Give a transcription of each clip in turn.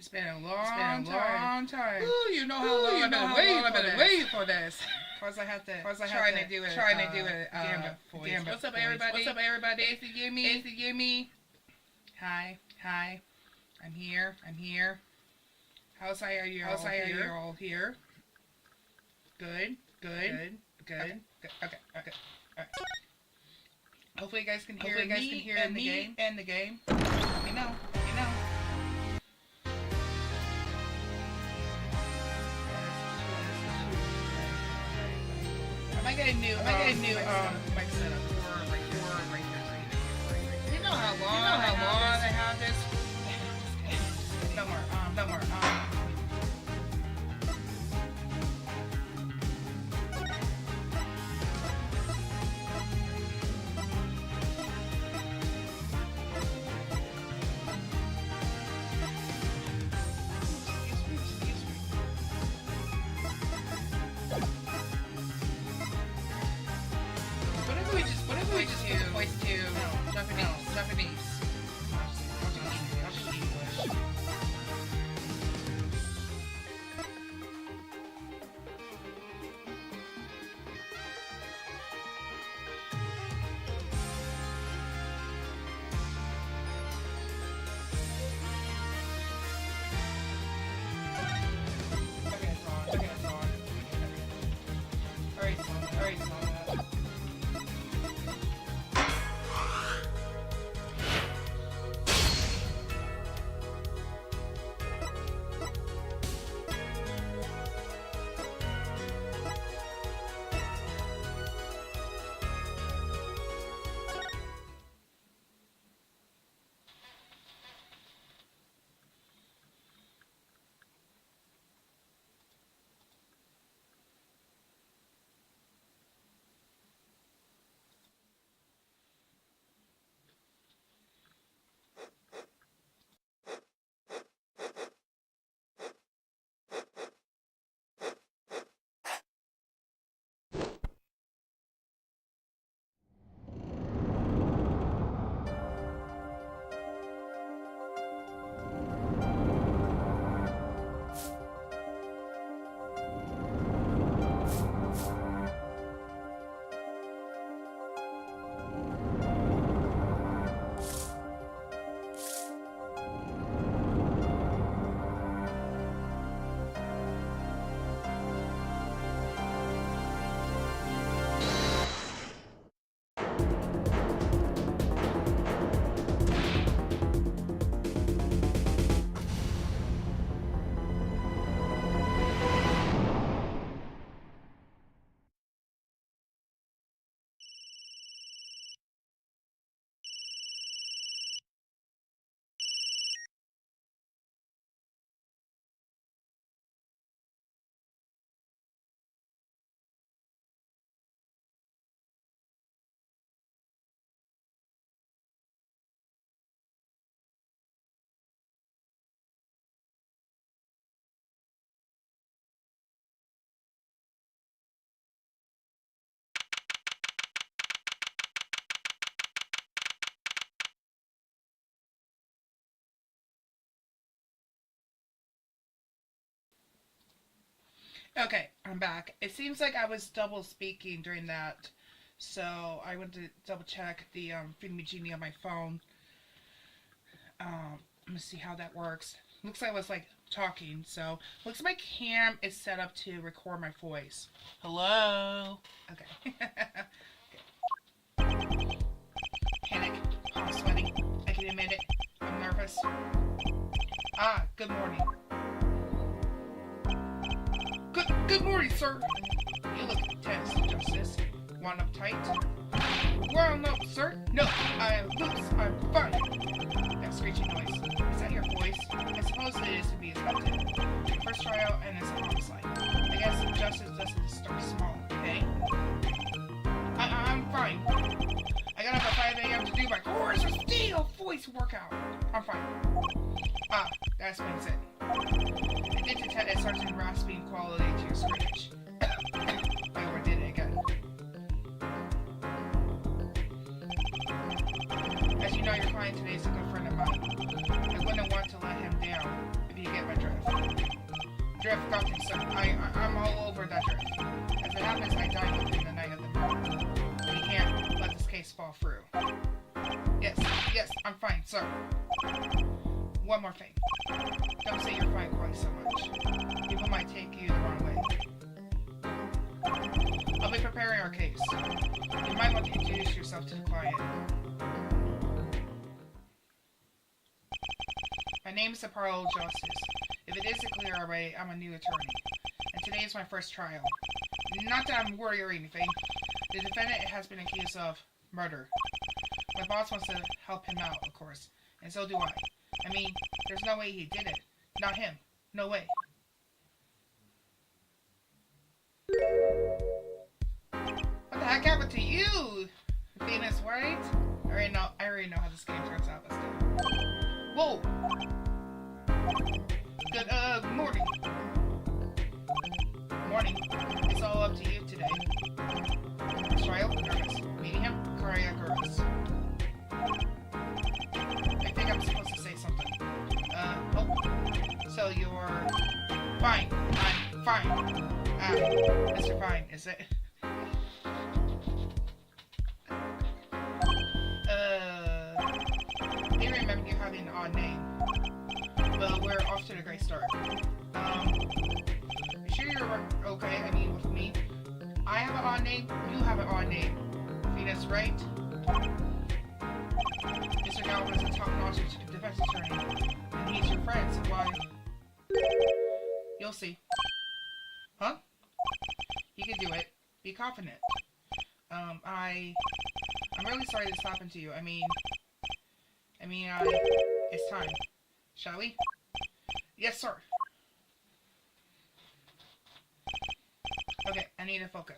It's been a long time. Ooh, you know how long I've been waiting for this. Cause I had to trying to do it Gambit voice. What's up, everybody? It's Yumi. Hi. I'm here. How's are you all here? Good. Okay. Alright. Hopefully you guys can hear me and the game. Let me know. I might get a new mic setup for right here. You know how long I have this? No more. What if we just do voice to Japanese? I'll just English. Okay, it's on. Alright, it's on that. Okay, I'm back. It seems like I was double speaking during that, so I went to double check the Feed Me Genie on my phone. Let me see how that works. Looks like I was like talking, so looks like my cam is set up to record my voice. Hello. Okay. Okay. Panic. I'm sweating. I can admit it. I'm nervous. Good morning. Good morning, sir. You look tense, Justice. Want uptight? Well, no, sir. No, I'm fine. That screeching noise. Is that your voice? I suppose it is to be expected. First tryout and it's a homicide. I guess Justice doesn't start small, okay? I'm fine. I got up at 5 a.m. to do my Chorus of Steel voice workout. I'm fine. That explains it. I did detect a certain rasping quality to your screech. I overdid it again. As you know, your client today is a good friend of mine. I wouldn't want to let him down. If you get my drift. Drift, got you, sir. I'm all over that drift. As it happens, I died within the night of the murder. We can't let this case fall through. Yes, I'm fine, sir. One more thing. Don't say you're fine quite so much. People might take you the wrong way. I'll be preparing our case. You might want to introduce yourself to the client. My name is Parallel Justice. If it isn't clear already, I'm a new attorney. And today is my first trial. Not that I'm worried or anything. The defendant has been accused of murder. My boss wants to help him out, of course. And so do I. I mean, there's no way he did it. Not him. No way. What the heck happened to you, Venus White? I already know how this game turns out, but still. Whoa! Good, morning. Morning. It's all up to you today. Trial? Nervous. Medium? Cardiac. I think I'm supposed to say something. So you're... Fine. I'm fine. Mr. Fine, is it? I remember you having an odd name. But we're off to the great start. You sure you're okay? I mean, with me? I have an odd name, you have an odd name. Venus, right? Mr. Galvin is a top-notch defense attorney, and he's your friend, so why? You'll see. Huh? You can do it. Be confident. I'm really sorry this happened to you. I mean, it's time. Shall we? Yes, sir. Okay, I need to focus.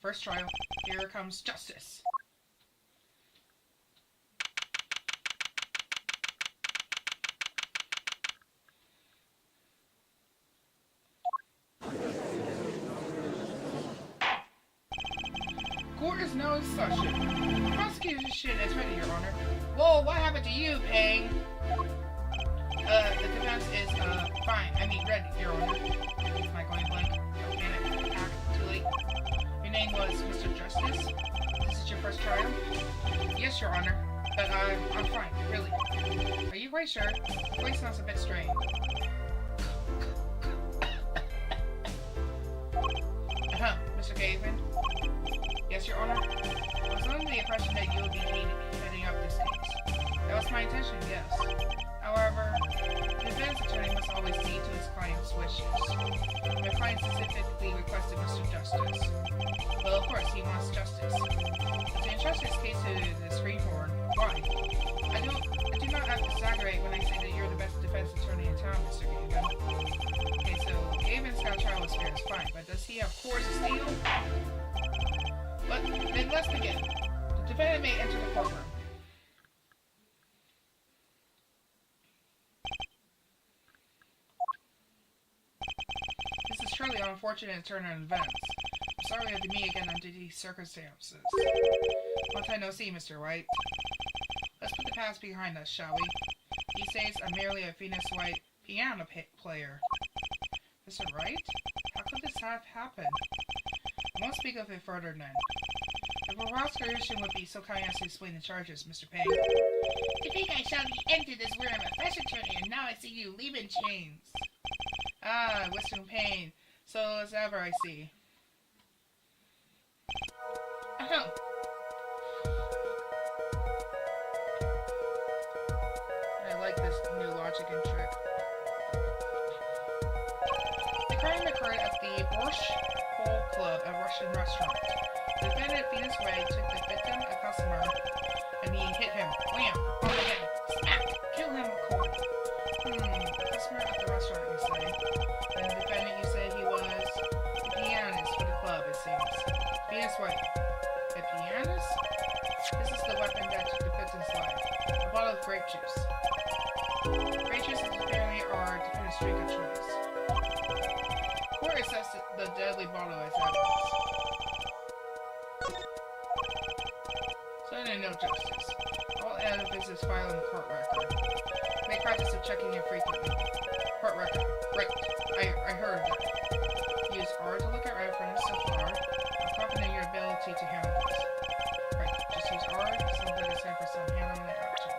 First trial. Here comes justice. Court is now in session. Prosecution is ready, Your Honor. Whoa, what happened to you, Pang? The defense is, fine. I mean, ready, Your Honor. Am I going blank? Don't panic. Act. Too late. Your name was Mr. Justice? This is your first trial? Yes, Your Honor. But, I'm fine. Really. Are you quite sure? The voice sounds a bit strange. Mr. Gavin? Yes, Your Honor? I was under the impression that you would be heading up this case. That was my intention, yes. However, the defense attorney must always see to his client's wishes. My client specifically requested Mr. Justice. Well, of course, he wants justice. But to entrust this case to the screenboard, why? I do not exaggerate when I say that you're the best defense attorney in town, Mr. Gavin. Okay, so Gavin's got trial experience, fine, but does he have cores to steal? Then let's begin. The defendant may enter the courtroom. This is truly an unfortunate turn of events. I'm sorry we have to meet again under these circumstances. Long time no see, Mr. White. Let's put the past behind us, shall we? These days, I'm merely a Venus White piano player. Mr. Wright? How could this have happened? I won't speak of it further then. The prosecution would be so kind as to explain the charges, Mr. Payne. To think I shall be entered as wearing a fresh attorney, and now I see you leaving chains. Ah, Western Payne. So as ever, I see. Ahem. I like this new logic and trick. The crime occurred at the Borscht Bowl Club, a Russian restaurant. The defendant, Venus Ray, took the victim, a customer, and he hit him. Wham! On the head. Smack! Kill him, cold. A customer at the restaurant, you say. And the defendant, you say he was the pianist for the club, it seems. Venus White. A pianist? This is the weapon that took the victim's life. A bottle of grape juice. Grape juice is apparently our defendant's drink of choice. Court assessed the deadly bottle as evidence. So no justice. All out of business file in the court record. Make practice of checking it frequently. Court record. Right. I heard that. Use R to look at reference so far. I'm confident in your ability to handle this. Right. Just use R. Sounds like it's time for some handling action.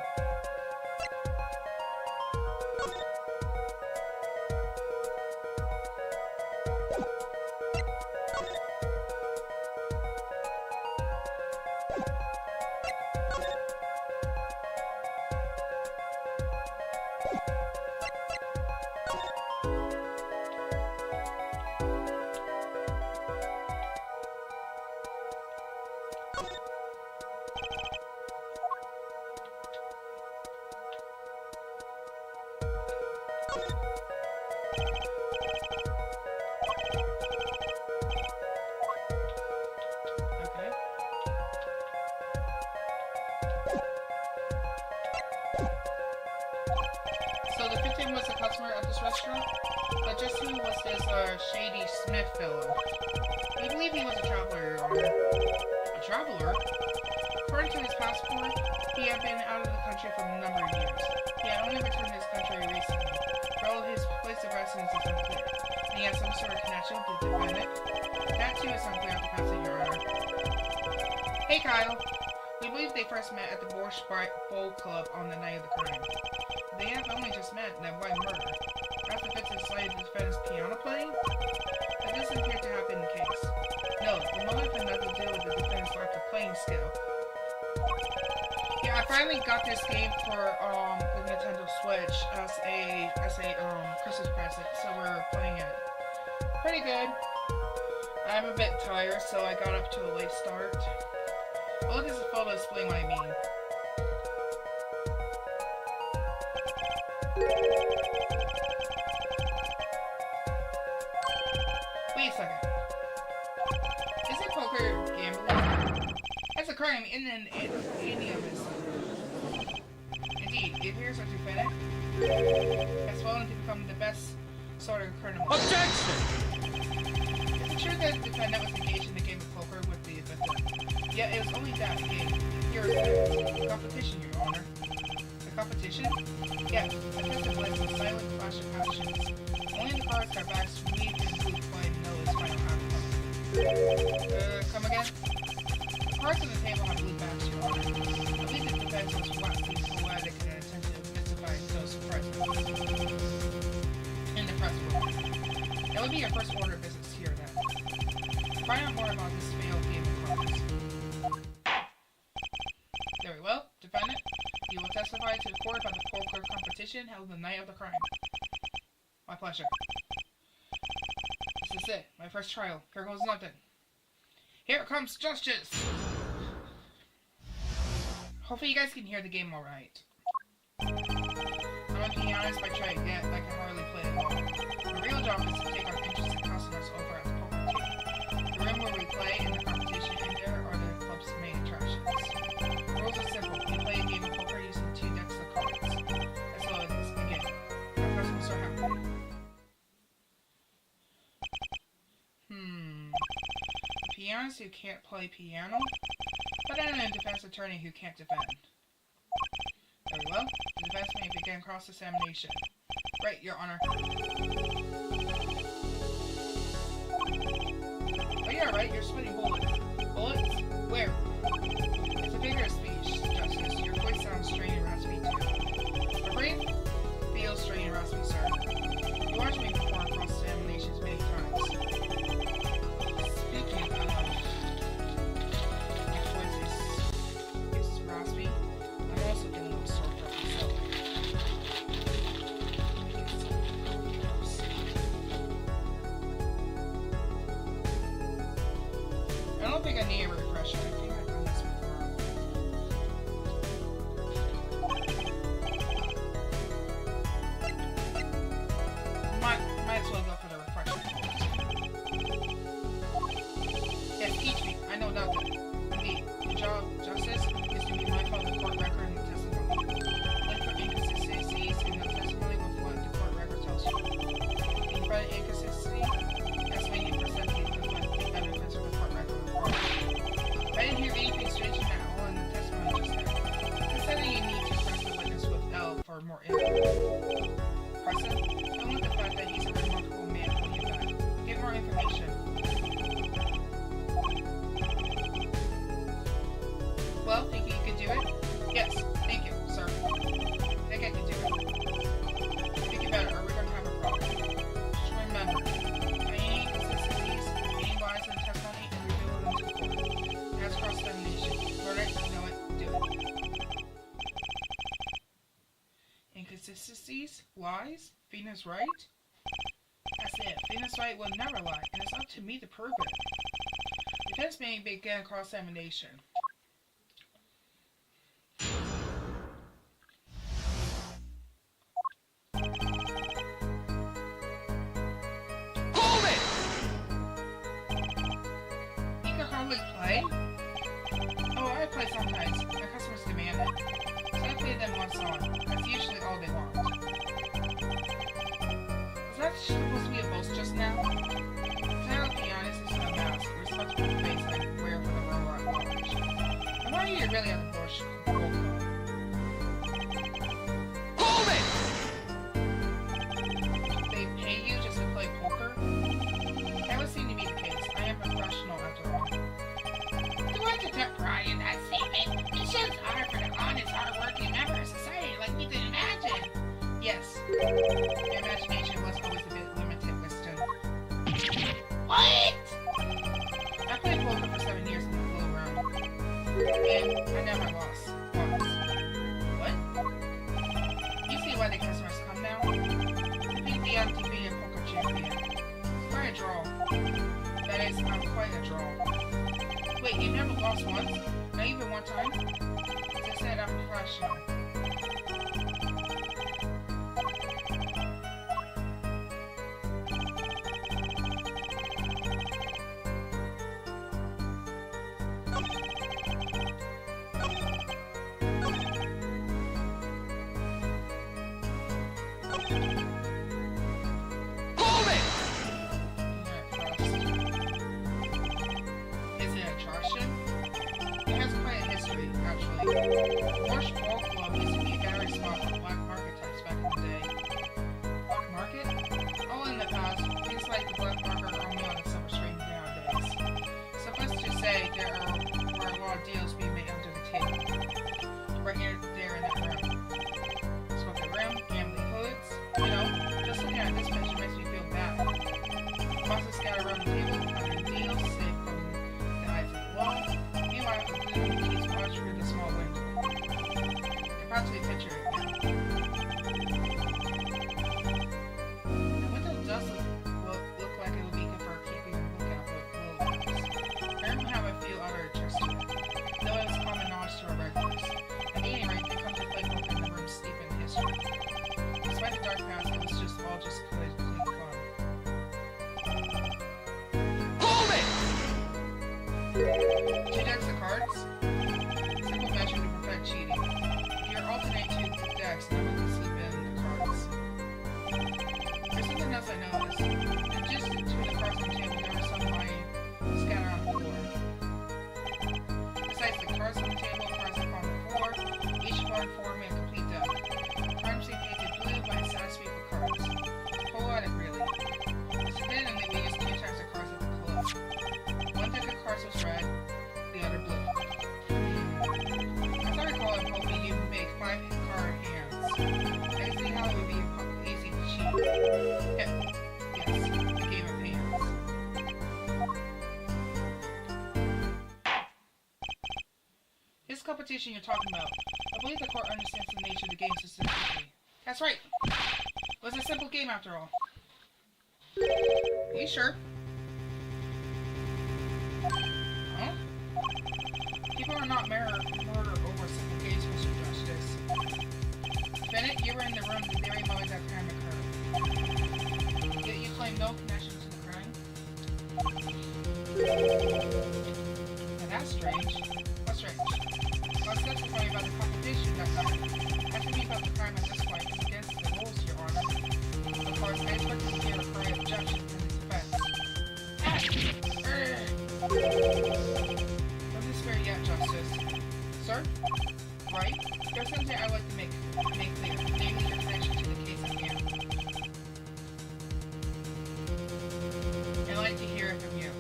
So the victim was a customer at this restaurant, but just who was this shady Smith fellow? We believe he was a traveler, Your Honor. A traveler? According to his passport, he had been out of the country for a number of years. He had only returned to his country recently, though his place of residence is unclear, and he had some sort of connection with the defendant. That too is unclear at the present, Your Honor. Hey Kyle! We believe they first met at the Borscht Bowl Club on the night of the crime. They have only just met, and then why murder? Perhaps the victim decided to defend his piano playing? That doesn't appear to have been the case. No, the motive had nothing to do with the defendant's lack of playing skill. Yeah, I finally got this game for the Nintendo Switch as a Christmas present, so we're playing it. Pretty good. I'm a bit tired, so I got up to a late start. But look at this photo displaying what I mean. Wait a second. Isn't poker gambling? That's a crime in India. Indeed, it appears our defendant has fallen to become the best sort of criminal. Objection! Is it true that the defendant was engaged in the game of poker with the victim? Yeah, it was only that game. Here is the competition, Your Honor. The competition? Yeah, the defendant led to a silent flash of passions. Only the cards got backs weaved and blue play know his final outcome. Come again? The cards on the table have blue backs, Your Honor. I believe the defense was waxing poetic and intended to mystify those present. In the press room. That would be your first order of business here, then. Find out more about this failed game of cards. Very well, defendant. You will testify to the court about the poker competition held the night of the crime. My pleasure. This is it. My first trial. Here goes nothing. Here comes justice! Hopefully you guys can hear the game alright. I'm a pianist by trade, yet I can hardly play at all. My real job is to take our interested customers over at the poker table. The room where we play and the competition, and there are the club's main attractions. The rules are simple. We play a game of poker using 2 decks of cards. As well as this game. Our customers are happy. A pianist who can't play piano? But then a defense attorney who can't defend. Very well. The defense may begin cross-examination. Right, Your Honor. Oh yeah, right, you're sweating bullets. Bullets? Where? It's a vigorous speech, Justice. Your voice sounds strained and raspy too. My brain feels strained and raspy, sir. You watched me perform cross-examinations many times. Speaking of, my voice is raspy. I'm also getting a little sore throat myself. I don't think I need a refresher. lies? Lies? Venus right? That's it. Venus right will never lie, and it's up to me to prove it. Defense may begin cross-examination. Hold it! You can hardly play? Oh, I play sometimes. My customers demand it. So I play them one song. That's usually all they want. Was that supposed to be a boast just now? To be honest, it's a mask. Responsible face I wear for the robot launch. And why are you really at the bush? Hold it! They pay you just to play poker? That would seem to be the case. I am professional after all. Do I detect pride in that statement? It shows honor for the honest, hard-working member of society like we did imagine. Yes. My imagination was always a bit limited, Winston. What? I played poker for 7 years in the blue room. And I never lost. Once. What? You see why the customers come now? To beat the undefeated poker champion. It's quite a draw. That is, I'm quite a draw. Wait, you never lost once? Not even one time? As I said, I'm professional. Hold it! Is it a attraction? It has quite a history, actually. Marsh Ball Club used to be a gallery spot for black market types back in the day. Black market? Oh, in the past, things like the black market are only on the silver screen nowadays. Suffice to say, there were a lot of deals being made under the table. Right here, there in that room. Smoking rim, gambling hoods. You know, just looking at this picture makes me feel bad. Bosses scattered around the table, under deals, safe from the eyes of the law. Meanwhile, a blue keys watched through the small window. I can practically picture it now. The window does look like it will be good for keeping a lookout for little I don't have a few other tricks to it, though it was common knowledge to our regulars. At any rate, they come to play poker in the room steep in history. Despite the dark past, it was all just good, clean fun. Hold it! 2 decks of cards? Simple measure to prevent cheating. If you alternate 2 decks, no one can slip in the cards. There's something else I noticed. In just 2 of the cards on the table, there was some lying scattered on the floor. Besides the cards on the table, cards upon the floor, each card forming a complete deck. Cards being painted blue by a sad sweep of cards. Poetic, really. Incidentally, we used 2 types of cards at the club. One deck of cards was red, the other blue. As I recall, I'm hoping you make 5 card hands. I see how it would be easy to cheat. Yes, the game of hands. This competition you're talking about, I believe the court understands the nature of the game specifically. That's right! It was a simple game after all. Are you sure? Huh? People are not murdered over simple games, Mr. Justice. Bennett, you were in the room the very moment that crime occurred. Yet you claim no connection to the crime? Now that's strange. What's strange? I was testifying about the competition that time. Asking me about the crime at this point is against the rules, Your Honor. Of course, I expect to hear a prior objection from the defense. Don't despair yet, Justice. Sir? Right? There's something I'd like to make clear, namely your connection to the case at hand. I'd like to hear it from you.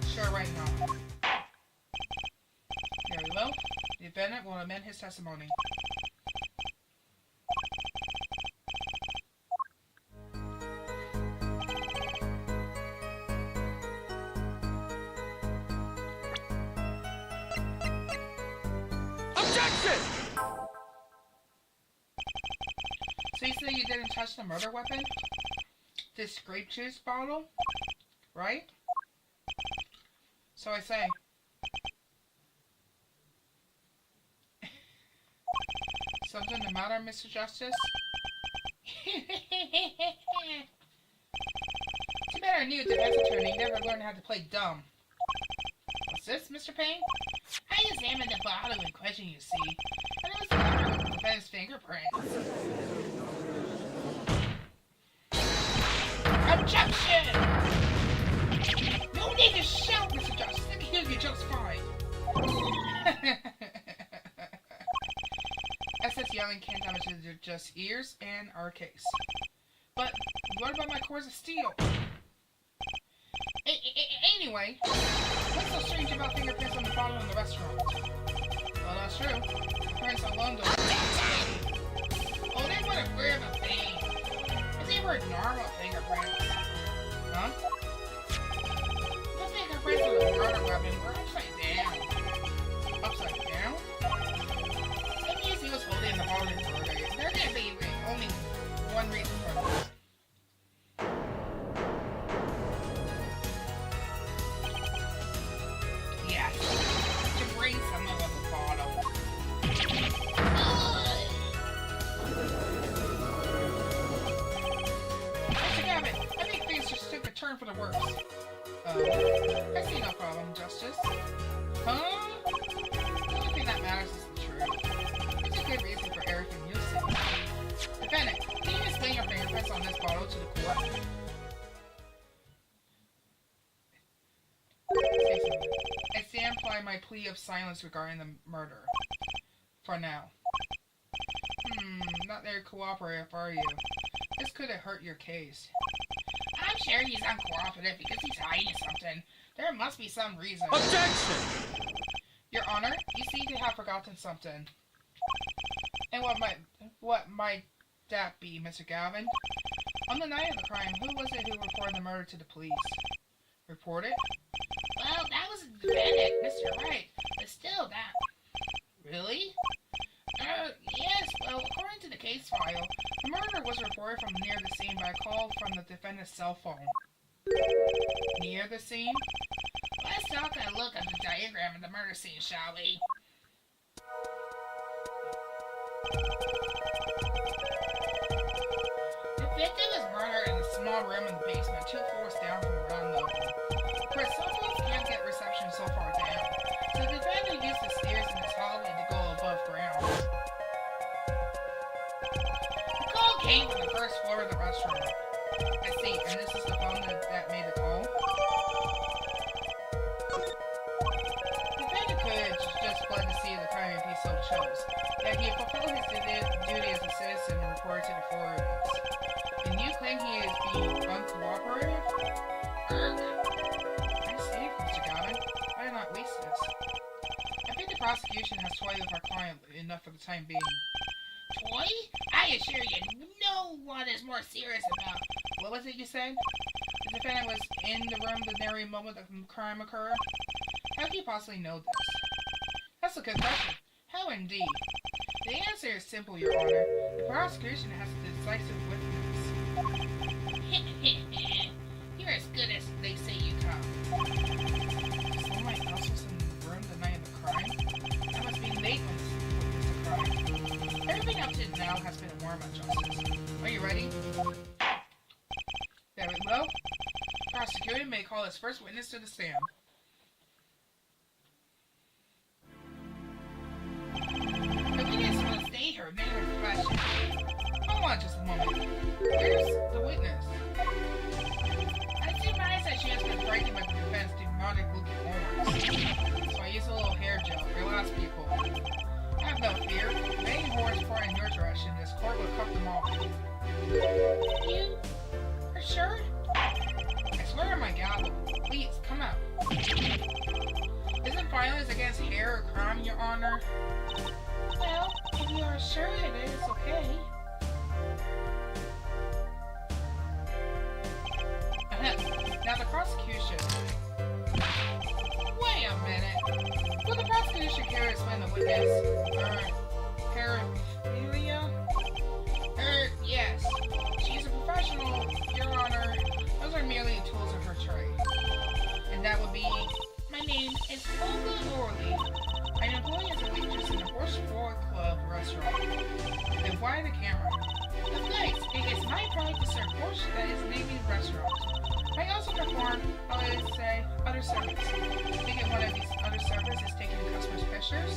Sure, right now. Very well. The defendant will amend his testimony. Objection! say you didn't touch the murder weapon? This grape juice bottle? Right? So I say. Something the matter, Mr. Justice? Too bad our new defense attorney never learned how to play dumb. What's this, Mr. Payne? I examined the bottle in question, you see, and it was covered with the defense fingerprints. Objection! No need to shout, Mr. Justice. I can hear you just fine. SS yelling can't damage just ears and our case. But what about my cores of steel? Anyway, what's so strange about fingerprints on the bottle in the restaurant? Well, that's true. The prints alone don't. Oh, they would have weird a thing. If they were normal fingerprints. Huh? The fingerprints of the murder weapon were upside down. Upside down? That means he was holding the bottle in order. There can't be only one reason for this. Yes. To bring some of the bottle. Mr. Gavin, I think things just took a turn for the worse. I see no problem, Justice. Huh? The only thing that matters is the truth. It's a good reason for everything you say. Defendant, can you explain your fingerprints on this bottle to the court? Say something. I stand by my plea of silence regarding the murder. For now. Not very cooperative, are you? This could have hurt your case. I'm sure he's uncooperative because he's hiding something. There must be some reason. Objection! Your Honor, you seem to have forgotten something. And what might that be, Mr. Gavin? On the night of the crime, who was it who reported the murder to the police? Report it? Well, that was the defendant, Mr. Wright. But still, that... Really? Yes, well, according to the case file, The murder was reported from near the scene by a call from the defendant's cell phone. Near the scene? let's take a look at the diagram of the murder scene, shall we? The victim was murdered in a small room in the basement, 2 floors down from ground level. Of course, cell phones can't get reception so far down, so the defendant used the stairs in his hallway to go above ground. The call came from the first floor of the restaurant. I see, and this is the phone that made the call? The defendant could have just fled the scene of the crime if he so chose, yet he fulfilled his duty as a citizen and reported to the authorities. And you claim he is being uncooperative? I see, Mr. Gavin. Why not waste this? I think the prosecution has toyed with our client enough for the time being. Toy? I assure you, no one is more serious about... What was it you said? The defendant was in the room the very moment the crime occurred? How can you possibly know this? That's a good question. How indeed? The answer is simple, Your Honor. The prosecution has a decisive witness. You're as good as they say you come. Someone else was in the room the night of the crime? That must be late when this witnessed the crime. Everything up to now has been a warm-up, Justice. Are you ready? There we go. Prosecutor may call his first witness to the stand. The witness will state her name and profession. Hold on just a moment. Where's the witness? I'm surprised that she has been Breaking with the defense demonic looking horns. So I use a little hair gel. Relax, people. Have no fear. If any horns fly in your direction, this court will cut them off. You are sure? I swear on my gavel. Please, come out. Isn't violence against hair a crime, Your Honor? Well, if you are sure it is okay. Now the prosecution. Wait a minute. Will the prosecution care to explain the witness? Paraphilia? Yes. that would be... My name is Olga Orly. I'm an employee as a waitress in the Horse Floor Club restaurant. Then why the camera? Of course, it is my pride to serve Porsche That is naming the restaurant. I also perform, let's say, other service. Thinking one of these other services is taking the customer's pictures.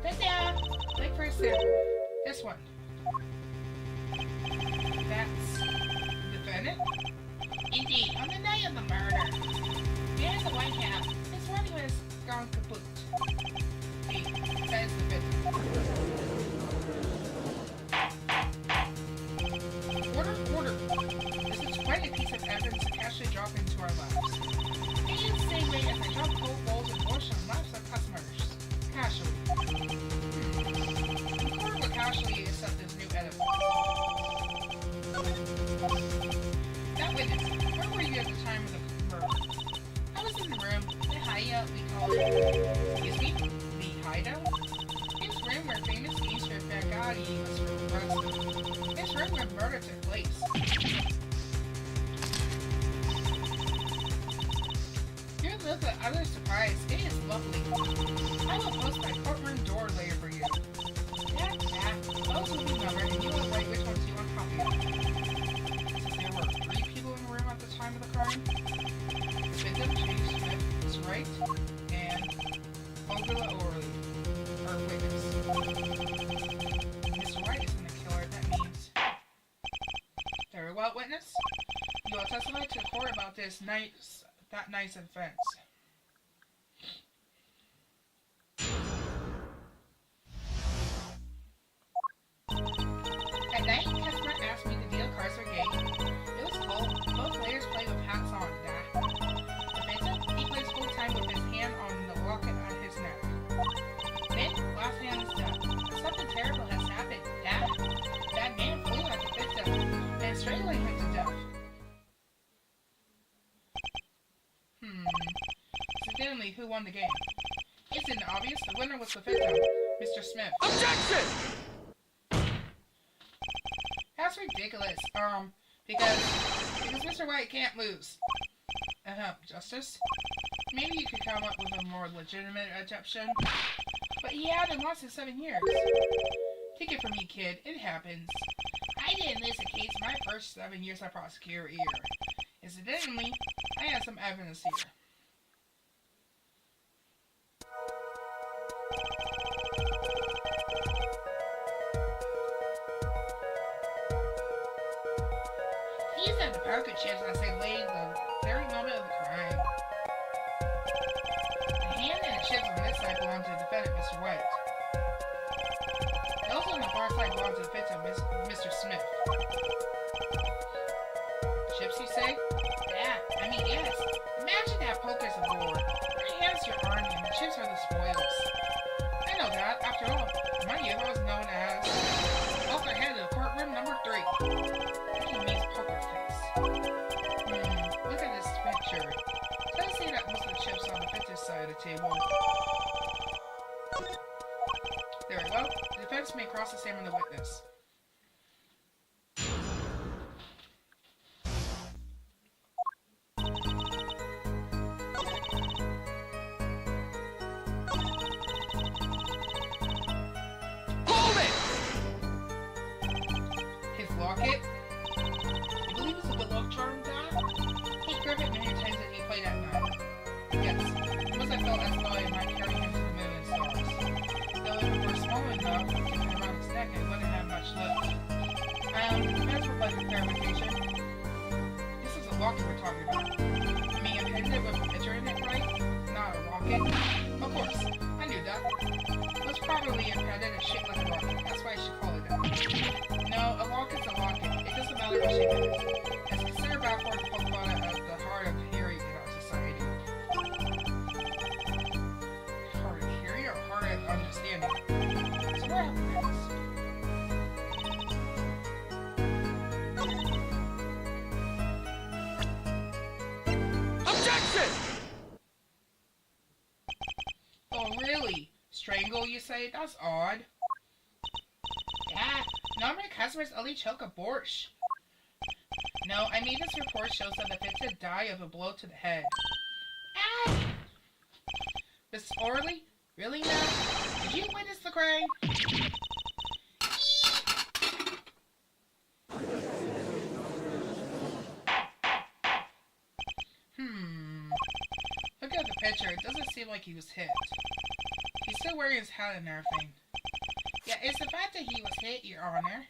Ta-da! Like for example, this one. That's the defendant. Indeed, on the night of the murder, here in the White House, this one was Gone kaput. That is the victim. Order. This is quite a piece of evidence to casually drop into our laps. in the same way as I drop cold bowls and wash on laps of customers. Casually. Record what casually accept this new edit. That witness, where were you at the time of the murder? I was in the room, the hideout we call it. Excuse me? The hideout? This room where famous gangster Bagatti was arrested. This room where murder took place. Your look of utter surprise, it is lovely. I will post my courtroom door later for you. Those will be numbered and you will write which ones you want copy of. There were 3 people in the room at the time of the crime. Victim James Smith is right, and Ogula Orley, or witness. Mr. White isn't the killer, that means. Very well, witness. You will testify to the court about that night's offense. At night, customer asked me to deal cards for game. It was cold. Both players played with hats on. The victim, he plays full time with his hand on the locket on his neck. Then, last hand is dead. Something terrible has happened. That man flew at the victim and strangling him to death. Incidentally, who won the game? Isn't it obvious? The winner was the victim, Mr. Smith. Objection! That's ridiculous. Because Mr. White can't lose. Justice? Maybe you could come up with a more legitimate objection. But he hadn't lost in 7 years. Take it from me, kid. It happens. I didn't lose a case my first 7 years as prosecutor either. Incidentally, I have some evidence here. These are the poker chips as they lay the very moment of the crime. The hand and the chips on this side belong to the defendant, Mr. White. Those on the far side belong to the victim, Mr. Smith. Chips, you say? Yeah, I mean, yes. Imagine that poker's a board. Your hand's your army, and the chips are the spoils. I know that. After all, my youth I was known as poker head of courtroom number 3. He means poker face. Look at this picture. Does it say that most of the chips on the victim's side of the table? There we go. The defense may cross-examine the witness. Locket? You believe it's a good luck charm, Dad? He Griffith many times that he played at night. Yes, it must have felt as though I might carry him to the moon and stars. Though if it were small enough, and around his neck, it wouldn't have much lift. Depends for like clarification. This is a locket we're talking about. I mean, a pendant with a picture in it, right? Not a rocket. Of course, I knew that. It was probably a pendant and shaped like a rocket. That's why I should call it that. No, a locket's a locket. It doesn't matter what shape it is. It's considered backward to poke fun at the heart of hearing in our society. Hard of hearing or hard of understanding? So what happened next? Objection! Oh, really? Strangle, you say? That's odd. Yeah, normally customers only choke a borscht. No, I mean this report shows that the victim died of a blow to the head. Ah! Miss Orley? Really now? Did you witness the crime? Look at the picture. It doesn't seem like he was hit. He's still wearing his hat and everything. Yeah, it's the fact that he was hit, Your Honor.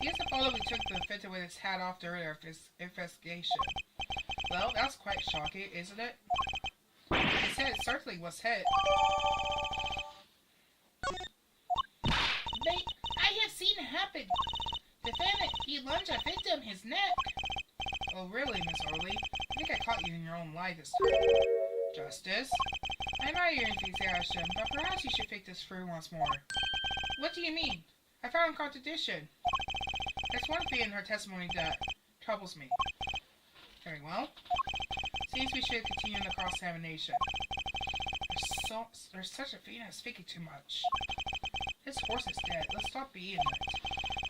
Here's a photo we took the victim with his hat off during our investigation. Well, that's quite shocking, isn't it? His head certainly was hit. But I have seen it happen. Defendant, he lunged at victim his neck. Oh, really, Miss Orley? I think I caught you in your own lie this time. Justice? I admire your enthusiasm, but perhaps you should think this through once more. What do you mean? I found a contradiction. There's one thing in her testimony that troubles me. Very well. Seems we should continue the cross-examination. There's such a thing as speaking too much. This horse is dead. Let's stop being it.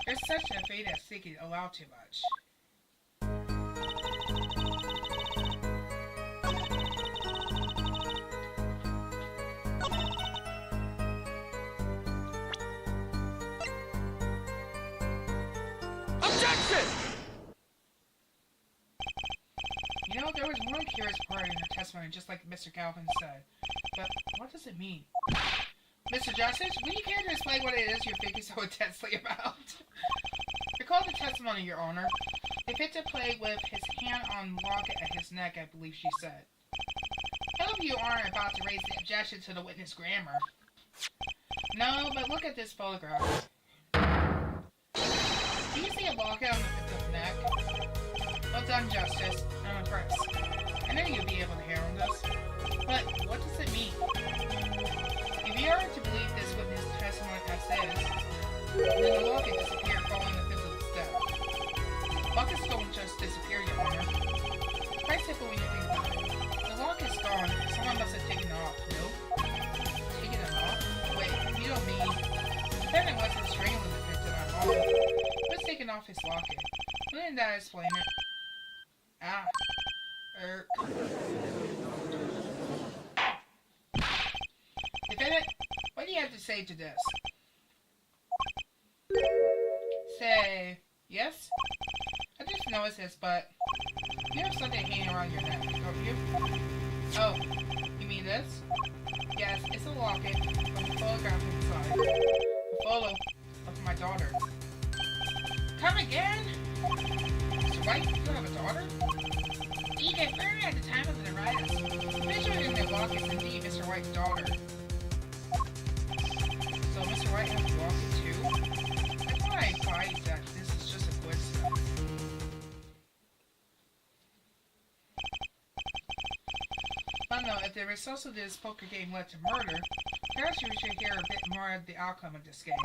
There's such a thing as thinking aloud too much. Objection! You know, there was one curious part in her testimony, just like Mr. Galvin said. But what does it mean? Mr. Justice, will you care to explain what it is you're thinking so intensely about? Recall the testimony, Your Honor. The victim played with his hand on the locket at his neck, I believe she said. I hope you aren't about to raise the objection to the witness grammar. No, but look at this photograph. Do you see a locket on the victim's neck? Well done, Justice. I'm impressed. I knew you'd be able to handle this. But what does it mean? If you are to believe this witness testimony as is, then the locket disappeared following the victim's death. Lockets don't just disappear, Your Honor. Quite simple when you think about it. The locket's gone. Someone must have taken it off. No? Taken it off? Wait, you don't mean... The defendant wasn't strangling the victim at all. He was taking off his locket. Wouldn't that explain it? Ah. Defendant, what do you have to say to this? Say, yes? I just noticed this, but you have something hanging around your neck, don't you? Oh, you mean this? Yes, it's a locket with a photograph inside. A photo of my daughter. Come again? Mr. White, you have a daughter? He confirmed at the time of the arrest. The picture in the locket is indeed Mr. White's daughter. So Mr. White has a locket too? I thought I implied that this is just a coincidence. But no, if the results of this poker game led to murder, perhaps we should hear a bit more of the outcome of this game.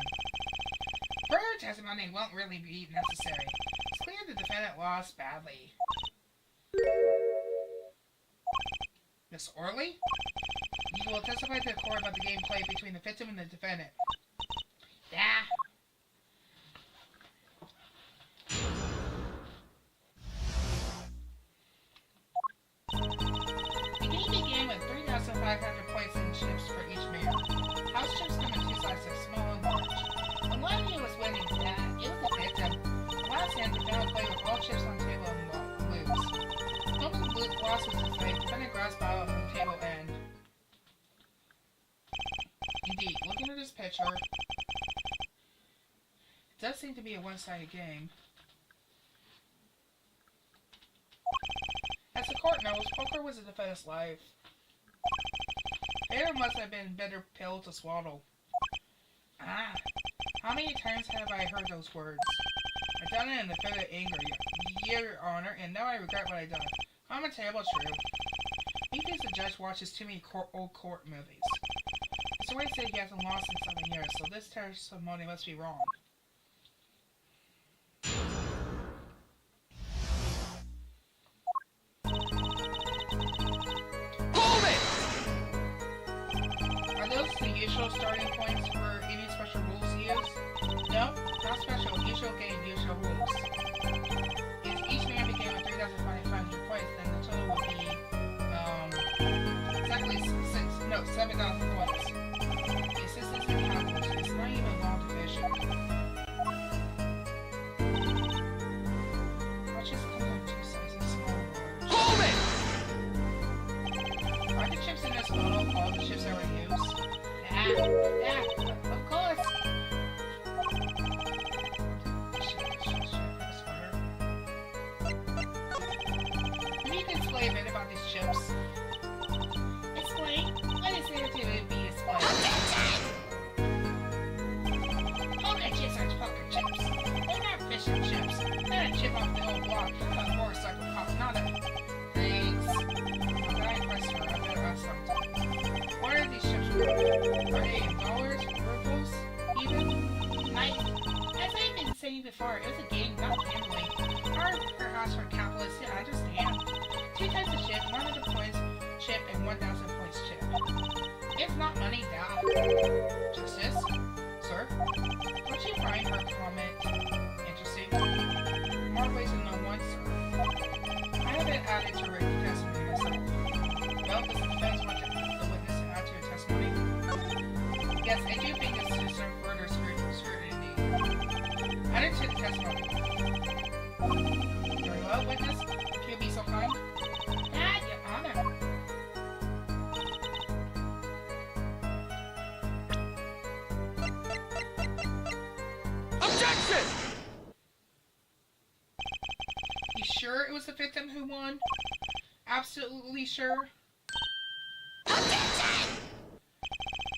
Further testimony won't really be necessary. It's clear the defendant lost badly. Miss Orley? You will testify to the court about the game played between the victim and the defendant. Yeah. The game began with 3,500 points in chips for each man. House chips come in two sizes, small and large. The one who was winning that, it was the victim. The last hand, the defendant played with all chips on the table and lose. Once the loss was decided, the defendant grasped out from the table end. Indeed, looking at this picture, it does seem to be a one-sided game. As the court knows, poker was a defendant's life. Failure must have been a bitter pill to swallow. Ah, how many times have I heard those words? I've done it in the fit of anger, Your Honor, and now I regret what I've done. Common table true. He thinks the judge watches too many old court movies. Mr. White said he hasn't lost in 7 years, so this testimony must be wrong. Hold it! Are those the usual starting points for any special rules to use? No, not special. Usual game, usual rules. If each man began with 3,500 points, then the total would be, exactly 7,000 points. The assistance in calculation is not even long division. Watches come in two sizes smaller. Hold it! Are the chips in this photo all the chips that were used? Yeah, of course. Maybe you can explain a bit about these chips. Explain. What is there to be explained? Poker chips are poker chips. They're not fishing chips. Not a chip off the old block from the motorcycle cop. Not a... Thanks. I'm not impressed her. I better ask something. What are these chips worth? Are they in dollars, rubles, even? Like, as I've been saying before, it was a game, not gambling. Or perhaps for capitalists, yeah, I understand. 2 types of chip, 100 points chip and 1,000 points chip. It's not money down. Justice? Sir? Don't you find her comment interesting? More ways than no one, sir. I have been added to written testimony myself. Well, does the defense want the witness to add to your testimony? Yes, I do think this deserves further scrutiny. Add it to the testimony. Very well, witness. If you'll be so kind. Yeah, Your Honor. Objection! You sure it was the victim who won? Absolutely sure?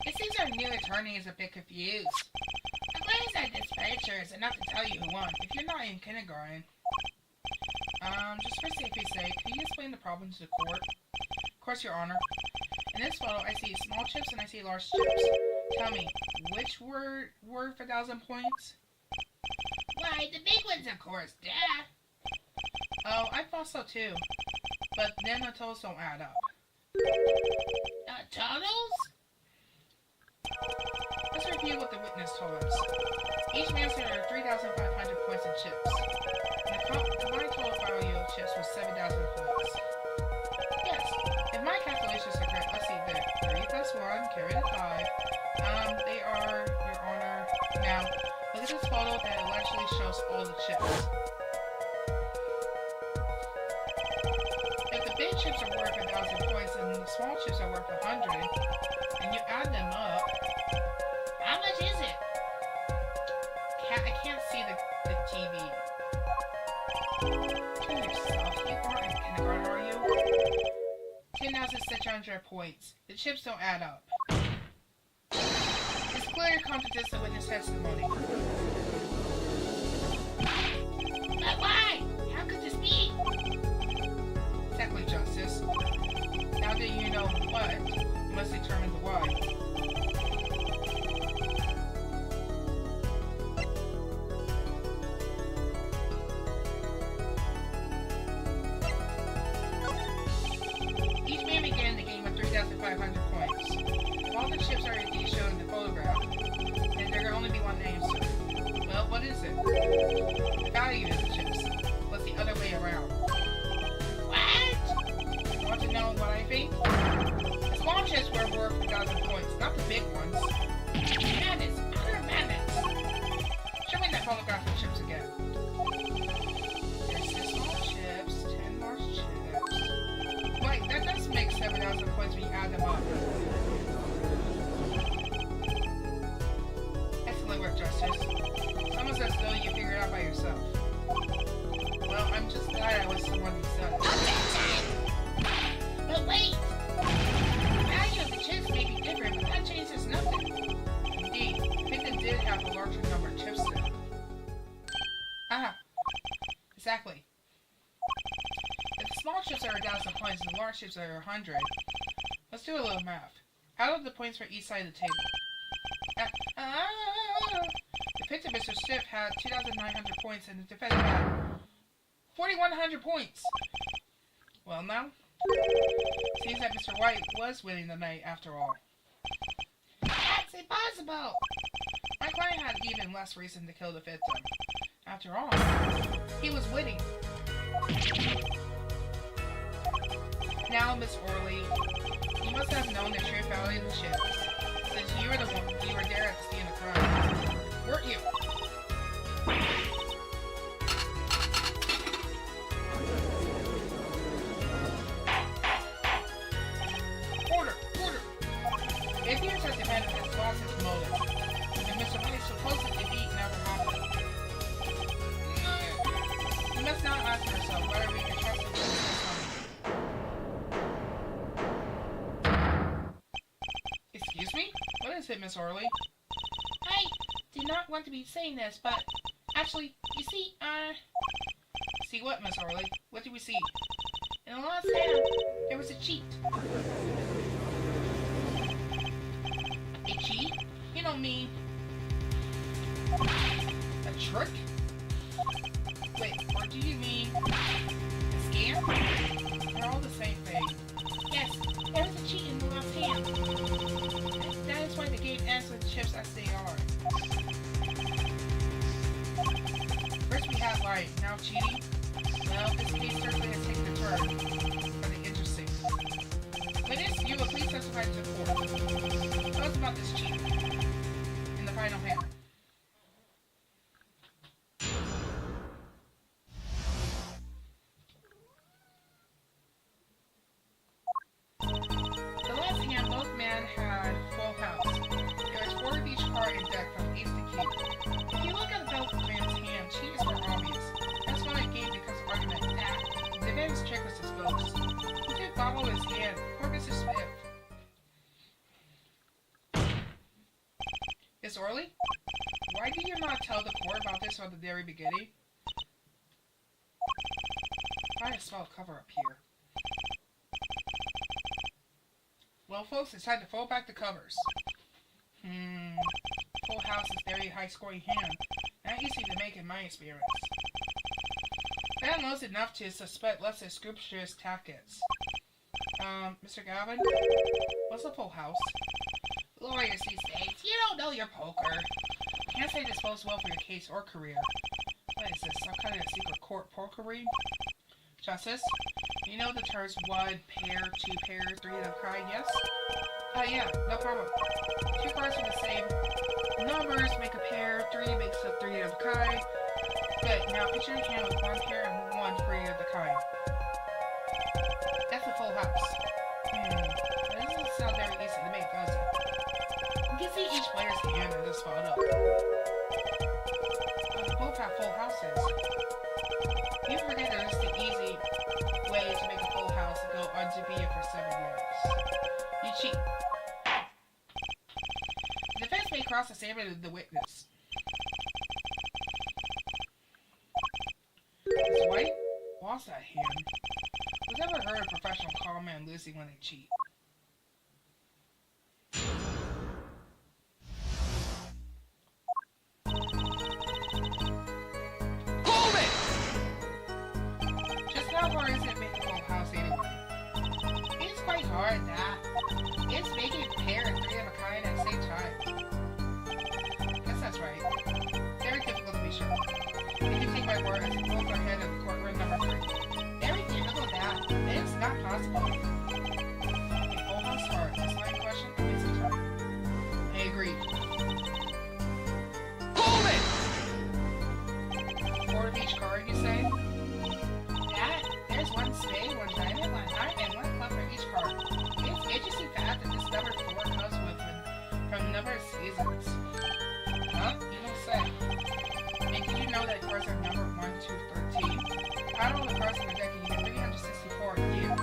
It seems our new attorney is a bit confused. A glance at this picture is enough to tell you who won. If you're not in kindergarten, just for safety's sake, can you explain the problem to the court? Of course, Your Honor. In this photo, I see small chips and I see large chips. Tell me, which were worth 1,000 points? Why, the big ones, of course. Duh. Oh, I thought so too. But then the totals don't add up. Totals? Let's review what the witness told us. Each man said 3,500 points in chips. And the combined total value of chips was 7,000 points. Yes, if my calculations are correct, let's see there. 3 plus 1, carry the 5. They are, Your Honor. Now, look at this photo that actually shows all the chips. If the big chips are worth 1,000 points and the small chips are worth 100, and you add them up, How much is it? I can't see the TV. Turn yourself. You aren't in kindergarten, are you? 10,600 points. The chips don't add up. It's clear it contradicts the witness testimony. But why? How could this be? Exactly, Justice. Now that you know what, you must determine the why. Each man began the game with 3,500 points. If all the chips are indeed shown in the photograph, then there can only be one answer. Well, what is it? The value of the chips. What's the other way around? What? Want to know what I think? The small chips were worth 1,000 points, not the big ones. Madness. Utter madness. Show me that photograph of chips again. There's 6 small chips, 10 large chips. Wait, that does make 7,000 points when you add them up. Excellent work, Justice. It's almost as though you figured it out by yourself. Well, I'm just glad I was the one who said it. But wait. The value of the chips may be different, but that changes nothing. Indeed, Victim did have a larger number of chips then. Ah, exactly. If the small chips are 1,000 points and the large chips are 100, let's do a little math. Add up the points for each side of the table. The victim, Mr. Stiff, had 2,900 points and the defendant had 4,100 points. Well now, seems that Mr. White was winning the night after all. That's impossible. My client had even less reason to kill the victim. After all, he was winning. Now, Miss Orley, you must have known the true value of the ships, since you were there at the scene of crime, weren't you? Order! It appears that the man has lost his motive, and Mr. White's supposed to defeat never happened. You must now ask yourself whether we can trust him with this. Excuse me? What is it, Miss Orley? I did not want to be saying this, but actually, you see, See what, Miss Orley? What did we see? in the last hand, there was a cheat. A cheat? You don't mean... a trick? Wait, or do you mean... a scam? They're all the same thing. Yes, there was a cheat in the last hand. That is why the game ends with chips as they are. First we had light, now cheating. Well, this case certainly has taken a turn. Pretty interesting. Witness, you will please testify to the court. Tell us about this cheat. In the final hand. The last hand, both men had full house. There was 4 of each card in deck from ace to king. If you look at both man's hand, cheat is more obvious. That's why I gave because of argument that the defense trick was disposed. He did follow his hand, poor Mr. Smith. Miss Orley? Why did you not tell the court about this from the very beginning? I smell a cover up here. Well, folks, it's time to fold back the covers. Full house is very high-scoring hand. Not easy to make in my experience. That knows enough to suspect less scrupulousness tactics. Mr. Gavin? What's a full house? Lawyers these days, you don't know your poker. Can't say this bodes well for your case or career. What is this, some kind of secret court pokery? Justice? You know the terms 1 pair, 2 pair, 3 of a kind, yes? Yeah, no problem. 2 cards from the same numbers make a pair, 3 makes a 3 of a kind. Good, now picture your hand with 1 pair and 1 3 of the kind. That's a full house. That doesn't sound very easy to make, does it? You can see each player's hand in this photo. They both have full houses. You forget that it's the easy way to make a full house and go undefeated for 7 years. You cheat. The defense may cross the same with the witness. Miss White? Lost that hand. Who's ever heard of professional con men losing when they cheat? Hold it! Just how hard is it to make a full house anyway? It's quite hard, that. It's making a pair and 3 of a kind at the same time. Guess that's right. Very difficult to be sure. You can take my word as both are head of the courtroom number 3. Very difficult, that. It's not possible. Okay, full house hard. This line question, it's a turn. I agree. Hold it! 4 of each card, you say? That, there's 1 spade, 1 diamond, 1 heart, and 1 club for each card. It's interesting fact that this number 4 comes with from a number of seasons. Huh? You don't say. And did you know that cards are numbered 1 to 13? Out of all the cards in the deck, you get 364 a year.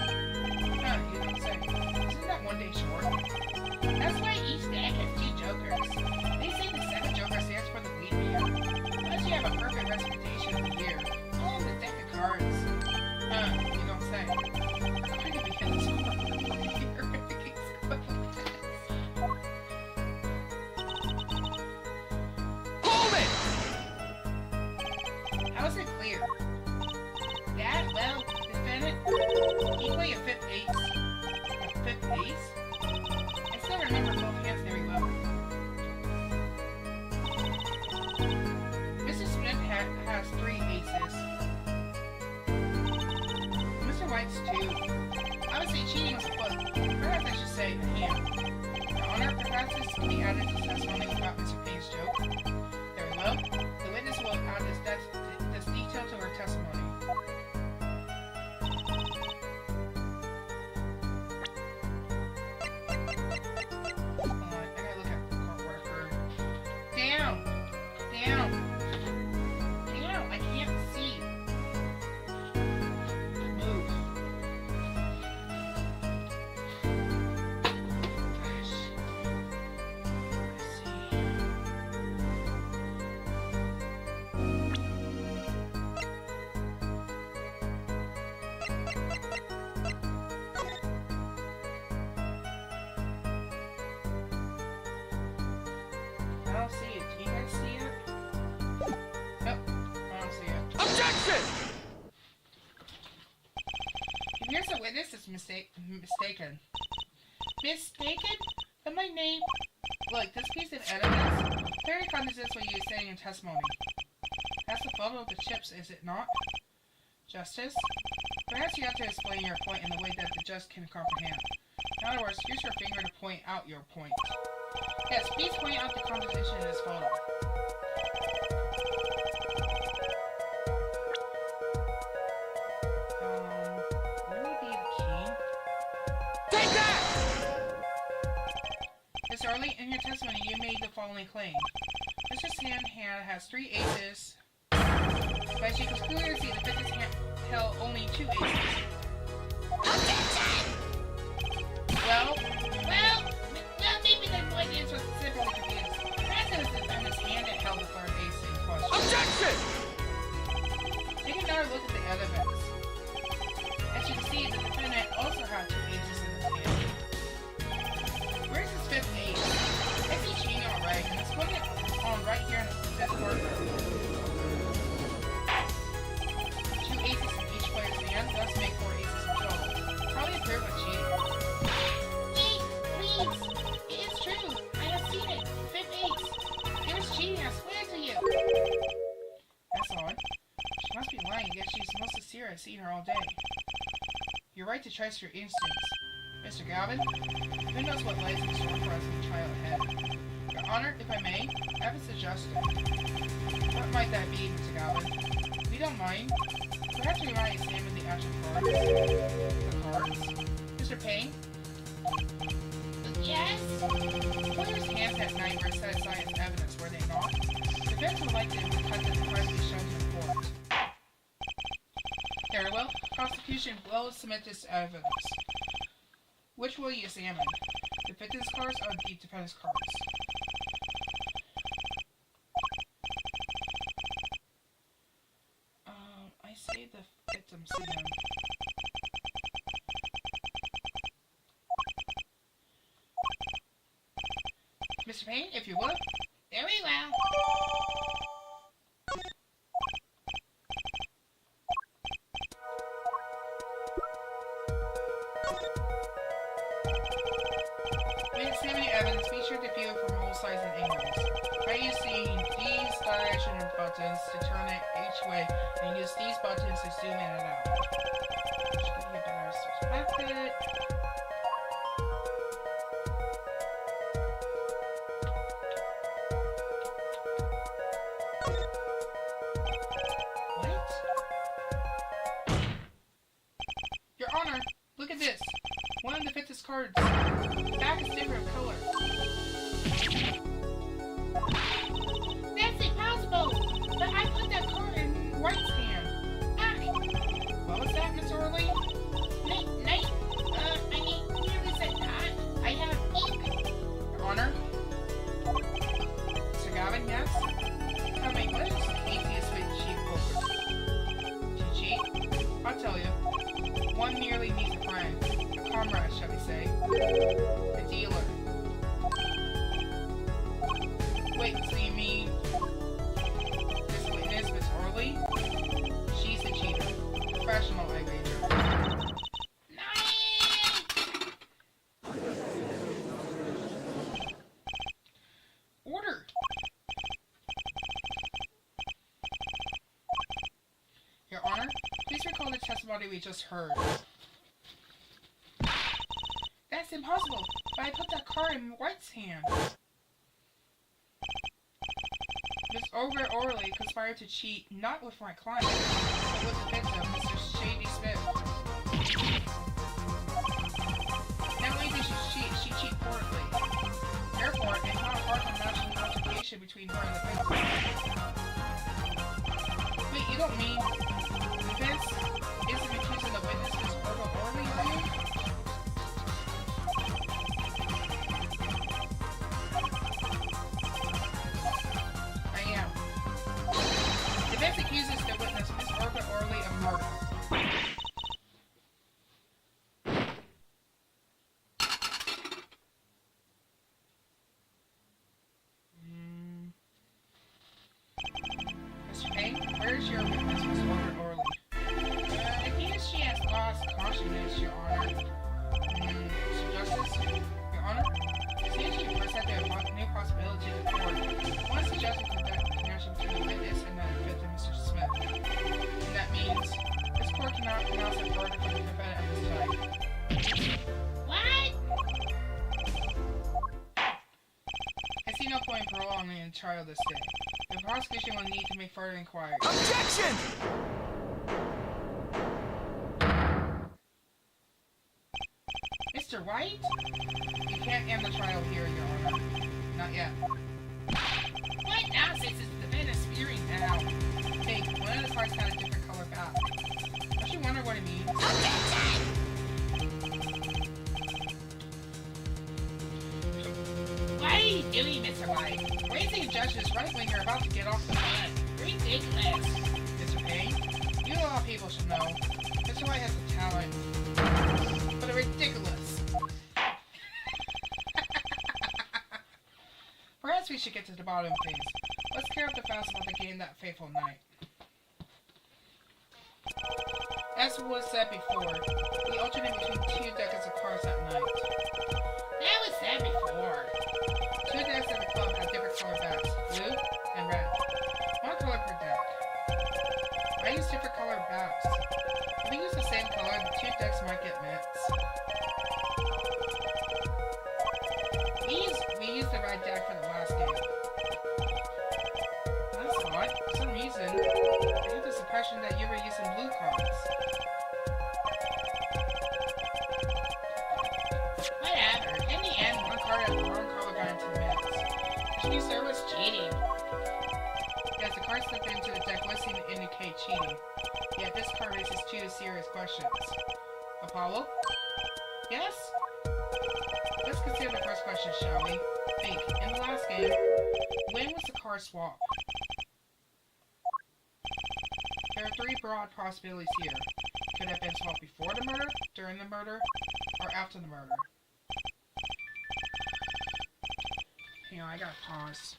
Huh, you don't say. Isn't that 1 day short? That's why each deck has 2 jokers. They say the 7th joker stands for the lead year. Unless you have a perfect representation of the year, all of the deck of cards. Huh, you don't say. I'm going to begin this court here. Hold it! How is it clear? That, well, defendant, You play a 5th ace. A 5th ace? I still remember both hands very well. cheating was afoot. Perhaps I should say a hand. Your Honor, perhaps this can be added to testimony about Mr. Payne's joke. Very well. The witness will add this detail to her testimony. Hold on, I gotta look at the court record. Down! Down! Down! I can't see. Move. Gosh. Let's see. I don't see it. Do you guys see it? Nope. I don't see it. Objection! It appears the witness is mistaken. Mistaken? But my name... Look, this piece of evidence very contradicts what you say in your testimony. That's a photo of the chips, is it not? Justice? Perhaps you have to explain your point in the way that the judge can comprehend. In other words, use your finger to point out your point. Yes, please point out the contradiction in this photo. Where would be the key? Take that! Miss Early, in your testimony, you made the following claim. Mr. Hand has 3 aces, but she could clearly see the fifth hand held only 2 aces. Well, maybe the point is was simply confused. Perhaps it was the defendant's hand that held the 3rd ace in question. Objection! Take another look at the evidence. As you can see, the defendant also had 2 aces in his hand. Where's his 5th ace? I see cheating alright, and it's putting it on right here in the 5th corner. 2 aces in each player's hand does make 4 aces in total. Probably a pair of cheating. Wait, please! It is true! I have seen it! 5th ace! It was cheating, I swear to you! That's odd. She must be lying, yet she's most sincere. I've seen her all day. You're right to trust your instincts. Mr. Galvin, who knows what lies in store for us in the trial ahead? Your Honor, if I may, I have a suggestion. What might that be, Mr. Galvin? We don't mind. Perhaps we might examine the actual cards. The cards? Mr. Payne? Yes? Players' hands at night were set aside as evidence, were they not? The defense would like to cut the cards be shown to the court. Very well. Prosecution will submit this evidence. Which will you examine? The victim's cards or the defendant's cards? I say the victim's hand. Mr. Payne, if you would. Very well. When examining evidence, be sure to view it from all sides and angles. By using these direction buttons to turn it each way, and use these buttons to zoom in and out. Which could be a better method. What? Your Honor, look at this. One of the fifth cards. The back is different color. That's impossible! But I put that card in White's hand. Ah! What was that, Miss Orley? Night? I mean, you really said that. I have ink. Your Honor? Mr. Gavin, yes? Tell me, what is the easiest way to cheat poker? To cheat? I'll tell you. One merely needs a friend. A comrade, shall we say. A dealer. Wait, so you mean this witness, Miss Orley? She's a cheater. Professional, I wager. Order! Your Honor, please recall the testimony we just heard. That's impossible, but I put that card in White's hand. Miss Olga Orley conspired to cheat not with my client, but with the victim, Mr. Shady Smith. Not only did she cheat poorly. Therefore, it's not hard to imagine the altercation between her and the victim. Wait, you don't mean this isn't accusing the witness, Miss Olga Orley, are you? I am. Defense accuses the witness, Miss Olga Orley, of murder. Mr. Payne, where is your witness, Miss Olga Orley? I think she has lost consciousness, Your Honor. Mr. Justice, Your Honor? It seems you presented a new possibility to the court. One suggested connection between the witness and the victim, Mr. Smith. And that means this court cannot pronounce a verdict for the defendant at this time. What? I see no point in prolonging the trial this day. The prosecution will need to make further inquiries. Objection! Mr. White? You can't end the trial here, Your Honor. Not yet. What nonsense is the defendant spewing now? Hey, one of the cards had a different color back. Don't you wonder what it means? What are you doing, Mr. White? Raising a judge is right when you're about to get off the line. Ridiculous. Mr. Payne, you know all people should know. Mr. White has a talent. But a ridiculous. Perhaps we should get to the bottom of things. Let's clear up the facts about the game that fateful night. As was said before, we alternated between 2 decks of cards that night. That was said before. 2 decks at the club had different color backs, blue and red. 1 color per deck. I used different color backs. If we use the same color, the 2 decks might get mixed. We used the red deck for the last game. That's odd. For some reason, I had this impression that you were using blue cards. Whatever. In the end, 1 card and 1 color got into the mix. Which means there was cheating. Yes, the card slipped into the deck listing to indicate cheating. Yet this card raises 2 serious questions. Apollo? Yes? Let's consider the first question, shall we? Think, in the last game, when was the card swapped? There are 3 broad possibilities here. Could it have been swapped before the murder, during the murder, or after the murder? Hang on, I gotta pause.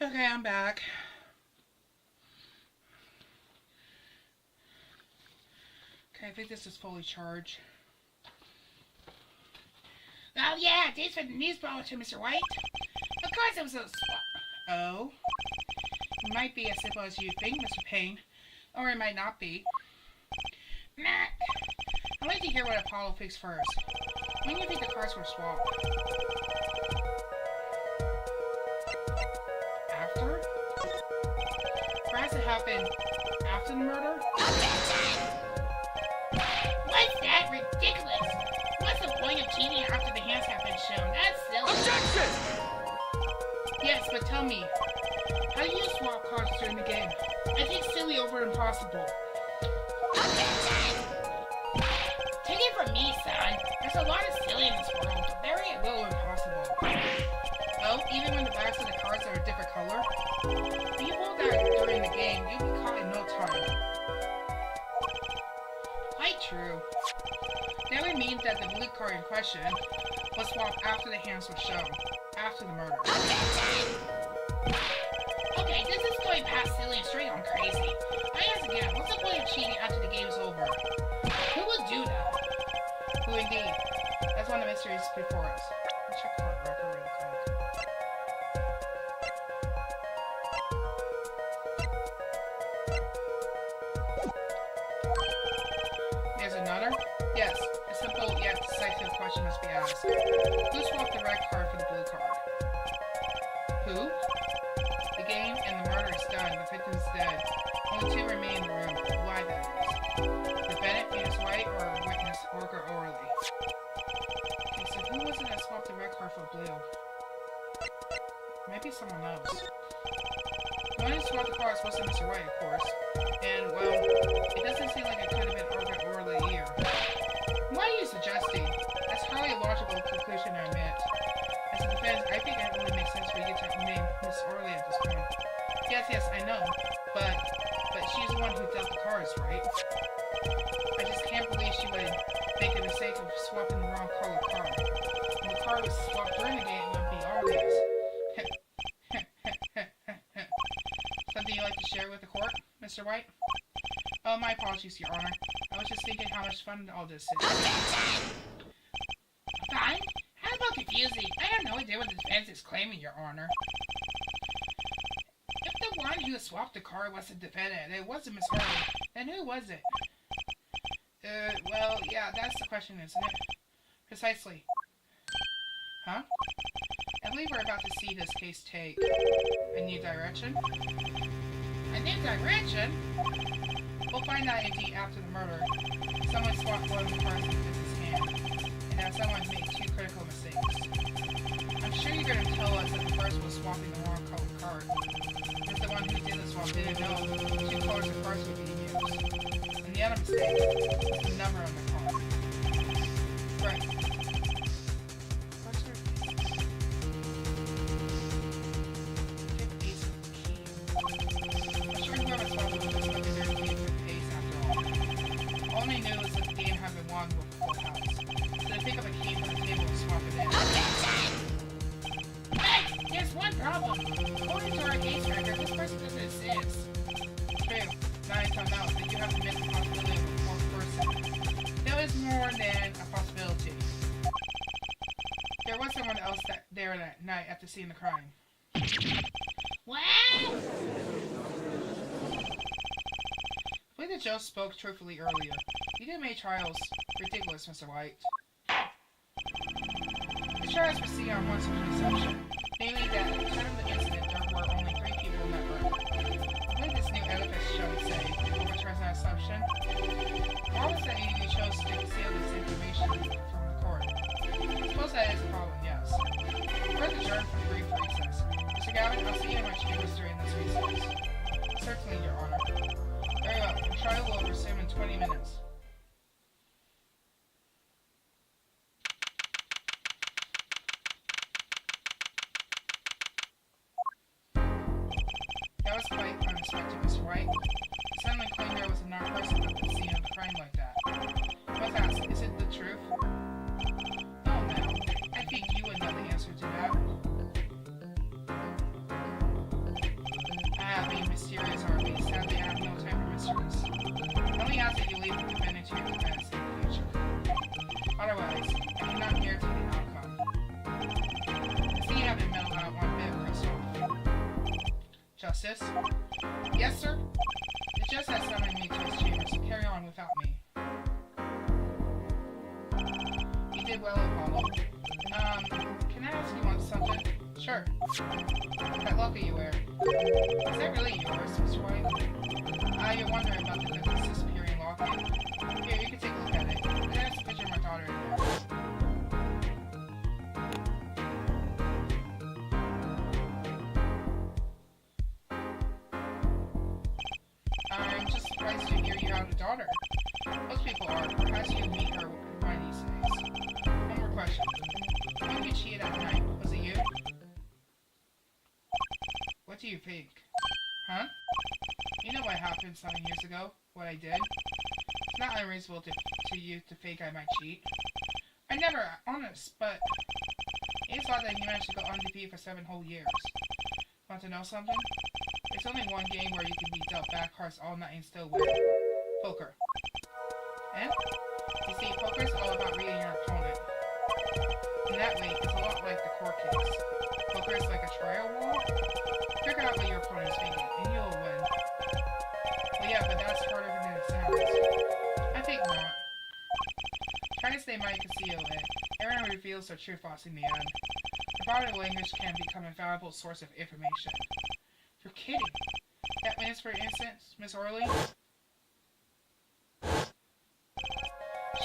Okay, I'm back. Okay, I think this is fully charged. Oh yeah, thanks for the news bulletin, Mr. White. Of course it was a Oh? It might be as simple as you think, Mr. Payne. Or it might not be. Nah. I'd like to hear what Apollo thinks first. When do you think the cars were swapped? After? Perhaps it happened after the murder? What's that? Ridiculous! What's the point of cheating after the hands have been shown? That's silly. Objection! Yes, but tell me, how do you swap cars during the game? I think silly over impossible. Take it from me, son. There's a lot of silly in this world. Very little impossible. Well, even when the backs of the cars are a different color, if you pull that during the game, you'll be caught in no time. Quite true. That would mean that the blue car in question was swapped after the hands were shown, after the murder. Okay, this is going past silly and straight on crazy. I ask again, what's the point of cheating after the game's over? Who would do that? Who indeed? That's one of the mysteries before us. Let's check the court record real quick. There's another? Yes. A simple yet decisive question must be asked. Who swapped the red card for the blue card? Who? The game and the murder is done. The victim's dead. Only two remain in the room. Why that is? Defendant, Venus White, or witness, Orca Orally? Okay, so who was it that swapped the red card for blue? Maybe someone else. The one who swapped the cards wasn't Mr. White, of course. And, well, it doesn't seem like it could have been Orca Orally either. What are you suggesting? That's hardly a logical conclusion, I admit. As a defense, I think it only makes sense for you to name Miss Orally at this point. Yes, I know. But she's the one who dealt the cards, right? I just can't believe she would make the mistake of swapping the wrong color card. When the card was swapped during the game, it would be Orly's. Something you'd like to share with the court, Mr. White? Oh, my apologies, Your Honor. I was just thinking how much fun all this is. Fun? How about confusing? I have no idea what the defense is claiming, Your Honor. If the one who swapped the card was the defendant and it wasn't Miss Orly, then who was it? Well, yeah, that's the question, isn't it? Precisely. Huh? I believe we're about to see this case take a new direction. A new direction? We'll find out indeed after the murder. Someone swapped one of the cards in Mrs. hand, and that someone made two critical mistakes. I'm sure you're going to tell us that the first was swapping the wrong colored card. Because the one who did the swap didn't know two colors of cards were being used. And the other mistake was the number on the card. Right. What's her I'm sure whoever swapped it was just looking there to be a good pace after all. All they knew was that the game had been won with a full house. So they pick up a key from the table and swap it in. Hey, there's one problem. According to our case record, this person doesn't exist. True. Now I found out that you have to miss the possibility of a fourth person. There is more than a possibility. There was someone else there that night at the scene of the crime. What? I believe that Joe spoke truthfully earlier. You didn't make trials ridiculous, Mr. White. The trials proceed on one simple assumption, namely that at the time of the incident there were only 3 people in that room. I believe this new edifice shall say overturns that assumption. Why was that you chose to conceal this information from the court? I suppose that is a problem, yes. We're adjourned for a brief recess. Mr. Gavin, I'll see you in my chambers during this recess. Certainly, Your Honor. Very well. The trial will resume in 20 minutes. That was quite unexpected, Mr. White. You suddenly claimed there was another person at the scene of the crime like that. I must ask, is it the truth? Oh, no. I think you would know the answer to that. only ask that you leave the defendant to your defense in the future. Otherwise, I cannot guarantee the outcome. I see you haven't meddled out one bit, Crystal. Justice? Yes, sir? The judge has summoned me to his chamber, so carry on without me. You did well, Apollo. Can I ask you on something? Sure. That locket you wear. Is that really yours, Mr. White? You're wondering about the business disappearing locket? Here, you can take a look at it. It has a picture of my daughter in there. I'm just surprised to hear you have a daughter. Most people are. Perhaps you meet her one of these days. One more question. When you cheated at night, was it you? What do you think? Huh? You know what happened 7 years ago? What I did? It's not unreasonable to you to think I might cheat. I never, honest, but it's odd that you managed to go undefeated for 7 whole years. Want to know something? There's only one game where you can be dealt back cards all night and still win. Poker. Eh? You see, poker is all about reading your opponent. In that way, it's a lot like the court case. Poker is like a trial wall. Figure out what your opponent is thinking, and you'll win. Well, yeah, but that's harder than it sounds. I think not. Try to stay mighty concealed it. Everyone reveals their true thoughts in the end. The body language can become a valuable source of information. You're kidding. That witness, for instance, Miss Orley?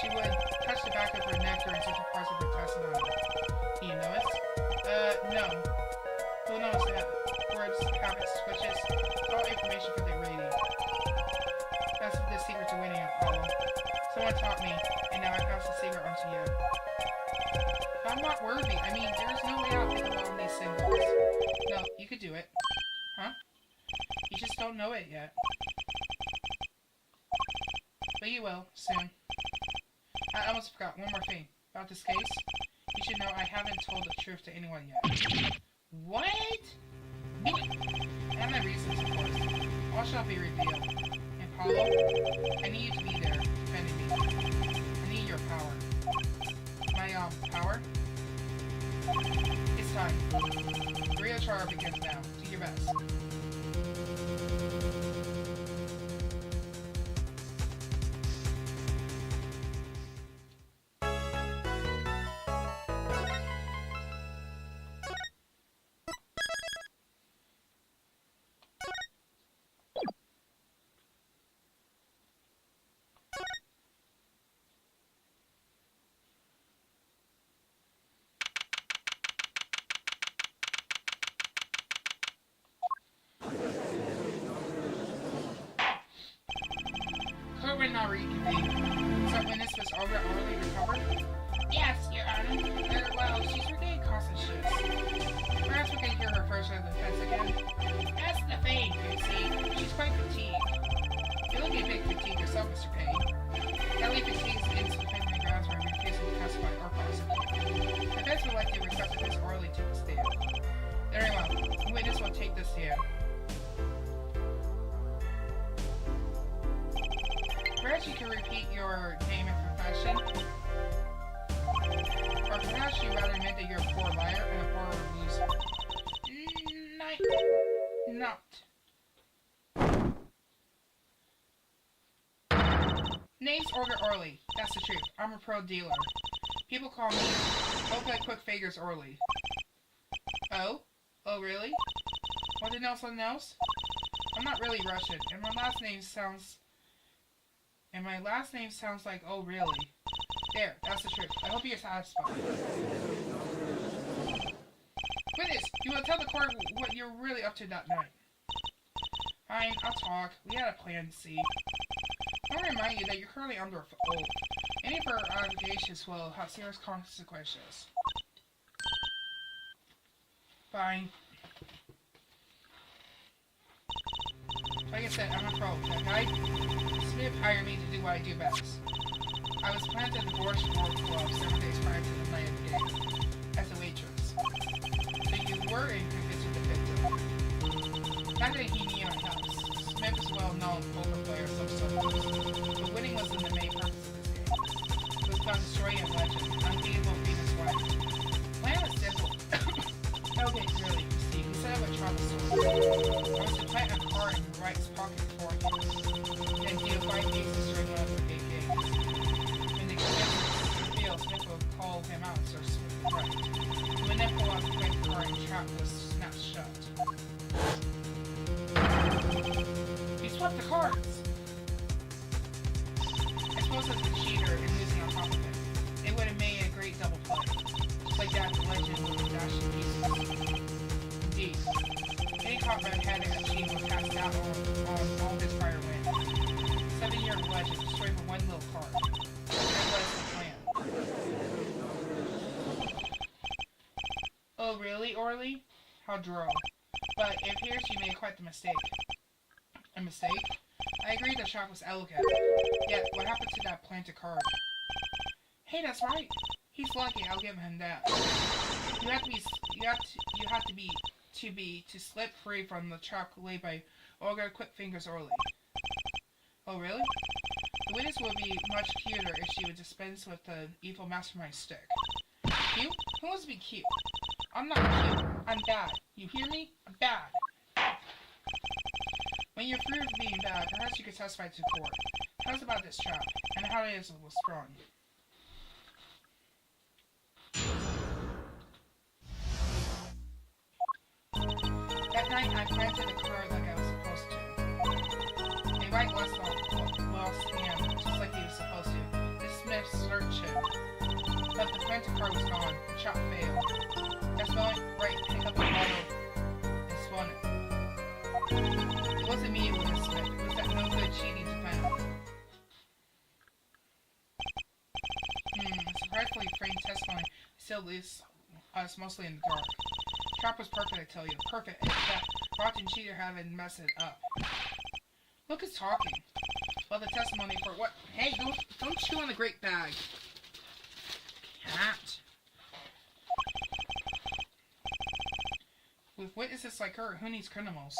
She would touch the back of her neck during certain parts of her testimony. Do you notice? No. Who knows that? Words, habits, switches, all information for the rating. That's the secret to winning, Apollo. Someone taught me, and now I pass the secret on to you. I'm not worthy. I mean, there's no way I'll pick up on these symbols. No, you could do it. Huh? You just don't know it yet. But you will, soon. I almost forgot one more thing. About this case, you should know I haven't told the truth to anyone yet. What? I have my reasons, of course. All shall be revealed. And Apollo, I need you to be there, defending me. I need your power. My, power? It's time. The real trial begins now. Do your best. Not reconvened. Some witness was already recovered? Yes, Your Honor. Very well, she's regained constant shifts. Perhaps we can hear her first on the defense again. That's the thing, Pixie. She's quite fatigued. You look a bit fatigued yourself, Mr. Payne. Ellie fatigues insufficient grounds for refusing to testify or prosecute. The defense would like to request that Miss Orley take the stand. Very well. The witness will take the stand. Perhaps you can repeat your name and profession. Or perhaps you rather admit that you're a poor liar and a poor loser. Not. Name's Order Orley. That's the truth. I'm a pro dealer. People call me Open Quick Figures Orley. Oh? Oh, really? Want to know something else? I'm not really Russian, and my last name sounds like, oh really? There, that's the truth. I hope you're satisfied. Witness, you will tell the court what you're really up to that night. Fine, I'll talk. We had a plan, see. I want to remind you that you're currently under oath. Any of her allegations will have serious consequences. Fine. Like I said, I'm a pro, okay? Smith hired me to do what I do best. I was planted at the Borscht Sport Club 7 days prior to the night of the game, as a waitress. So you were in convinced with the victim. Not that he knew it helps. Smith is a well-known poker player of some sort. posed as a cheater and losing on top of it. It would have made a great double play. Just like that, the legend with the dashing pieces. Indeed. Getting caught red-handed and cheating was cast out on all his prior wins. 7-year legend, destroyed for one little card. That was the plan. Oh really, Orly? How droll. But it appears you made quite the mistake. A mistake? I agree the shot was elegant. Yet, what happened to that planted card? Hey, that's right. He's lucky, I'll give him that. You have to slip free from the trap laid by Olga Quick Fingers Orly. Oh really? The witness would be much cuter if she would dispense with the evil mastermind stick. Cute? Who wants to be cute? I'm not cute. I'm bad. You hear me? I'm bad. When you're free of being bad, perhaps you could testify to court. Tell us about this trap, and how it was sprung. That night, I planted a card like I was supposed to. A right lost hand, just like he was supposed to. The Smith searched him. But the planted card was gone. The shot failed. I spun it right, pick up the bottle, and spun it. It wasn't me, it was Smith. It was that no good cheating defense. A surprisingly framed testimony still leaves us mostly in the dark. Trap was perfect, I tell you. Perfect. It's that rotten cheater having messed it up. Look who's talking. Well, the testimony for what? Hey, don't chew on the great bag. Cat. With witnesses like her, who needs criminals?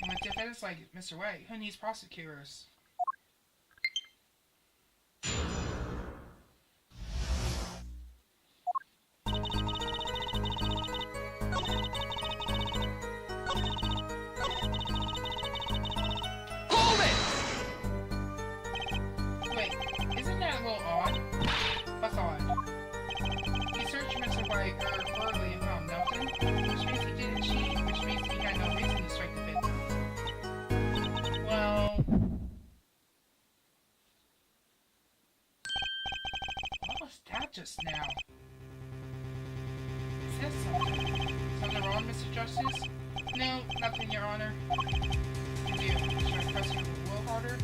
And with defendants like Mr. White, who needs prosecutors? Just now. Is that something? Something wrong, Mr. Justice? No, nothing, Your Honor. You do. Should I press you a little harder?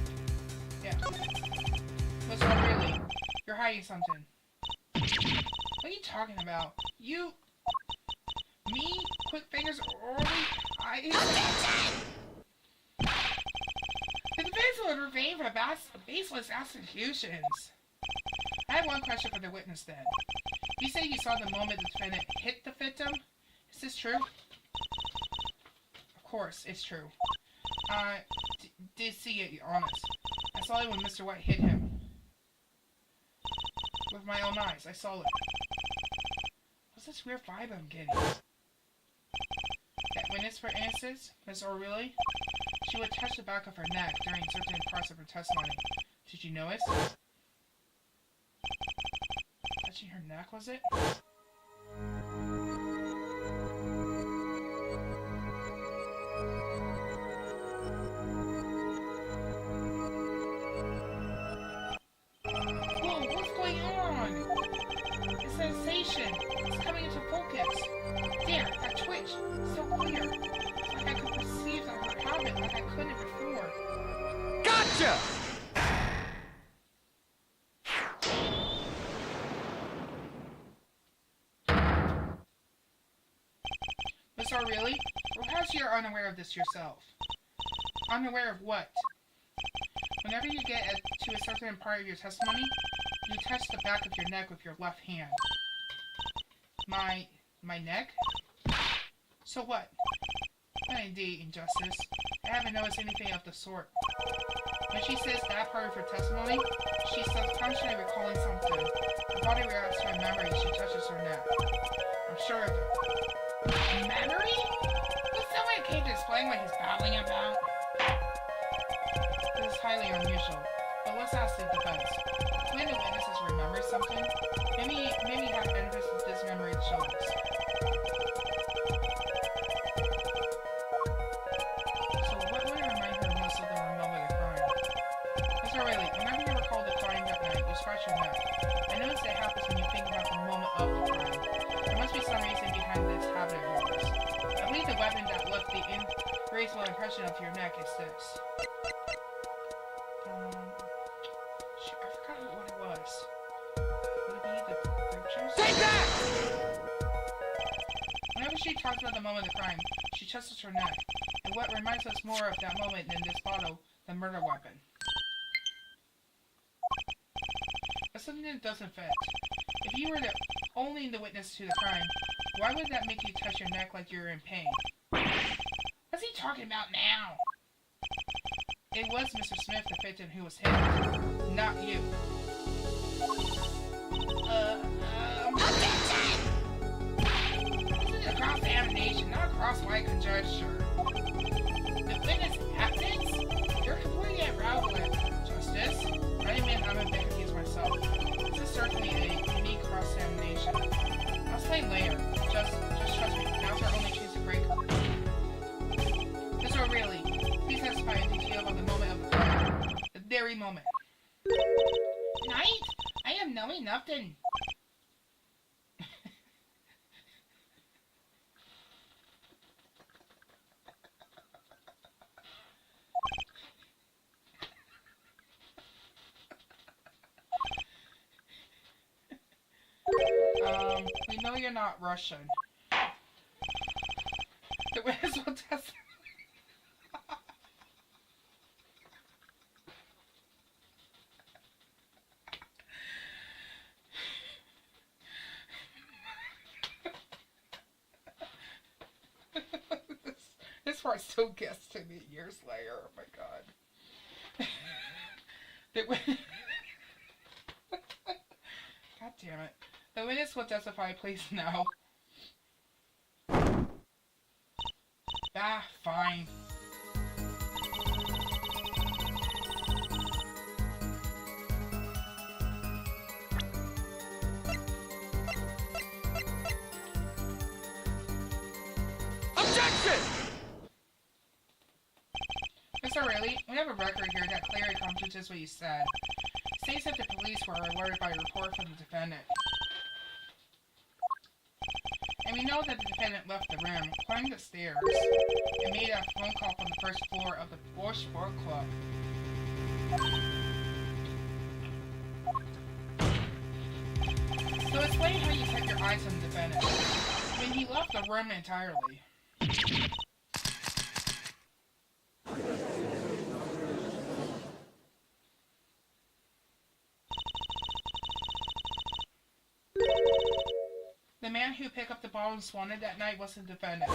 Yeah. What's wrong, really? You're hiding something. What are you talking about? You... Me? Quick Fingers Orly? The defense would remain for baseless accusations. I have one question for the witness then. You say you saw the moment the defendant hit the victim? Is this true? Of course, it's true. I did see it, Your Honor. I saw it when Mr. White hit him. With my own eyes, I saw it. What's this weird vibe I'm getting? That witness, for instance, Miss O'Reilly, she would touch the back of her neck during certain parts of her testimony. Did you notice? Touching her neck, was it? Whoa, what's going on? The sensation. It's coming into focus. There, that twitch. So clear. It's like I could perceive her habit like I couldn't before. Gotcha! Really? Or perhaps you're unaware of this yourself. Unaware of what? Whenever you get to a certain part of your testimony, you touch the back of your neck with your left hand. My neck? So what? Not indeed, Injustice. I haven't noticed anything of the sort. When she says that part of her testimony, she's subconsciously recalling something. Her body reacts to a memory she touches her neck. I'm sure of it. Memory? Is that what Kate is explain what he's babbling about? This is highly unusual, but let's ask the defense. When the witnesses remember something, maybe have evidence of this memory to show us. So what would remind her most of the moment of the crime? Mr. Mr. O'Reilly, whenever you recall the crime that night, you scratch your neck. I notice it happens when you think about the moment of the crime. There must be some reason behind this habit of yours. I believe the weapon that left the irreplaceable impression of your neck is this. Shit, I forgot what it was. Would it be the pictures? Take that! Whenever she talks about the moment of the crime, she touches her neck. And what reminds us more of that moment than this bottle, the murder weapon. But something that doesn't fit. If you were only the witness to the crime, why would that make you touch your neck like you're in pain? What's he talking about now? It was Mr. Smith, the victim, who was hit. Not you. Objection! This is a cross-examination, not a cross-wire conjecture. The witness absence? You're completely irrelevant, Justice. I admit I'm a bit confused myself. This is certainly a unique cross-examination. I'll explain later. Just trust me. Now's our only chance to break. Mr. O'Reilly, please testify in detail about the moment of the crime. The very moment. Night? I am knowing nothing. We know you're not Russian. The witness will testify. This part still gets to me years later. Oh my god. God damn it. The witness will testify, please now. Ah, fine. Objection! Mr. O'Reilly, we have a record here that clearly contradicts what you said. It states that the police were alerted by a report from the defendant. And we know that the defendant left the room, climbed the stairs, and made a phone call from the first floor of the Bush Sport Club. So explain how you kept your eyes on the defendant when he left the room entirely. The man who picked up the ball and swung it that night was the defendant.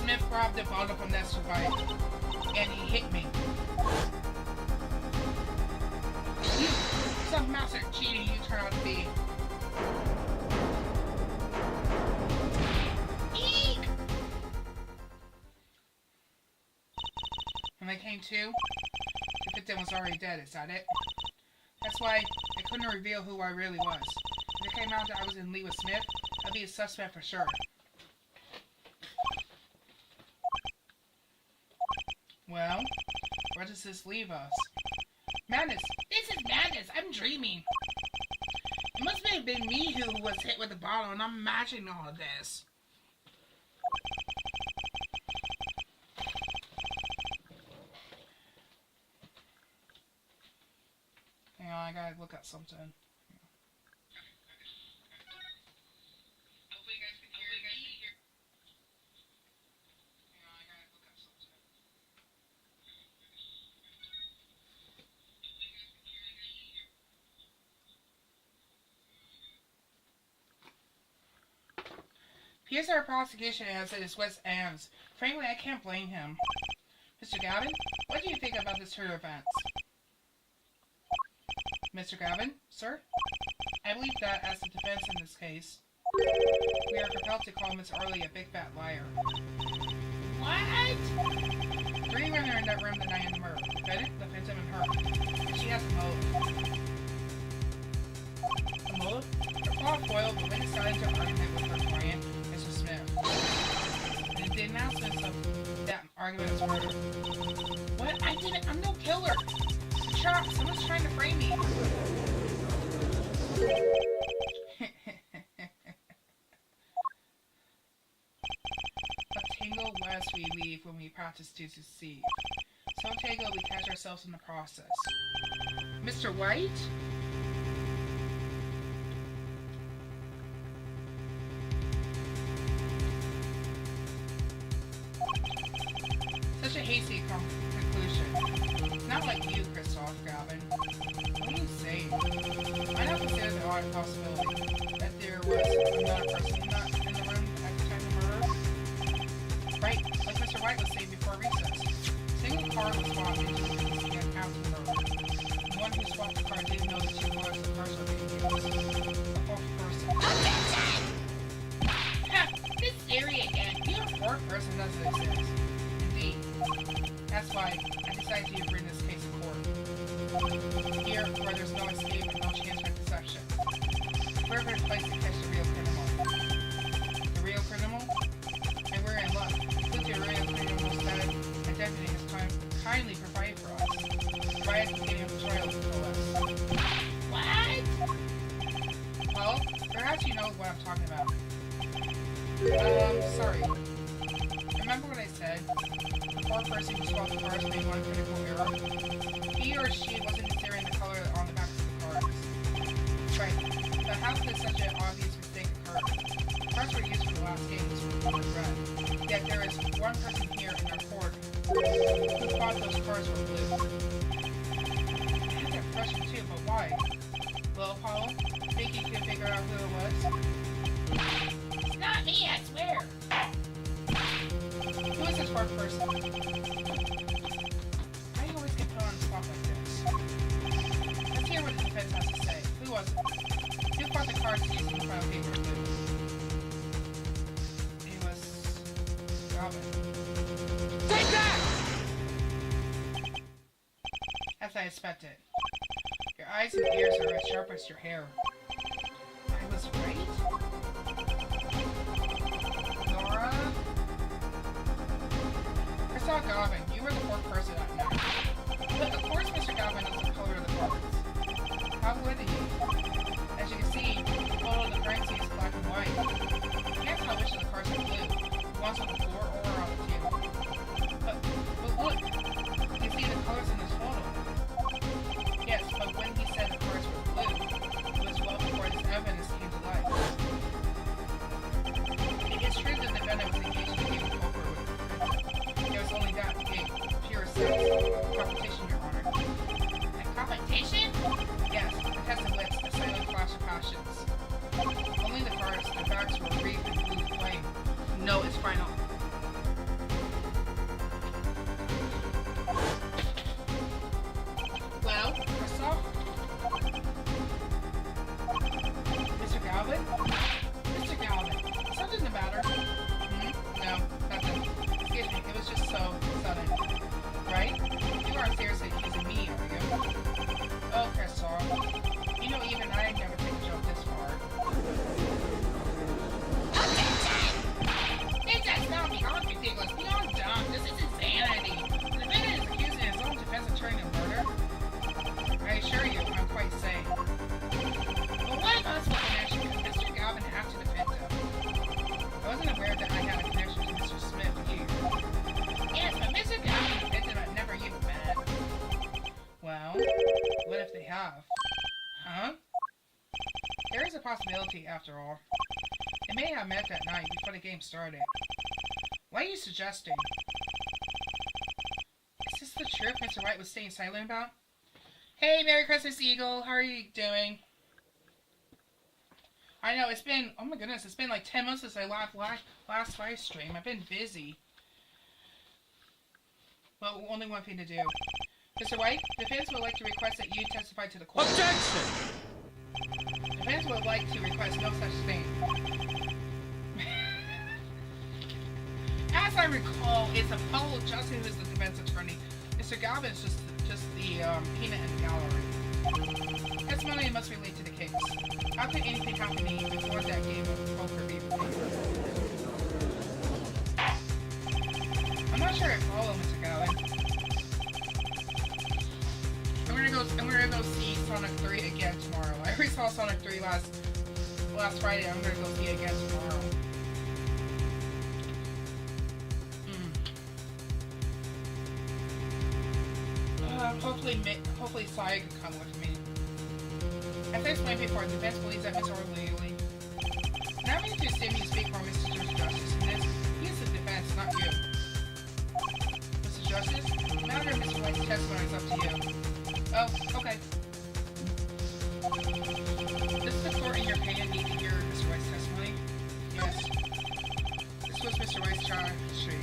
Smith robbed the bottle from that survivor, and he hit me. You, some master cheating you turn out to be. Eek! When I came to, the victim was already dead, is that it? That's why I couldn't reveal who I really was. If it came out that I was in league with Smith, I'd be a suspect for sure. Well, where does this leave us? Madness! This is madness! I'm dreaming! It must have been me who was hit with the bottle, and I'm imagining all of this. Hang on, I gotta look at something. appears our prosecution has it is what's ends. Frankly, I can't blame him. Mr. Gavin, what do you think about this turn of events? Mr. Gavin, sir? I believe that, as the defense in this case, we are compelled to call Miss Arley a big fat liar. What? Three women are in that room the night of the murder. The defendant, the victim, and her. And she has a motive. A motive? Her plot foiled, but witness got into an argument with her client, Mr. Smith. And the announcements of that argument was murder. What? I didn't. I'm no killer. Shut up! Someone's trying to frame me! A tangle lest we weave when we practice to deceive. So tangle we catch ourselves in the process. Mr. White? Such a hasty conclusion. Not like you, Christoph Gavin. What are you saying? I now consider the odd possibility that there was another person in the room at the time of murder. Right, like Mr. White was saying before recess. Single car was swapped into the after the murder. The one who swapped the car didn't know the two cars were being used. A fourth person. Ha! This theory again. Even a fourth person doesn't exist. Indeed. That's why I decided to bring this case to court. Here, where there's no escape and no chance for deception. Perfect place to catch the real criminal. The real criminal? And we're in luck. Since the real criminal's identity is kindly provided for us. Right at the beginning of the trial, no less. What? Well, perhaps you know what I'm talking about. Sorry. Remember what I said? The fourth person who swapped the cars made one critical error. He or she wasn't considering the color on the backs of the cars. Right. But how could such an obvious mistake occur? The cars were used for the last games were red. Yet there is one person here in our court who thought those cars were blue. I had that impression too, but why? Well, Paul, think you can figure out who it was? It's not me, I swear. Who is this fourth person? Why do you always get put on the spot like this? Let's hear what the defense has to say. Who was it? Who fought the cards using the file paper blue? It was Robin. Take that! As I expected. Your eyes and ears are as sharp as your hair. I was right? Nora? I saw Gavin. You were the fourth person that night. But of course Mr. Gavin knows the color of the cards. How would he? As you can see, the photo of the currency is black and white. You can't tell which of the cards are blue. One's on the floor or on the table. But look! You see the colors in this photo. Yes, but when he said the cards were blue, it was well before this evidence came to light. It is true that the defendant was engaged in a game of poker with there was only that game, pure sex, competition, Your Honor. A competition? Yes, a test of wits, a silent clash of passions. Only the cards, the backs were wreathed in blue flame. No, it's final. Well, Christoph? Mr. Galvin? Mr. Galvin, something the matter? No, nothing. Excuse me, it was just so sudden. Right? You aren't seriously accusing me, are you? Oh, Christoph. You know, even I never take a joke this far. This is now beyond ridiculous, beyond dumb. This is insanity. The defendant is accusing his own defense attorney of murder? I assure you, I'm quite sane. But what possible connection could Mr. Galvin have to defend him? I wasn't aware that I had a connection to Mr. Smith either. Yes, but Mr. Gavin And defendant I've never even met. Well, what if they have? Huh? There is a possibility, after all. They may have met that night before the game started. What are you suggesting? Is this the truth Mr. White was staying silent about? Hey, Merry Christmas, Eagle. How are you doing? I know, it's been, oh my goodness, it's been like 10 months since I last live stream. I've been busy. Well, only one thing to do. Mr. White, defense would like to request that you testify to the court. Objection! Defense would like to request no such thing. As I recall, it's Apollo Justin who's the defense attorney. Mr. Galvin is just the peanut in the gallery. Testimony must relate to the case. How could anything happen to me before that game of poker be reviewed? I'm not sure I follow Mr. Galvin. I'm gonna go see Sonic 3 again tomorrow. I already saw Sonic 3 last Friday. I'm gonna go see it again tomorrow. Hopefully Saya can come with me. As I explained before, the defense believes that Mr. O'Leary. Now we need to assume you speak for Mr. Justice in this. He is the defense, not you. Mr. Justice, the matter of Mr. White's testimony is up to you. Oh, okay. This is the court in your opinion need to hear Mr. White's testimony? Yes. This was Mr. White's child history.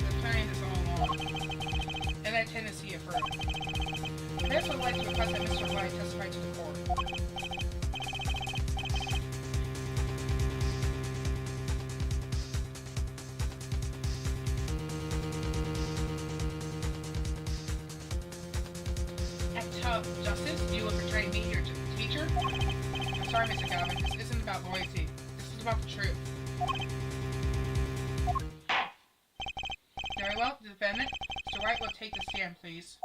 The plan is all along. And I tend to see it further. The defense would like to request that Mr. White testify to the court. Justice, you will betray me, your teacher? I'm sorry, Mr. Galvin. This isn't about loyalty. This is about the truth. Very well, the defendant. Mr. White will take the stand, please.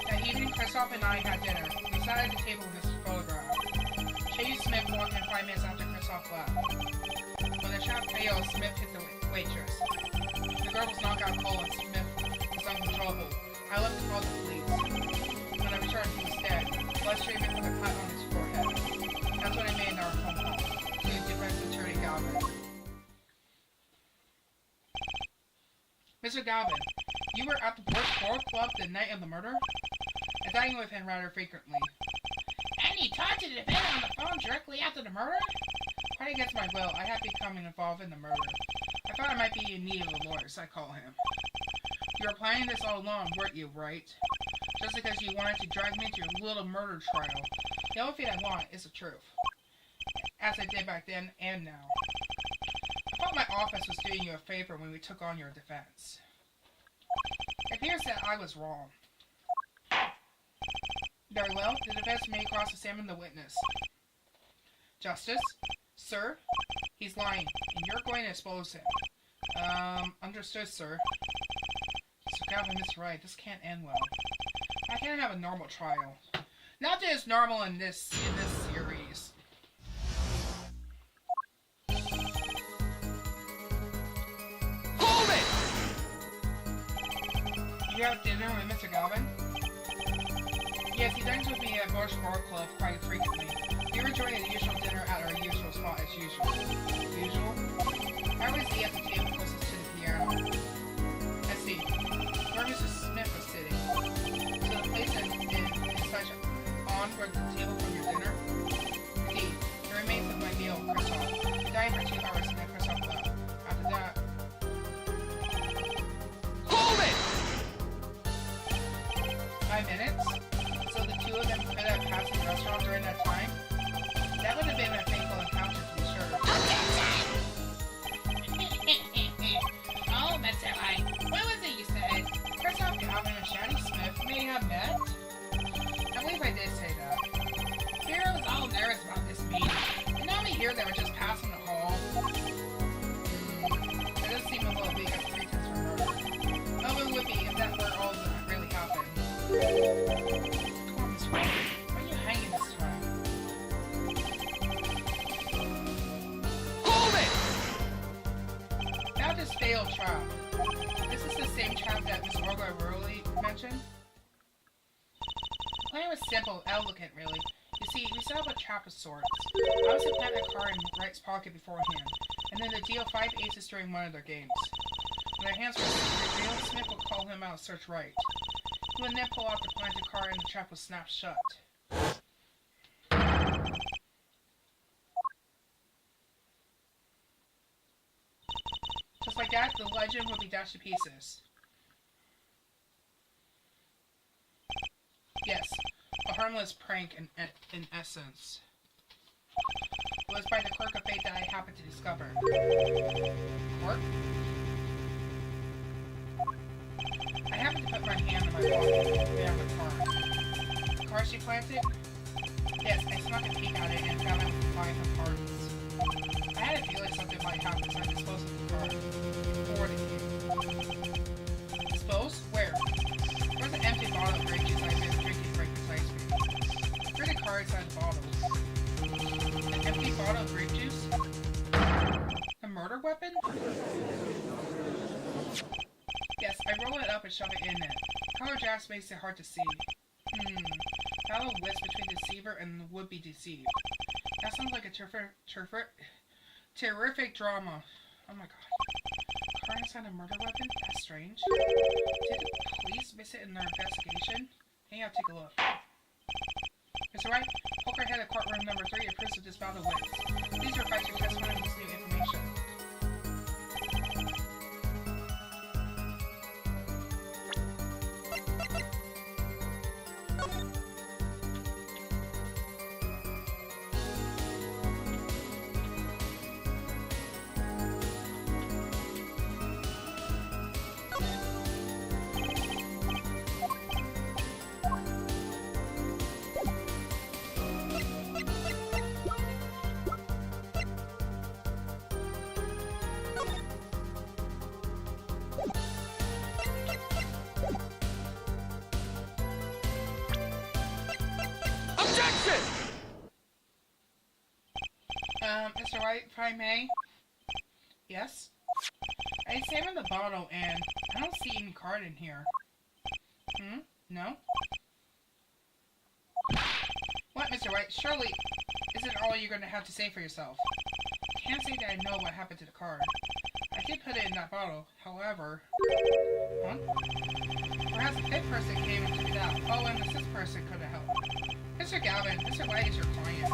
That evening, Christoph and I had dinner. We sat at the table with this photograph. Chase Smith walked in 5 minutes after Christoph left. When the shot failed, Smith hit the waitress. The girl was knocked out cold and Smith was uncontrollable. I left to call the police. When I returned, he was dead. Blood streaming from the cut on his forehead. That's when I made our phone call to defense attorney Galvin. Mr. Galvin, you were at the Port Club the night of the murder? I dined with him rather frequently. And you talked to the defendant on the phone directly after the murder? Quite against my will, I had become involved in the murder. I thought I might be in need of a lawyer, so I called him. You were planning this all along, weren't you, right? Just because you wanted to drag me into your little murder trial. The only thing I want is the truth. As I did back then and now. I thought my office was doing you a favor when we took on your defense. It appears that I was wrong. Very well, the defense may cross-examine the witness. Justice? Sir? He's lying, and you're going to expose him. Understood, sir. Mr. Galvin is right. This can't end well. I can't have a normal trial. Not that it's normal in this series. Hold it! You have dinner with Mr. Galvin? Yes, he dines with me at Bush Bar Club quite frequently. We were joining the usual dinner at our usual spot as usual. Usual? I always eat at the table closest to the piano. I see. Where Mrs. Smith was sitting. So the place is such on the table from your dinner? Indeed. The remains of my meal, Christoph. Dined for 2 hours and then Christoph left. After that... Hold it! 5 minutes? So the two of them could have passed the restaurant during that time? That would have been a painful encounter, to be sure. Oh, Mr. White, what was it you said? Christoph Galvin and Shady Smith may have met? I believe I did say that. Sarah was all nervous about this meeting. And now we hear they were just passing the hall. It does seem a little big as a pretense for murder. Oh, it would be if that were all that really happened. Come on, Miss White. Why are you hanging this time? Hold it! Now this failed trap. This is the same trap that Miss Orgo earlier mentioned. The plan was simple, elegant, really. You see, we set up a trap of sorts. I was to plant a card in Wright's pocket beforehand, and then to deal 5 aces during one of their games. When their hands were revealed, Smith would call him out and search Wright. You would then pull out the planted car and the trap was snapped shut. Just like that, the legend would be dashed to pieces. Yes, a harmless prank in essence. It was by the quirk of fate that I happened to discover. Quirk? I happened to put my hand in my pocket behind the car. The car she planted? Yes, I snuck a peek at it and found out buying her parts. I had a feeling something might happen, so I disposed of the car. Forwarded you. Dispose? Where? Where's the empty bottle of grape juice I've been drinking right beside me? Where are the car inside the bottle? An empty bottle of grape juice? A murder weapon? Yes, I roll it up and shove it in it. Color jazz makes it hard to see. Battle wits between the deceiver and the would-be deceived. That sounds like a terrific drama. Oh my god. Car inside a murder weapon? That's strange. Did the police miss it in their investigation? Hang out, take a look. Mr. Wright, poker head at courtroom number 3 approves of this battle wits. Please revise your testimony with this new information. Mr. White, if I may? Yes? I examined the bottle and I don't see any card in here. No? What, Mr. White? Surely isn't all you're going to have to say for yourself. I can't say that I know what happened to the card. I did put it in that bottle, however... Huh? Perhaps a fifth person came and took it out. Oh, and the sixth person could have helped. Mr. Galvin, Mr. White is your client.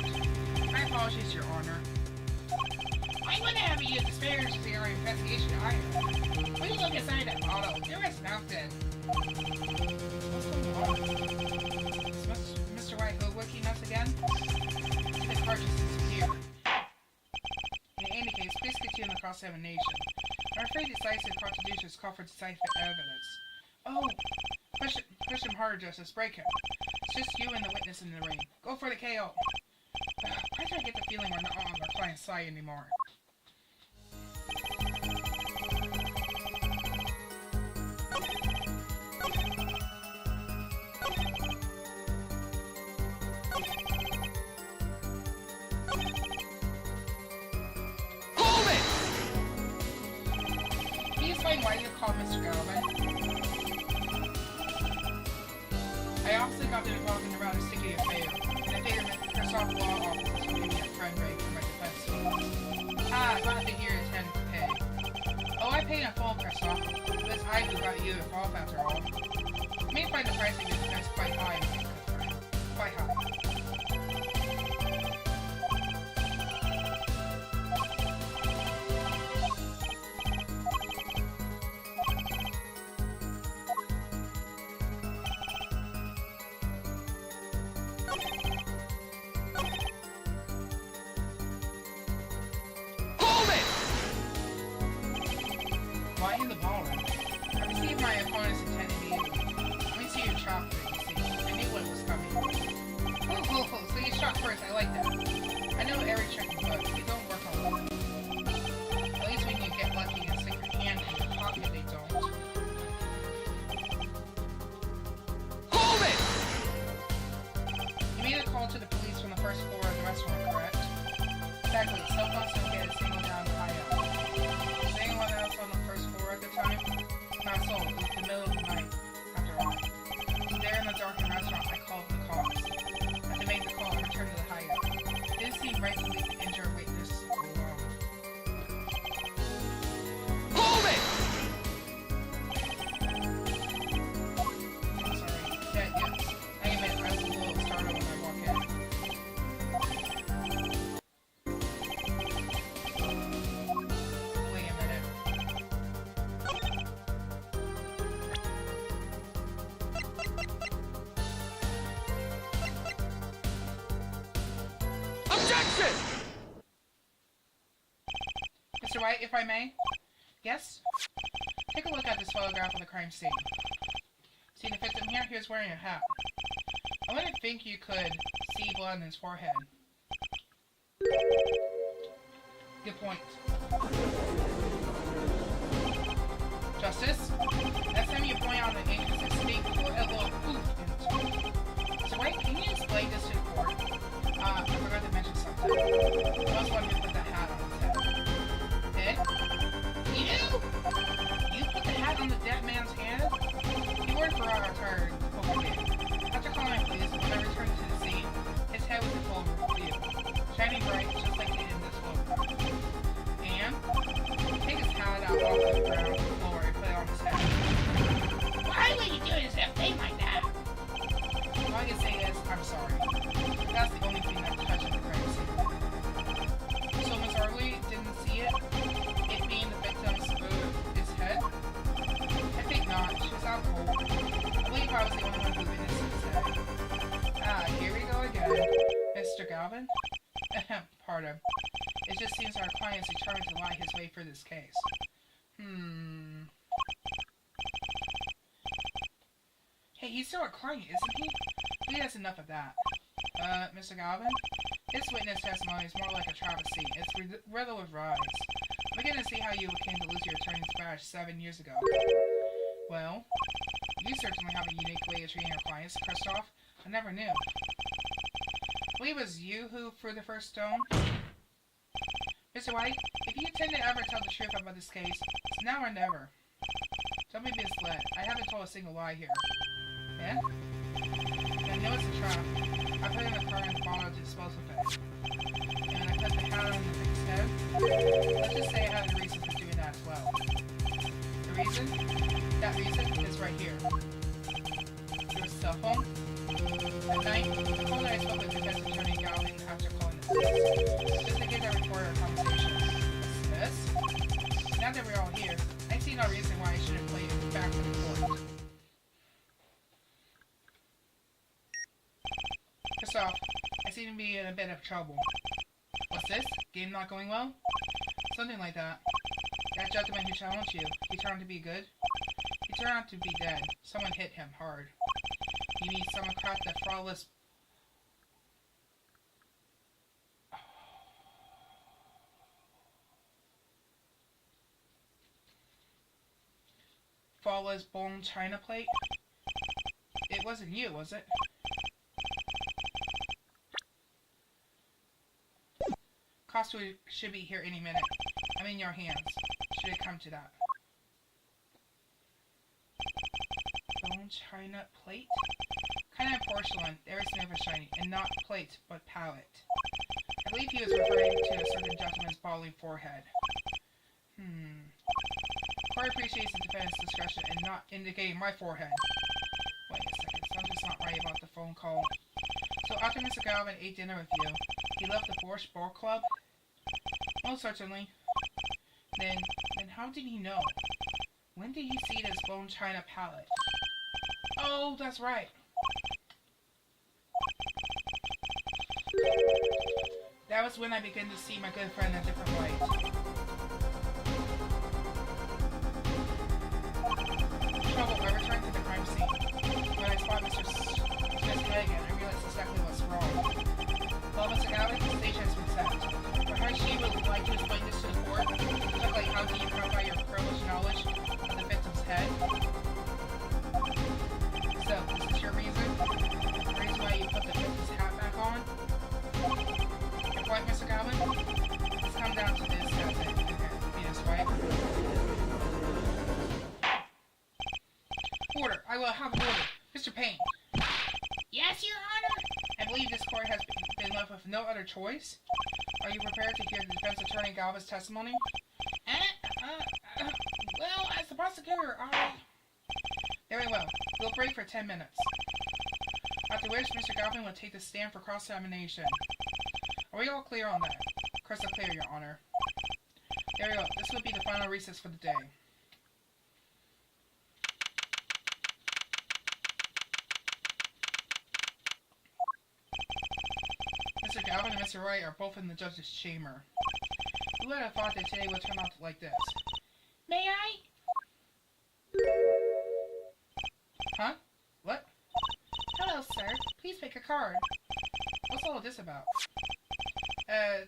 My apologies, Your Honor. I wouldn't have you disparage your investigation either. When you look inside that bottle, there is nothing. What's going on? Is Mr. White hoodwinking us again? The card just disappeared. In any case, please continue the cross-examination. I'm afraid decisive contradictions call for decisive evidence. Oh! Push him harder, Justice. Break him. It's just you and the witness in the ring. Go for the KO. Why do I get the feeling we're not on our client's side anymore? Hold it! Can you explain why you called Mr. Galvin? I obviously got involved in a rather sticky affair. I figured Microsoft Law offices would give me a friend rate for my defense fees. Ah, glad to hear it's 10 to pay. Oh, I paid a full Microsoft. This I who got you involved after all. You may find the price of your defense quite high, Mr. Cuthbert. Quite high. Why in the ballroom? I received my opponent's intent immediately. Let me see your chop thing, see. I knew what was coming. Oh, so you shot first, I like that. I know every trick in the book, they don't work on one. At least when you get lucky and stick your hand in your pocket, they don't. Hold it! You made a call to the police from the first floor of the restaurant, correct? Exactly, cell phones don't get a single down high up. Was anyone else on the first floor at the time? Not so, it was the middle of the night, after all. So there in the darkened restaurant, I called the cops. Had to make the call and return to the hideout. It didn't seem right to leave the injured witness alone. Hold it! I'm sorry. Objection! Mr. White, if I may? Yes? Take a look at this photograph of the crime scene. See the victim here? He was wearing a hat. I wouldn't think you could see blood on his forehead. Good point. Justice? Next time you point out the inconsistency, put a little oof into it. So wait, can you explain this to the court? I forgot to mention something. I was one who put the hat on his head. You? You put the hat on the dead man's head? He worked for our entire poker game. After calling police, when I returned to the scene, his head was in full view, shining bright just like it in this photograph. And take his hat out off the ground floor and put it on his head. Why would you do this thing like that? All I can say is, I'm sorry. That's the only thing that touched the crime scene. So Miss Arley didn't see it? It being the victim's his head? I think not. She was out cold. I believe I was the only one who witnessed his head. Ah, here we go again. Mr. Galvin? Pardon. It just seems our client is determined to lie his way through this case. Hey, he's still a client, isn't he? He has enough of that. Mr. Galvin? This witness testimony is more like a travesty. It's riddled with lies. We're going to see how you came to lose your attorney's badge 7 years ago. Well, you certainly have a unique way of treating your clients, Christoph. I never knew. I believe it was you who threw the first stone. Mr. White, if you intend to ever tell the truth about this case, it's now or never. Don't be misled. I haven't told a single lie here. Yeah? I know it's a trap. I put it in the car and followed to dispose of it. And I put the hat on the victim's head. Let's just say I had a reason for doing that as well. The reason? That reason is right here. Your cell phone. At night, Nicole and I spoke with defense attorney Galvin after calling the police. Just in case I record our conversation. What's this? Now that we're all here, I see no reason why I shouldn't play it back to the court. Christoph, I seem to be in a bit of trouble. What's this? Game not going well? Something like that. That gentleman who challenged you, he turned out to be good? He turned out to be dead. Someone hit him hard. You mean someone cracked the flawless bone china plate? It wasn't you, was it? Costume should be here any minute. I'm in your hands. Should it come to that. Bone china plate? Kind of porcelain, there is never shiny, and not plate, but palette. I believe he was referring to a certain gentleman's balding forehead. Court appreciates the defendant's discretion in not indicating my forehead. Wait a second, something's not right about the phone call. So after Mr. Galvin ate dinner with you, he left the Borscht Ball Club? Oh, certainly. Then how did he know? When did he see this bone china palette? Oh, that's right. That was when I began to see my good friend in a different light. Trouble, I returned to the crime scene. When I spot Mr. Smith's head again, I realized exactly what's wrong. Well, Mr. Galvin, the stage has been set. Perhaps she would like to explain this to the court. Stuff like how do you come by your privileged knowledge of the victim's head? So, is this your reason? The reason why you put the victim's hat back on? Your point, Mr. Galvin? Let's come down to this, has it? Yes, right? Order! I will have order! Mr. Payne! Yes, Your Honor? I believe this court has been left with no other choice. Are you prepared to hear the defense attorney Galvin's testimony? Well, as the prosecutor, Very well. We'll break for 10 minutes. After which, Mr. Galvin will take the stand for cross-examination. Are we all clear on that? Crystal clear, Your Honor. Very well. This will be the final recess for the day. Mr. Galvin and Mr. Wright are both in the judge's chamber. Who would have thought that today would turn out like this? May I? Huh? What? Hello, sir. Please pick a card. What's all of this about?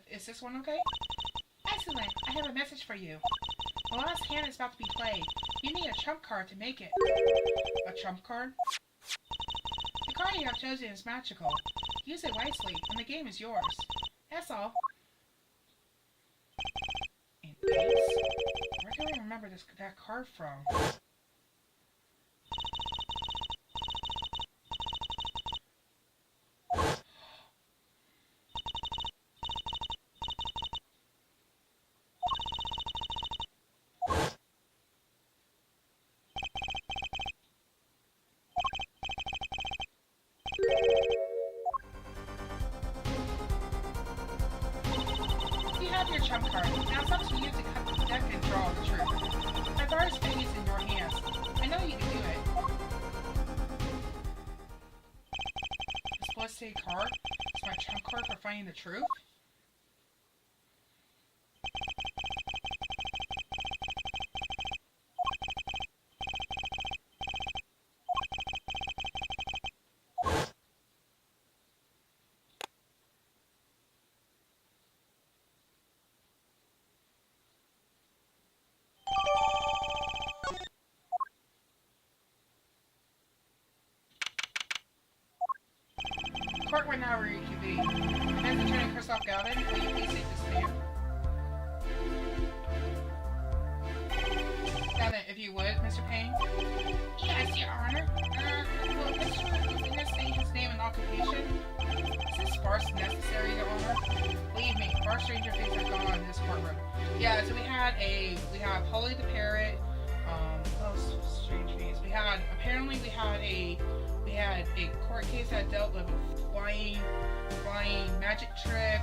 Is this one okay? Excellent. I have a message for you. The last hand is about to be played. You need a trump card to make it. A trump card? The card you have chosen is magical. Use it wisely, and the game is yours. That's all. An ace? Where do I remember that card from? You have your trump card. Now it's up to you to cut the deck and draw the truth. My card is in your hands. I know you can do it. This blood-stained card is my trump card for finding the truth? Court will now reconvene. Defense Attorney Christoph Galvin, will you please take the stand? Galvin, if you would, Mr. Payne. Yes, Your Honor. Will Mr. Witness state his name and occupation? Is this farce necessary, Your Honor? Believe me, far stranger things have gone on in this courtroom. Yeah, so we have Polly the Parrot, what else strange things? We had a court case that dealt with a flying magic trick.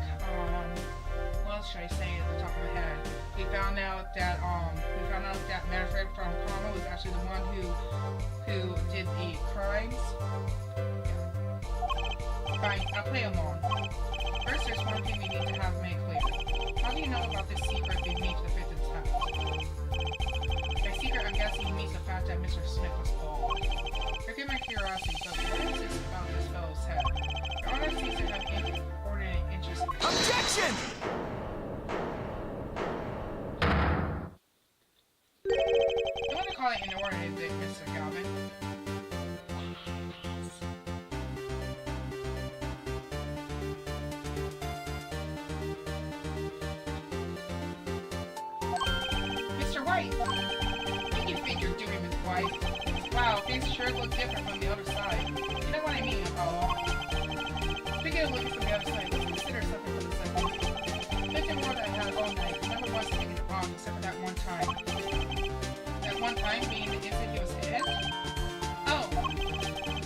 What else should I say at the top of my head? We found out that Manfred from Karma was actually the one who did the crimes. Yeah. Fine, I'll play along. First, there's one thing we need to have made clear. How do you know about this secret beneath the victim's house? By secret, I'm guessing he means the fact that Mr. Smith was bald. Forgive my curiosity, but what is this about this fellow's head? Your Honor seems to have inordinate interest in it. Objection! I want to call it inordinate, Mr. Galvin. Mr. White! What do you think you're doing, Miss White? Wow, things sure look different from the other side. You know what I mean, Apollo? Speaking of looking from the other side, let's consider something for the second. Victim more that I had all night never once taken it wrong except for that one time. That one time being the instant he was hit? Oh!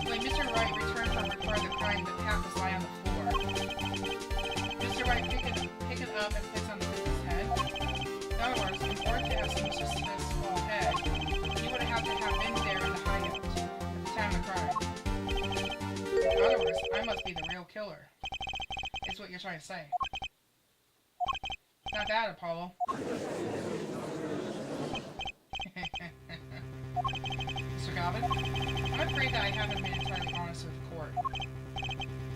When Mr. Wright returned from recording the crime, the cat was lying on the floor. Mr. Wright picked it up and placed it on the victim's head. In other words, in order to have Mr. Smith's small head, he would have to have been there in the hideout at the time of the crime. In other words, I must be the real killer. Is what you're trying to say. Not bad, Apollo. Mr. Galvin, I'm afraid that I haven't been entirely honest with the court.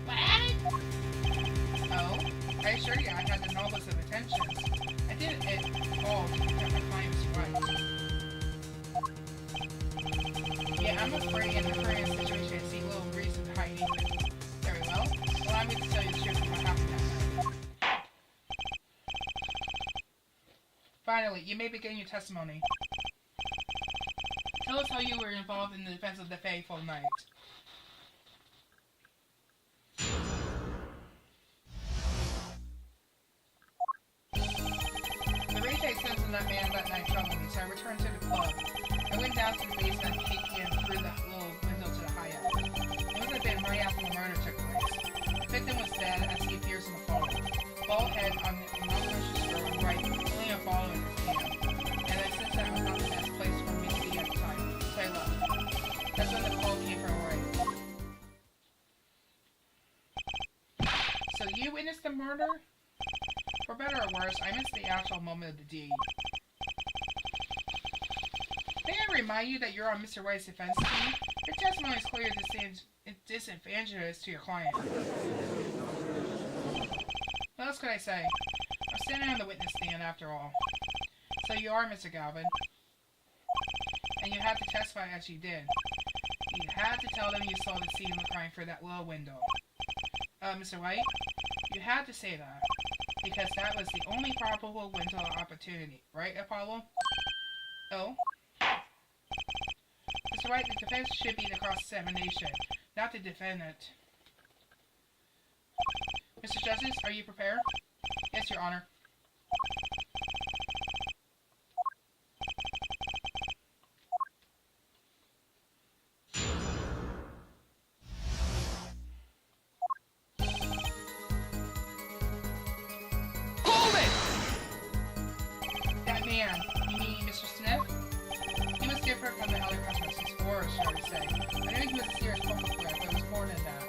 What? Oh? I assure you I had the noblest of intentions. I did it all to protect my client's rights. Yeah, I'm afraid in the current situation I see little reason to hide anything. Very well. Allow me to tell you the truth of what happened that night. Finally, you may begin your testimony. Tell us how you were involved in the defense of the fateful night. The rage I sensed in that man that night troubled me, so I returned to the club. I went down to the basement and peeked in through the little window to the hideout. It must have been right after the murder took place. The victim was dead as he appears in the photo. Bald head on the unconscious throat, right, holding a ball in his hand. And I sensed that was not the best place for me to be at the time, so I left. That's when the call came from Wright. So So you witnessed the murder? For better or worse, I missed the actual moment of the deed. May I remind you that you're on Mr. White's defense team? Your testimony is clear disadvantageous to your client. What else could I say? I'm standing on the witness stand after all. So you are Mr. Galvin. And you had to testify as you did. You had to tell them you saw the scene of the crime through that little window. Mr. White, you had to say that. Because that was the only probable window of opportunity. Right, Apollo? Oh? Mr. White, the defense should be the cross-examination, not the defendant. Mr. Justice, are you prepared? Yes, Your Honor. Hold it! That man, you mean Mr. Smith? He was different from the other customers, or should I say. I knew he was a serious poker player, but it was more than that.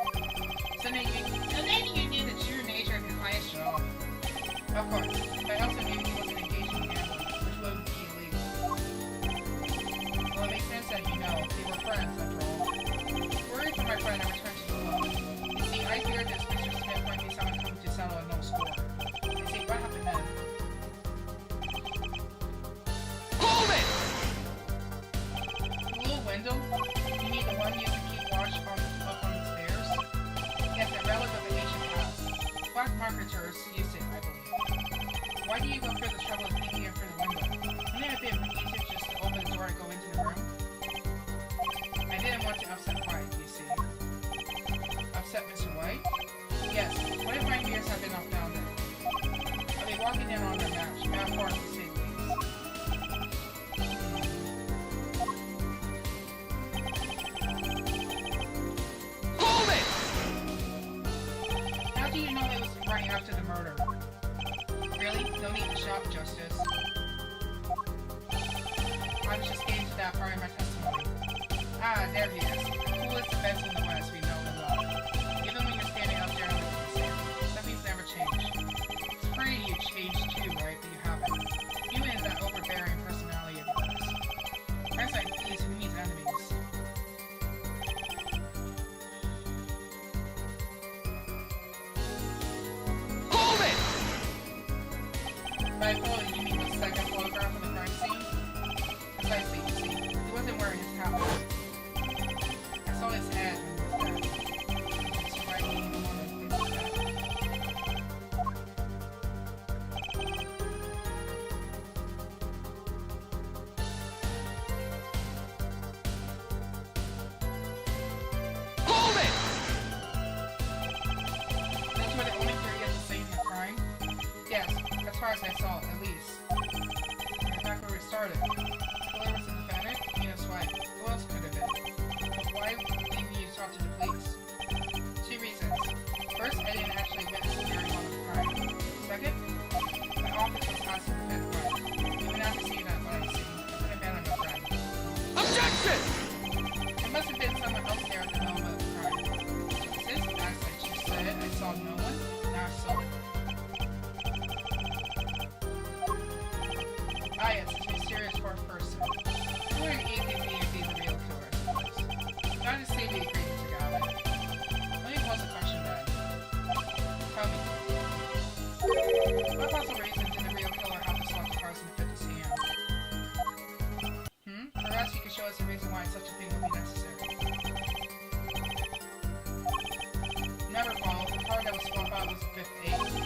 So then you knew the true nature of your client's job. Of course, but also knew he wasn't engaged in gambling, which would be illegal. Well, it makes sense that you know. They were friends, after all. Worried for my friend, I returned to the club. You see, I feared this Mr. Smith might be someone coming to settle a no score. You see, what happened then? Hold it! The little window? You mean the one you can keep watch up on the stairs? Yes, a relic of the ancient past. Black marketers used it, I believe. Why do you go through the trouble of peeking in through the window? Wouldn't it have been easier just to open the door and go into the room? I didn't want to upset White, you see. Upset Mr. White? Yes, what if my fears have been unfounded? I'll be walking in on their match, metaphor to say the least. Hold it! How do you know it was right after the murder? Really? No need to shout, Justice. I was just getting to that part in my testimony. Ah, there he is. The coolest defense in the West we know and love. Even when you're standing up there on the stand, something's never changed. It's pretty you changed too, right? But you haven't. Yumi is that overbearing personality of yours. Friends like these, who needs enemies? Hold it! By photo, you mean the second photograph of the crime scene? Precisely, you see. He wasn't wearing his hat. I saw his head when he was dead. Mr. White, you need the one with his head. Hold it! Those were the only three at the scene of the crime? Yes, as far as I saw, at least. Back where we started. Whoever was the defendant, Venus White. Who else could have been? But why didn't you talk to the police? 2 reasons. First, I didn't actually witness the very moment of the crime. Second, my office was asked to defend White. Even after seeing that what I seen, I couldn't abandon my friend. Objection! There must have been someone else there at the moment of the crime. Since, as like you said, I saw no one, now I saw it. Ah yes, this mysterious fourth person. Who would an evening be to be the real killer, I suppose? Not to say we agree, Mr. Galvin. Let me pose a question then. Tell me. What possible reason did the real killer have to swap the cards and fit his hand? Perhaps you could show us a reason why such a thing would be necessary. Never recall, the card that was swapped out was the 5th ace.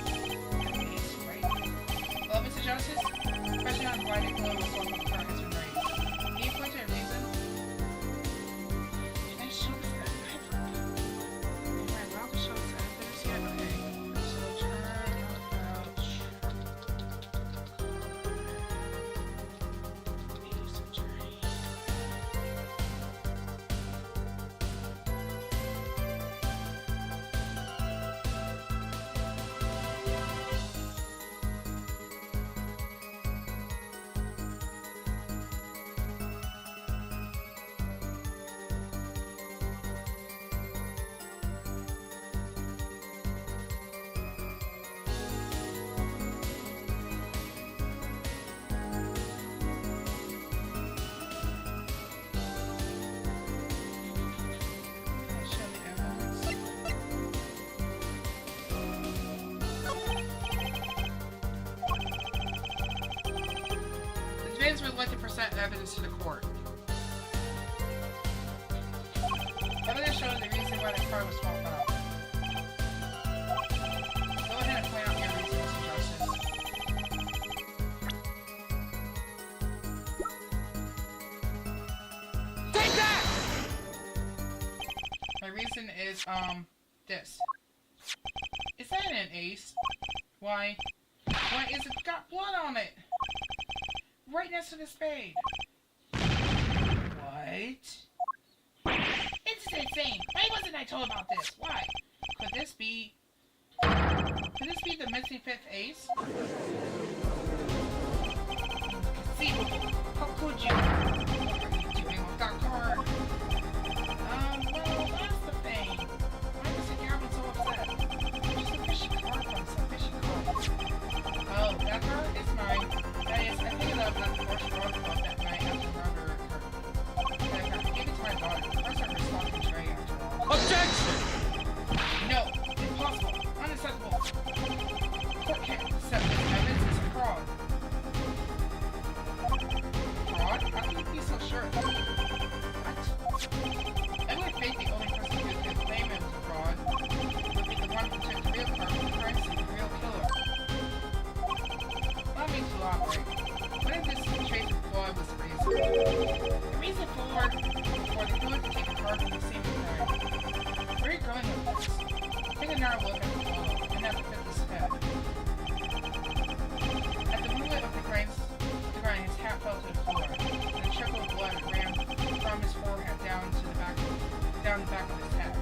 this to the court. Evidence shows the reason why the car was swapped out. Go ahead and point out your reasons, Mr. Justice. Take that! My reason is, this. Is that an ace? Why is it got blood on it? Right next to the spade. What? It's insane. Why wasn't I told about this? Why? Could this be the missing fifth ace? Conceivable. How could you? What are you doing with that card? Well, that's the thing. Why does it happen so upset? Just a fishing card from some fishing card. Oh, that card is mine. That is, I picked it up at the Horse Road Club that night after the murder occurred. I gave it to my daughter. First, I responded to Trey after all. Objection! No! Impossible! Unacceptable! Court can't accept this evidence as a fraud. Fraud? How can you be so sure? What? I would think the only person who could claim it was a fraud would be the one who took the real car from the crime scene, the real killer. Allow me to elaborate. What if this trace of blood was the reason? The reason for the killer to take a car from the scene of the crime. Where are you going with this? Take another look at the photo and have to fit this head. At the moment of the crime, his hat fell to the floor, and a trickle of blood ran from his forehead down the back of his head.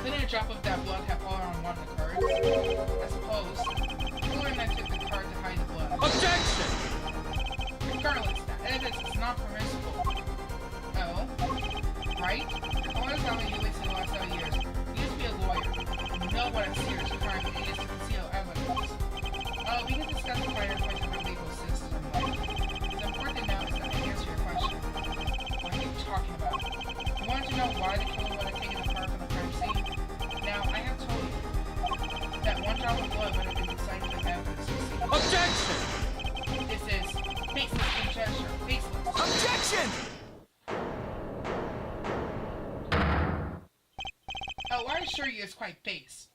Then a drop of that blood had fallen on one of the cards. I suppose the killer then took the card to hide the blood. Objection! Regardless, that evidence is not permissible. Oh? Right? All I've done you wasted the last 7 years. You used to be a lawyer. You know what a serious crime it is to conceal evidence. We can discuss the finer points of our legal system later. What's important now is that I answer your question. What are you talking about? You wanted to know why the killer would have taken the car from the crime scene? Now, I have told you that one drop of blood would have been decided as evidence. Objection! This is faceless conjecture. Faceless. Objection! Oh, I assure you it's quite base.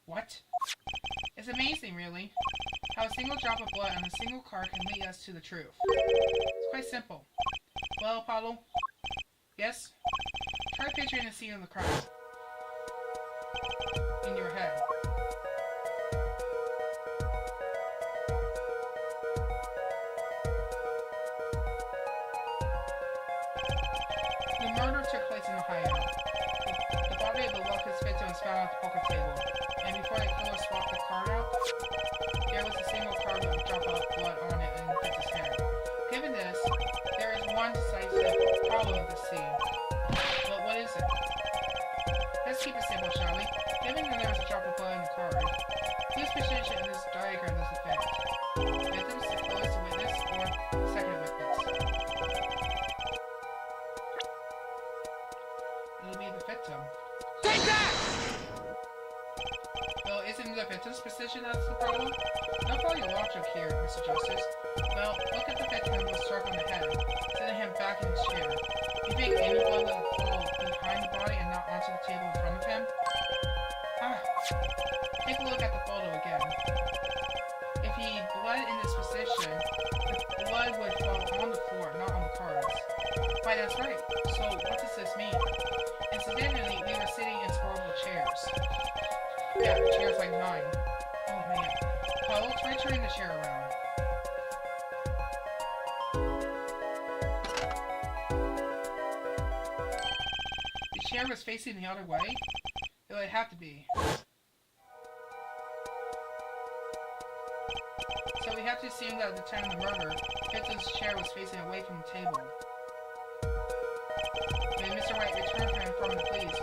What? It's amazing, really, how a single drop of blood on a single card can lead us to the truth. It's quite simple. Well, Apollo? Yes? Try picturing the scene of the crime. In your head. The murder took place in the hideout. The body of the luckless victim was found at the poker table, and before the killer swapped the card out, there was a single card with a drop of blood on it and Victor's hair. Given this, there is one decisive problem with the scene. But what is it? Let's keep it simple, shall we? Given that there was a drop of blood in the card, whose position in this diagram does it fit? Victim, supposed witness, or second witness? It'll be the victim. Take that! Well, isn't the victim's position that's the problem? Don't follow your logic here, Mr. Justice. Well, look at the victim who was struck on the head, sending him back in his chair. You think Amy blood will fall behind the body and not onto the table in front of him? Take a look at the photo again. If he bled in this position, the blood would fall on the floor, not on the cards. Why, that's right. So, what does this mean? Incidentally, we were sitting in scrollable chairs. Yeah, chairs like mine. Oh man. Apollo, try turning the chair around. The chair was facing the other way? It would have to be. So we have to assume that at the time of the murder, Victim's chair was facing away from the table. When Mr. White returned from the police,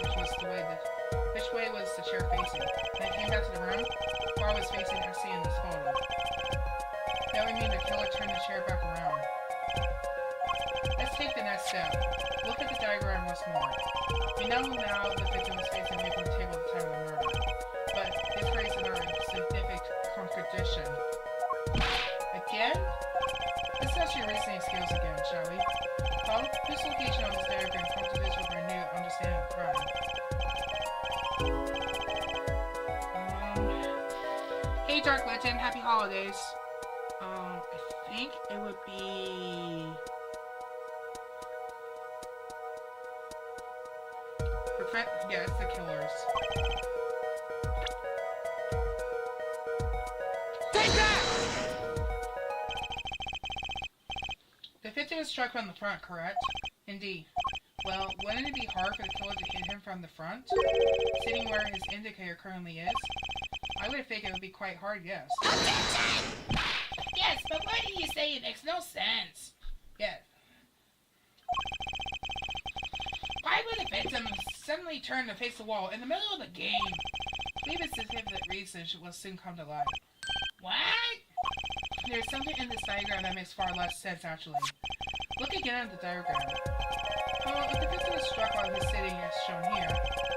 which way was the chair facing? When he came back to the room, the bar was facing as seen in this photo. That would mean the killer turned the chair back around. Let's take the next step. Look at the diagram once more. We know now the victim was facing away from the table at the time of the murder, but this raises another significant contradiction. Again? Let's test your reasoning skills again, shall we? Paul, whose location on this diagram contributes with our new understanding of crime? Hey Dark Legend, happy holidays. I think it would be... Yeah, it's the killers. Take that! The victim was struck from the front, correct? Indeed. Well, wouldn't it be hard for the killer to hit him from the front? Sitting where his indicator currently is? I would think it would be quite hard, yes. Yes, but why do you say it makes no sense? Yeah. Why would the victim suddenly turn to face the wall in the middle of the game? Maybe it's as if that research will soon come to light. What? There's something in this diagram that makes far less sense, actually. Look again at the diagram. If the victim was struck while he's sitting as shown here,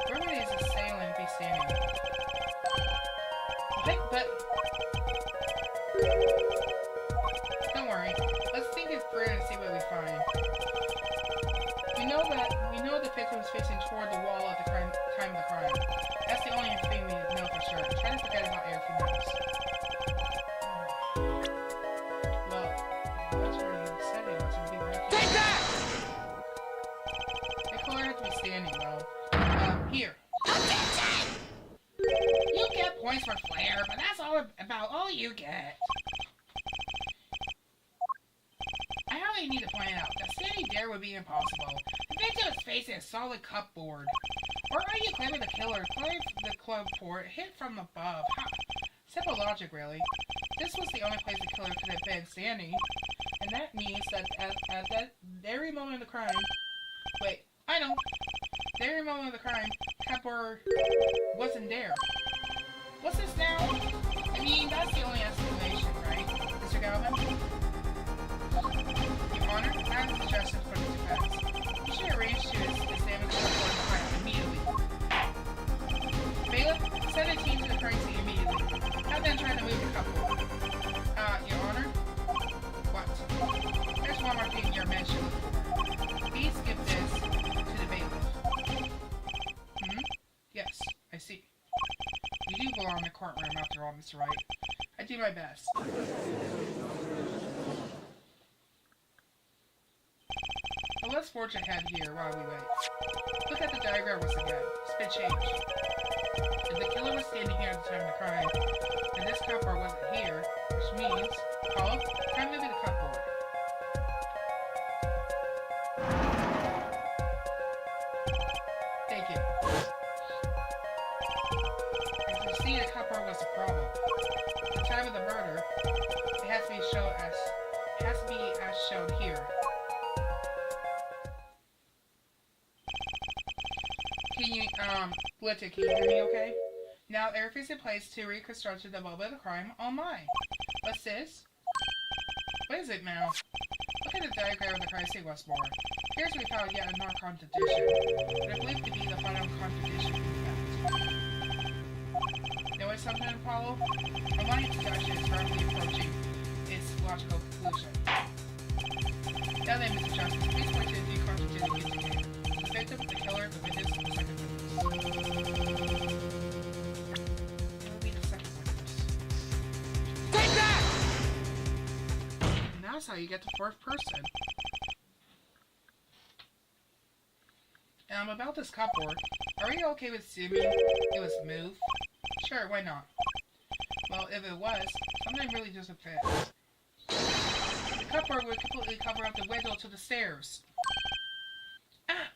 where would his assailant be standing? But... Don't worry. Let's think it through and see what we find. We know the victim was facing toward the wall at the time of the crime. That's the only thing we know for sure. Try to forget about everything else. Well, that's where you said it was. It'd be right here. Take that! The killer had to be standing, though. Here. You get points for flair, but that's about all you get. I hardly need to point out that standing there would be impossible. The victim is facing a solid cupboard. Or are you claiming the killer climbed the cupboard hit from above? Simple logic, really. This was the only place the killer could have been standing. And that means that at that very moment of the crime... Wait, I know. The very moment of the crime, the cupboard wasn't there. What's this now? I mean, that's the only explanation, right, Mr. Galvin? Your Honor, I have a suggestion for the defense. You should arrange to examine the cupboard behind immediately. Bailiff, send a team to the crime scene immediately. Have them try to move the cupboard. Your Honor? What? There's one more thing your men should look for. Please give this to the bailiff. Yes, I see. You do belong in the courtroom after all, Mr. Wright. I do my best. Well, let's forge ahead here while we wait. Look at the diagram once again. It's been changed. If the killer was standing here at the time of the crime, and this cupboard wasn't here, which means... Oh, time to move the cupboard. Thank you. As you see, the cupboard was the problem. At the time of the murder, it has to be as shown here. Can you, Glitch, can you hear me okay? Now everything's in place to reconstruct the moment of the crime online. What's this? What is it now? Look at the diagram of the crime scene once more. Here's we found yet another contradiction. What I believe to be the final contradiction in fact. Notice something, Apollo? My introduction is rapidly approaching its logical conclusion. Now then, Mr. Justice, please point to the new contradiction indicator. The victim, the killer, the witness, the second witness. Take that! And that's how you get to fourth person. About this cupboard, are we okay with assuming it was moved? Sure, why not? Well, if it was, something really doesn't fit. The cupboard would completely cover up the window to the stairs. Ah!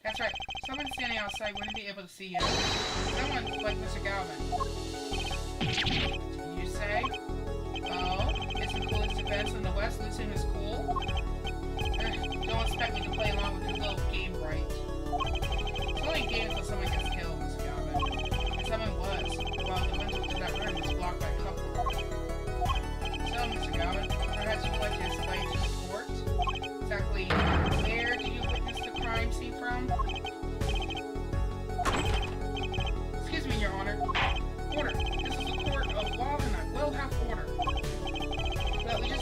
That's right. Someone standing outside wouldn't be able to see it. Someone like Mr. Galvin. You say? Oh? Is the coolest defense in the West losing his cool? Don't expect me to play along with your little game, right? It's only a game until someone gets killed, Mr. Galvin. And someone was, while the window to that room was blocked by a cupboard. So, Mr. Galvin, perhaps you'd like to explain to the court exactly where do you witness the crime scene from? Excuse me, Your Honor. Order. This is a court of law and I will have order. Well, we just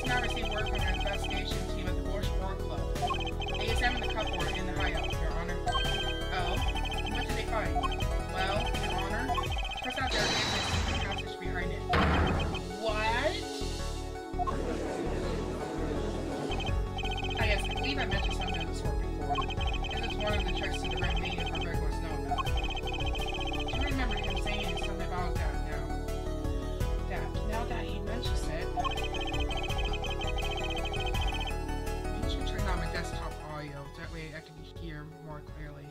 clearly.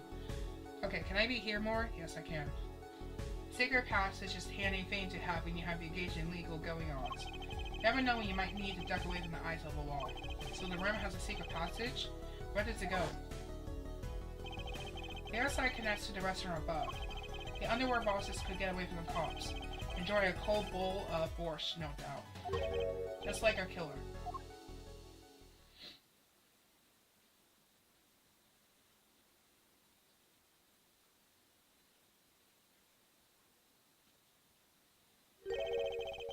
Okay, can I be here more? Yes, I can. Secret passage is a handy thing to have when you have engaged in legal going-ons. You never know when you might need to duck away from the eyes of the law. So the room has a secret passage? Where does it go? The other side connects to the restaurant above. The underworld bosses could get away from the cops. Enjoy a cold bowl of borscht, no doubt. Just like our killer.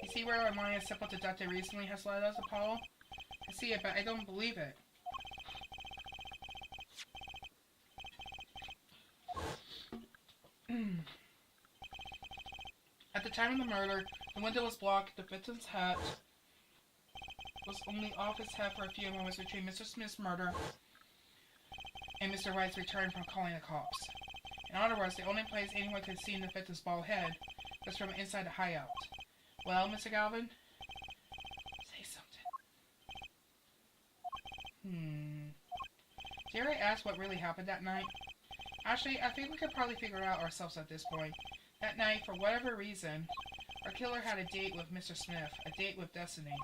You see where our mind is simple deducted recently has led us, Apollo? I see it, but I don't believe it. At the time of the murder, the window was blocked, the victim's hat was only off his head for a few moments between Mr. Smith's murder and Mr. Wright's return from calling the cops. In other words, the only place anyone could see the victim's bald head was from inside the hideout. Well, Mr. Galvin? Say something. Dare I ask what really happened that night? Actually, I think we could probably figure it out ourselves at this point. That night, for whatever reason, our killer had a date with Mr. Smith, a date with Destiny.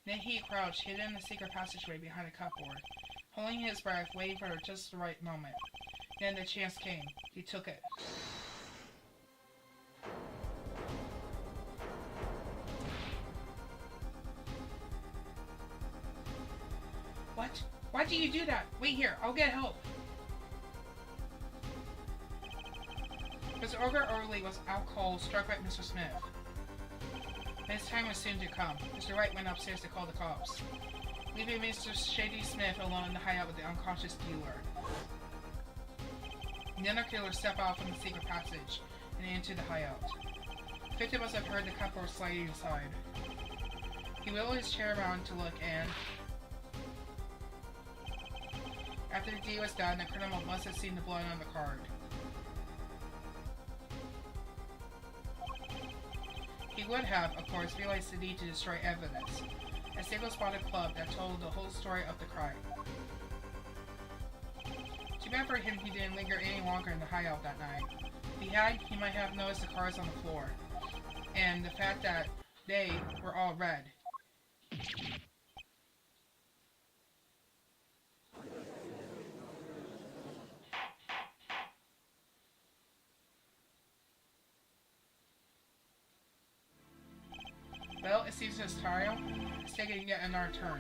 Then he crouched, hidden in the secret passageway behind a cupboard, holding his breath, waiting for just the right moment. Then the chance came. He took it. What? Why do you do that? Wait here, I'll get help. Mr. Ogre Early was out cold, struck by Mr. Smith. His time was soon to come. Mr. Wright went upstairs to call the cops, leaving Mr. Shady Smith alone in the hideout with the unconscious dealer. The other killer stepped out from the secret passage and into the hideout. The victim must have heard the cupboard sliding inside. He wheeled his chair around to look and... after the deed was done, the criminal must have seen the blood on the card. He would have, of course, realized the need to destroy evidence. A single-spotted club that told the whole story of the crime. Too bad for him he didn't linger any longer in the hideout that night. If he had, he might have noticed the cards on the floor. And the fact that they were all red. Well, it seems this trial is taking yet another turn.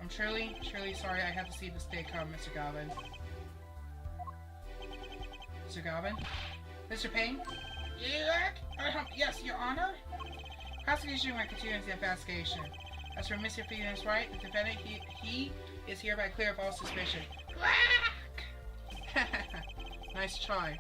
I'm truly sorry I had to see this day come, Mr. Galvin. Mr. Galvin? Mr. Payne? Yes, Your Honor? Prosecution will continue the investigation. As for Mr. Phoenix Wright, the defendant, he is hereby clear of all suspicion. Nice try.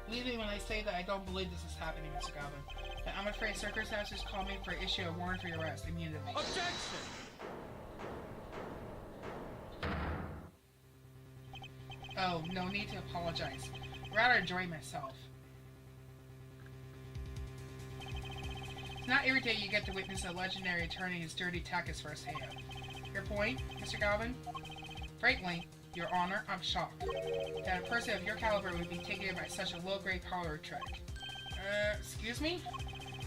Believe me when I say that I don't believe this is happening, Mr. Galvin. But I'm afraid circumstances call me for issue a warrant for your arrest immediately. Objection! Oh, no need to apologize. Rather enjoy myself. It's not every day you get to witness a legendary attorney's dirty tactics firsthand. Your point, Mr. Galvin? Frankly, Your Honor, I'm shocked that a person of your caliber would be taken by such a low-grade parlor trick. Excuse me?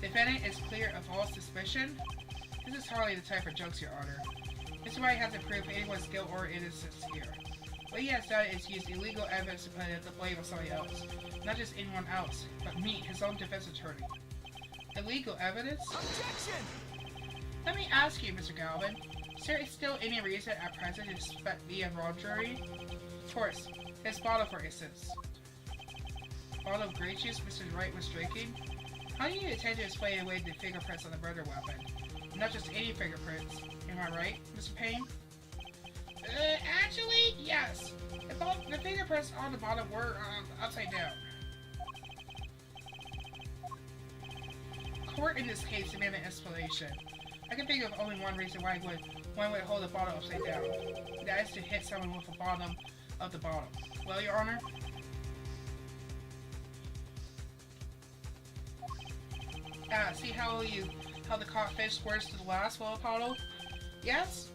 Defendant is clear of all suspicion? This is hardly the type of jokes, Your Honor. Mr. Wright hasn't proved anyone's guilt or innocence here. What he has done is used illegal evidence to put the blame on somebody else. Not just anyone else, but me, his own defense attorney. Illegal evidence? Objection! Let me ask you, Mr. Galvin. Is there still any reason at present to suspect me of wrongdoing? Of course, this bottle, for instance. Bottle of grape juice Mr. Wright was drinking? How do you intend to explain away the fingerprints on the murder weapon? Not just any fingerprints. Am I right, Mr. Payne? Actually, yes. The fingerprints on the bottle were, upside down. Court in this case demanded an explanation. I can think of only one reason why one would hold the bottle upside down. That is to hit someone with the bottom of the bottle. Well, Your Honor? See how the caught fish squares to the last well bottle? Yes?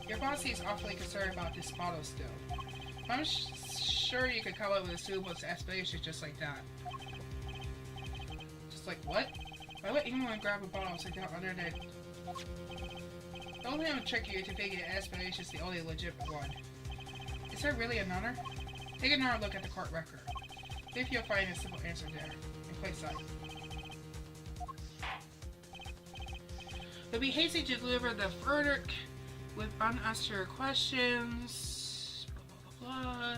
Your boss seems awfully concerned about this bottle still. I'm sure you could come up with a suitable explanation just like that. Just like what? Why would anyone grab a bottle upside down under the... Don't let him trick you to thinking an explanation is the only legitimate one. Is there really another? Take another look at the court record. See if you'll find a simple answer there. In plain sight. It'll be hasty to deliver the verdict with unanswered questions. Blah, blah, blah, blah.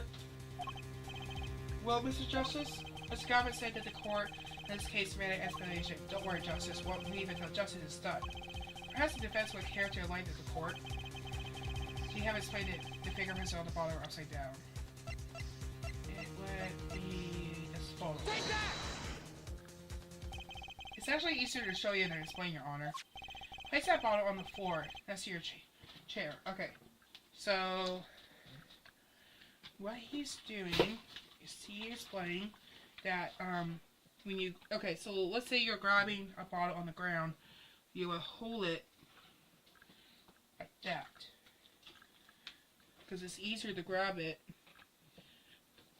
Well, Mr. Justice, Mr. Government said that the court in this case demanded an explanation. Don't worry, Justice. Won't leave until justice is done. Perhaps the defense would care to enlighten the court. So you have explained it. The fingerprints on the bottle are upside down. It would be this photo. It's actually easier to show you than explain, Your Honor. Place that bottle on the floor next to your chair. Okay. So what he's doing is he explaining that when you so let's say you're grabbing a bottle on the ground, you will hold it like that because it's easier to grab it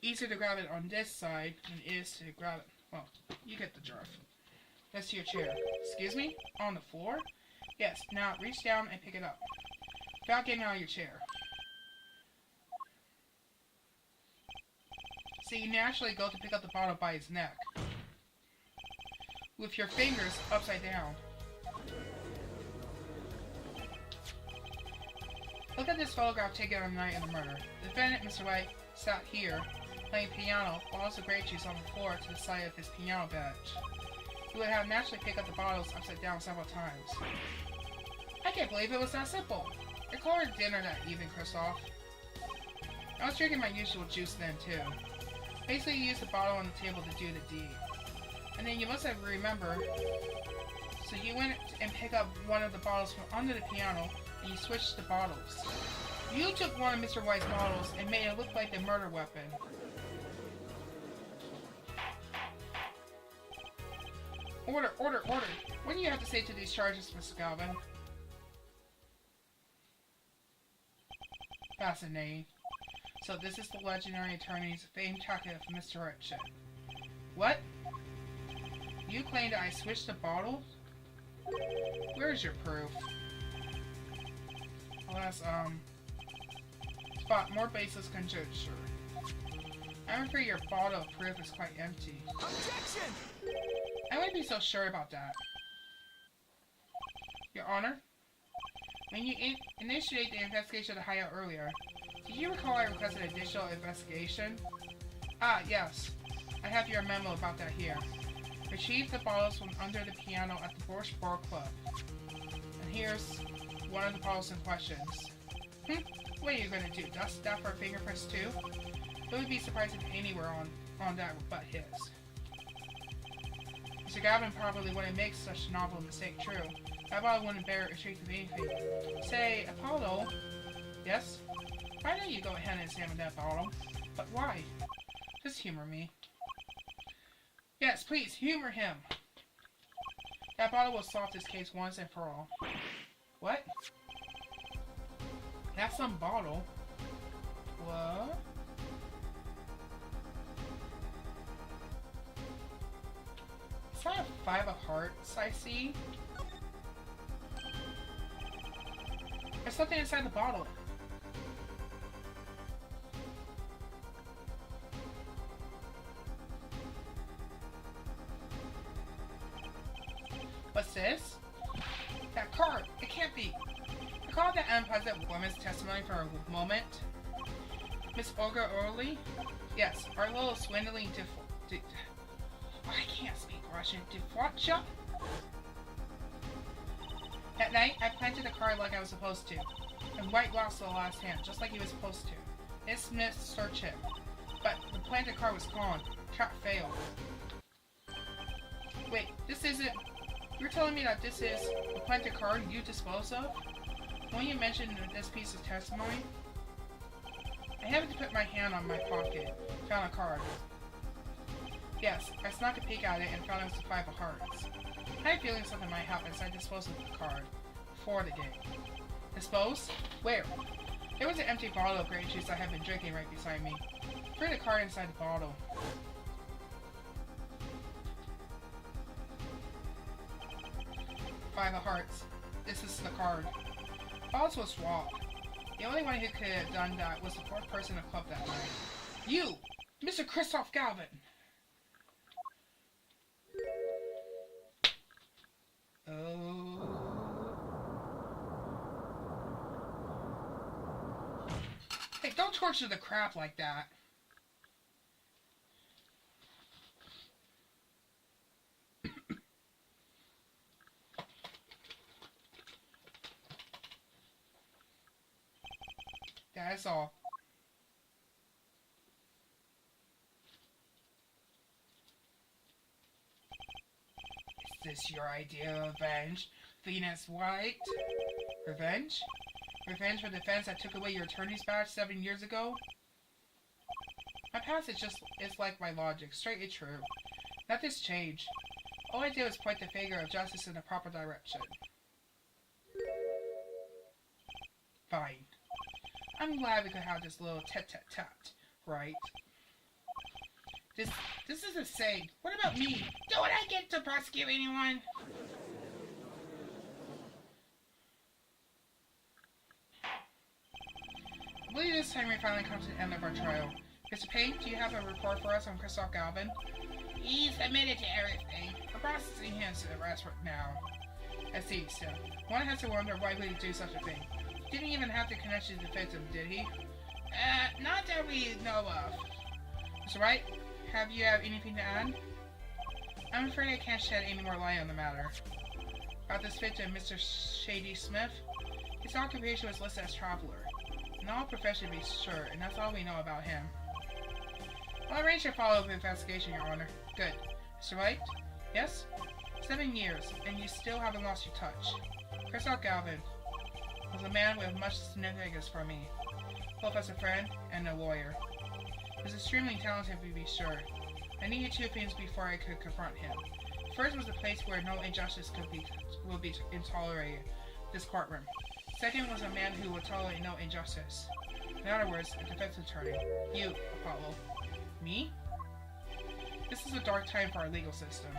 on this side than it is to grab it. Well, you get the drift. Next to your chair. Excuse me? On the floor? Yes. Now reach down and pick it up without getting out of your chair. So you naturally go to pick up the bottle by its neck with your fingers upside down. Look at this photograph taken on the night of the murder. The defendant, Mr. White, sat here, playing piano, while also grape juice on the floor to the side of his piano bench. He would have naturally picked up the bottles upside down several times. I can't believe it was that simple. I called her dinner that evening, Christoph. I was drinking my usual juice then, too. Basically, you used the bottle on the table to do the deed. And then you must have remembered. So you went and picked up one of the bottles from under the piano, and you switched the bottles. You took one of Mr. White's bottles and made it look like the murder weapon. Order, order, order! What do you have to say to these charges, Mr. Galvin? Fascinating. So this is the legendary attorney's famed tactic of misdirection. What? You claim that I switched the bottle? Where's your proof? Alas, Spot, more baseless conjecture. I'm afraid your bottle of proof is quite empty. Objection! I wouldn't be so sure about that. Your Honor? When you initiated the investigation of the hideout earlier, do you recall I requested additional investigation? Ah, yes. I have your memo about that here. Retrieve the bottles from under the piano at the Borscht Bar Club. And here's one of the bottles in questions. What are you gonna do? Dust that for fingerprints too? It would be surprising anywhere on that but his. Mr. Gavin probably wouldn't make such a novel mistake true. That bottle wouldn't bear a trace of anything. Say, Apollo? Yes? Why don't you go ahead and examine that bottle? But why? Just humor me. Yes, please, humor him! That bottle will solve this case once and for all. What? That's some bottle. What? Is that a 5 of hearts I see? There's something inside the bottle. What's this? That card! It can't be! Recall that unpleasant woman's testimony for a moment? Miss Olga Orley? Yes, our little swindling I can't speak Russian. Deflacha? That night, I planted the card like I was supposed to, and White lost the last hand, just like he was supposed to. Miss Smith searched him, but the planted card was gone. Trap failed. Wait, this isn't... You're telling me that this is the planted card you disposed of? When you mentioned this piece of testimony? I happened to put my hand on my pocket, found a card. Yes, I snuck a peek at it and found it was 5 of hearts. I had a feeling something might happen, so I disposed of the card. For the game. Dispose? Where? There was an empty bottle of grape juice I had been drinking right beside me. Threw the card inside the bottle. Five of hearts. This is the card. Balls was swapped. The only one who could have done that was the 4th person in the club that night. You! Mr. Christoph Galvin! Oh. Hey, don't torture the crap like that. That's all. Is this your idea of revenge, Venus White? Revenge? Revenge for the fence that took away your attorney's badge 7 years ago? My past is like my logic, straight and true. Nothing's changed. All I did was point the finger of justice in the proper direction. Fine. I'm glad we could have this little tat-tat-tat, right? This is insane. What about me? Don't I get to prosecute anyone? I believe this time we finally come to the end of our trial. Mr. Payne, do you have a report for us on Christoph Galvin? He's admitted to everything. We're processing him to arrest right now. I see, so. One has to wonder why would he do such a thing. Didn't even have the connection to the victim, did he? Not that we know of. Mr. Wright, have you anything to add? I'm afraid I can't shed any more light on the matter. About this victim, Mr. Shady Smith? His occupation was listed as traveler. Not all profession to be sure, and that's all we know about him. I'll arrange a follow-up investigation, Your Honor. Good. Mr. Wright? Yes? 7 years, and you still haven't lost your touch. Christoph Galvin was a man with much significance for me, both as a friend and a lawyer. He was extremely talented, to be sure. I needed 2 things before I could confront him. First was a place where no injustice would be tolerated, this courtroom. Second was a man who would tolerate no injustice. In other words, a defense attorney. You, Apollo. Me? This is a dark time for our legal system.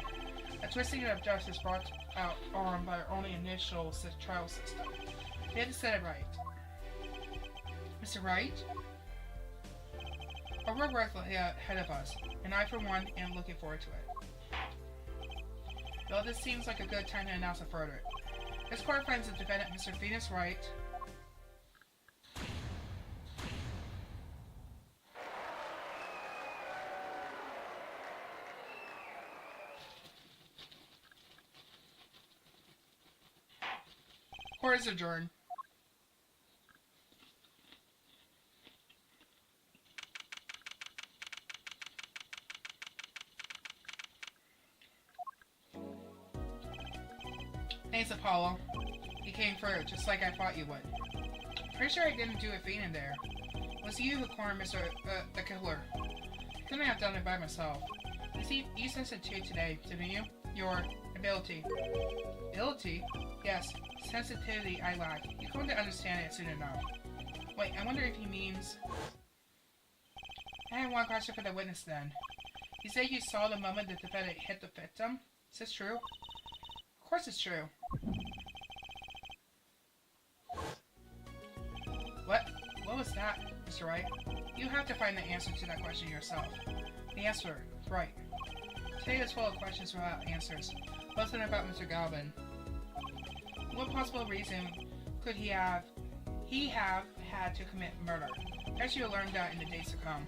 A twisting of justice brought out on by our only initial trial system. We had to set it right. Mr. Wright? Our work was ahead of us, and I, for one, am looking forward to it. Though this seems like a good time to announce a verdict. This court finds the defendant, Mr. Venus Wright, court is adjourned. Thanks, Apollo. You came through, just like I thought you would. Pretty sure I didn't do a thing in there. It was you who cornered the killer. Couldn't have done it by myself. You see, you sensed it too today, didn't you? Your ability. Ability? Yes, sensitivity I lack. You're going to understand it soon enough. Wait, I wonder if he means... I have one question for the witness then. You say you saw the moment the defendant hit the victim? Is this true? Of course it's true. What was that, Mr. Wright? You have to find the answer to that question yourself. The answer, right. Today is full of questions without answers. Wasn't about Mr. Galvin. What possible reason could he have had to commit murder? I guess you'll learn that in the days to come.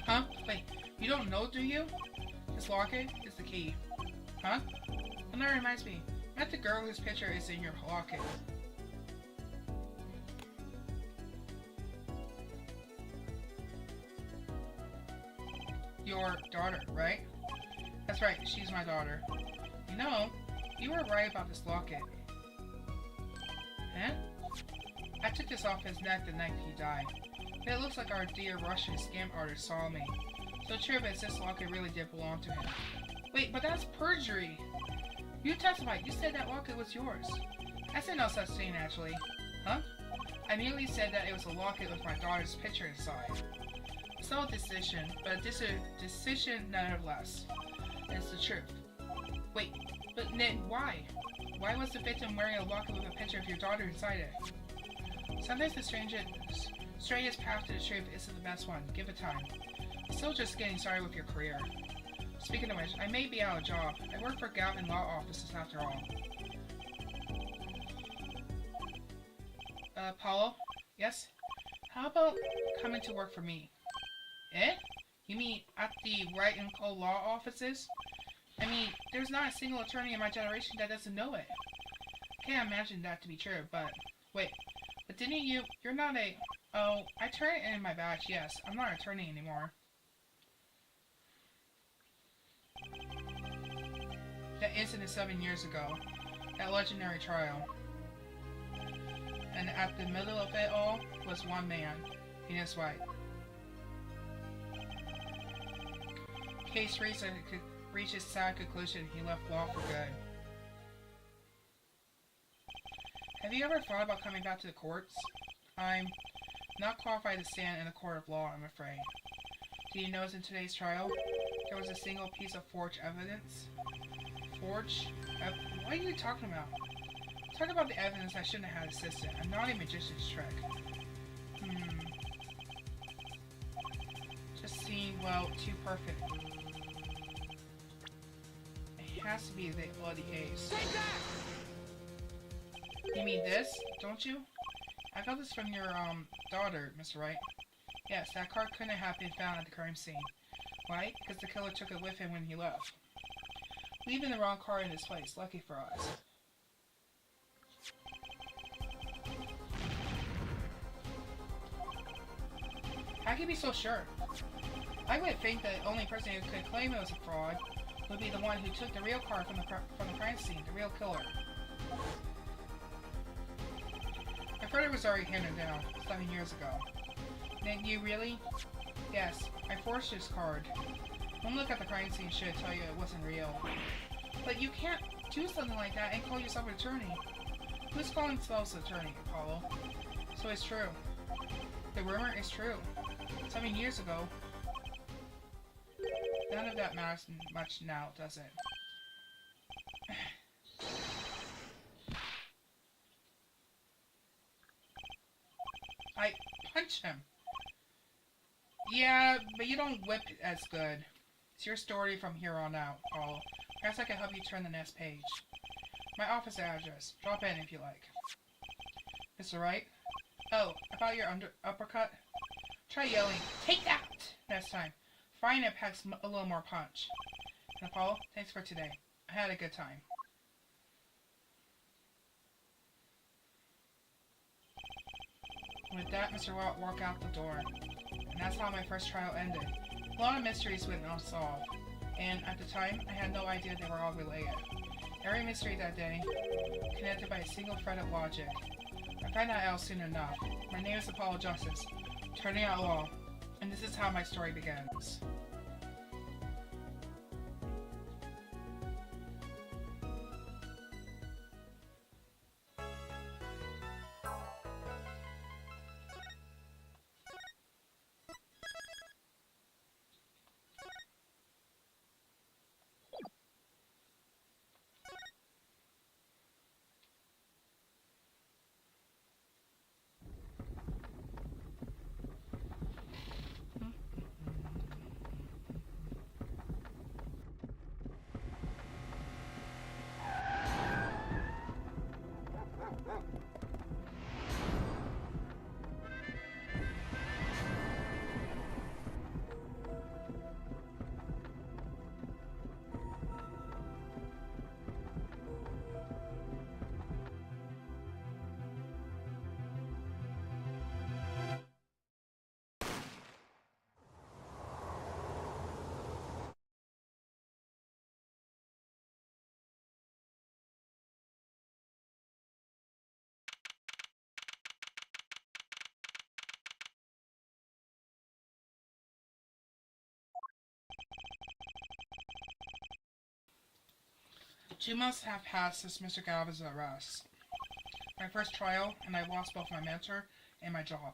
Huh? Wait, you don't know, do you? This locket is the key. Huh? And that reminds me, I met the girl whose picture is in your locket. Your daughter, right? That's right, she's my daughter. You know, you were right about this locket. Huh? I took this off his neck the night he died. But it looks like our dear Russian scam artist saw me. The truth is, this locket really did belong to him. Wait, but that's perjury! You testified. You said that locket was yours. I said no such thing, actually. Huh? I merely said that it was a locket with my daughter's picture inside. It's not a decision, but a decision nonetheless. It's the truth. Wait, but then why? Why was the victim wearing a locket with a picture of your daughter inside it? Sometimes the straightest path to the truth isn't the best one. Give it time. I'm still just getting started with your career. Speaking of which, I may be out of job. I work for Gavin Law Offices after all. Paulo? Yes? How about coming to work for me? Eh? You mean at the Right and Co Law Offices? I mean, there's not a single attorney in my generation that doesn't know it. Can't imagine that to be true, but... Wait, but didn't you... You're not a... Oh, I turned it in my badge, yes. I'm not an attorney anymore. That incident 7 years ago. That legendary trial. And at the middle of it all was one man. He is white. Case reached its sad conclusion. He left law for good. Have you ever thought about coming back to the courts? I'm not qualified to stand in a court of law, I'm afraid. Do you notice in today's trial, there was a single piece of forged evidence? Forged? What are you talking about? Talk about the evidence I shouldn't have had assisted. I'm not a magician's trick. Just seemed, well, too perfect. It has to be the bloody case. You mean this, don't you? I got this from your, daughter, Mr. Wright. Yes, that card couldn't have been found at the crime scene. Why? Because the killer took it with him when he left. Leaving the wrong card in his place. Lucky for us. How can you be so sure? I would think the only person who could claim it was a fraud would be the one who took the real card from the crime scene, the real killer. My brother was already handed down 7 years ago. Then you really? Yes, I forged his card. One look at the crime scene should tell you it wasn't real. But you can't do something like that and call yourself an attorney. Who's calling themselves an attorney, Apollo? So it's true. The rumor is true. 7 years ago. None of that matters much now, does it? I punch him. Yeah, but you don't whip it as good. It's your story from here on out, Paul. Perhaps I can help you turn the next page. My office address. Drop in if you like. Mr. Wright? Oh, about your uppercut? Try yelling, "Take that!" next time. Frying it packs a little more punch. And Paul, thanks for today. I had a good time. With that, Mr. Watt walked out the door. And that's how my first trial ended. A lot of mysteries went unsolved. And at the time, I had no idea they were all related. Every mystery that day, connected by a single thread of logic. I found that out soon enough. My name is Apollo Justice, turning out law. And this is how my story begins. 2 months have passed since Mr. Galvin's arrest. My first trial, and I lost both my mentor and my job.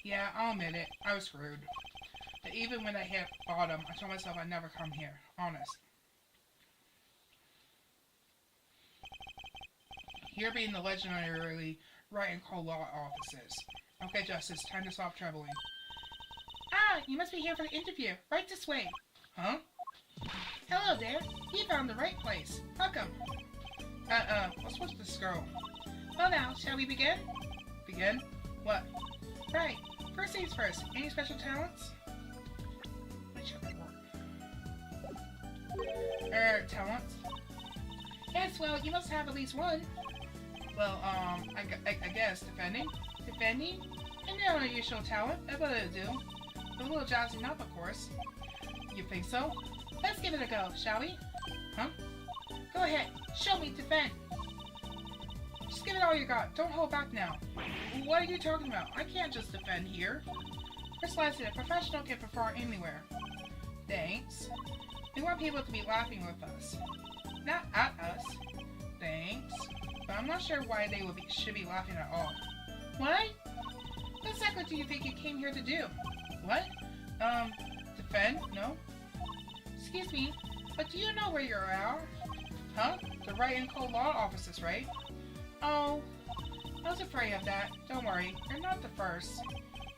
Yeah, I'll admit it, I was screwed. But even when I hit bottom, I told myself I'd never come here. Honest. Here being the legendary right and cold law offices. Okay, Justice, time to stop traveling. Ah, you must be here for the interview. Right this way. Huh? Hello there. You found the right place. Welcome. What's with this girl? Well now, shall we begin? Begin? What? Right. First things first. Any special talents? Let me check my work. Talents? Yes, well, you must have at least one. Well, I guess defending? Defending? And no unusual talent, but it'll do. A little jazzing up, of course. You think so? Let's give it a go, shall we? Huh? Go ahead. Show me defend. Just give it all you got. Don't hold back now. What are you talking about? I can't just defend here. First lesson, a professional can perform anywhere. Thanks. We want people to be laughing with us. Not at us. Thanks. But I'm not sure why they should be laughing at all. What? What exactly do you think you came here to do? What? Defend? No? Excuse me, but do you know where you are? Huh? The right and cold law offices, right? Oh, I was afraid of that. Don't worry, you're not the first.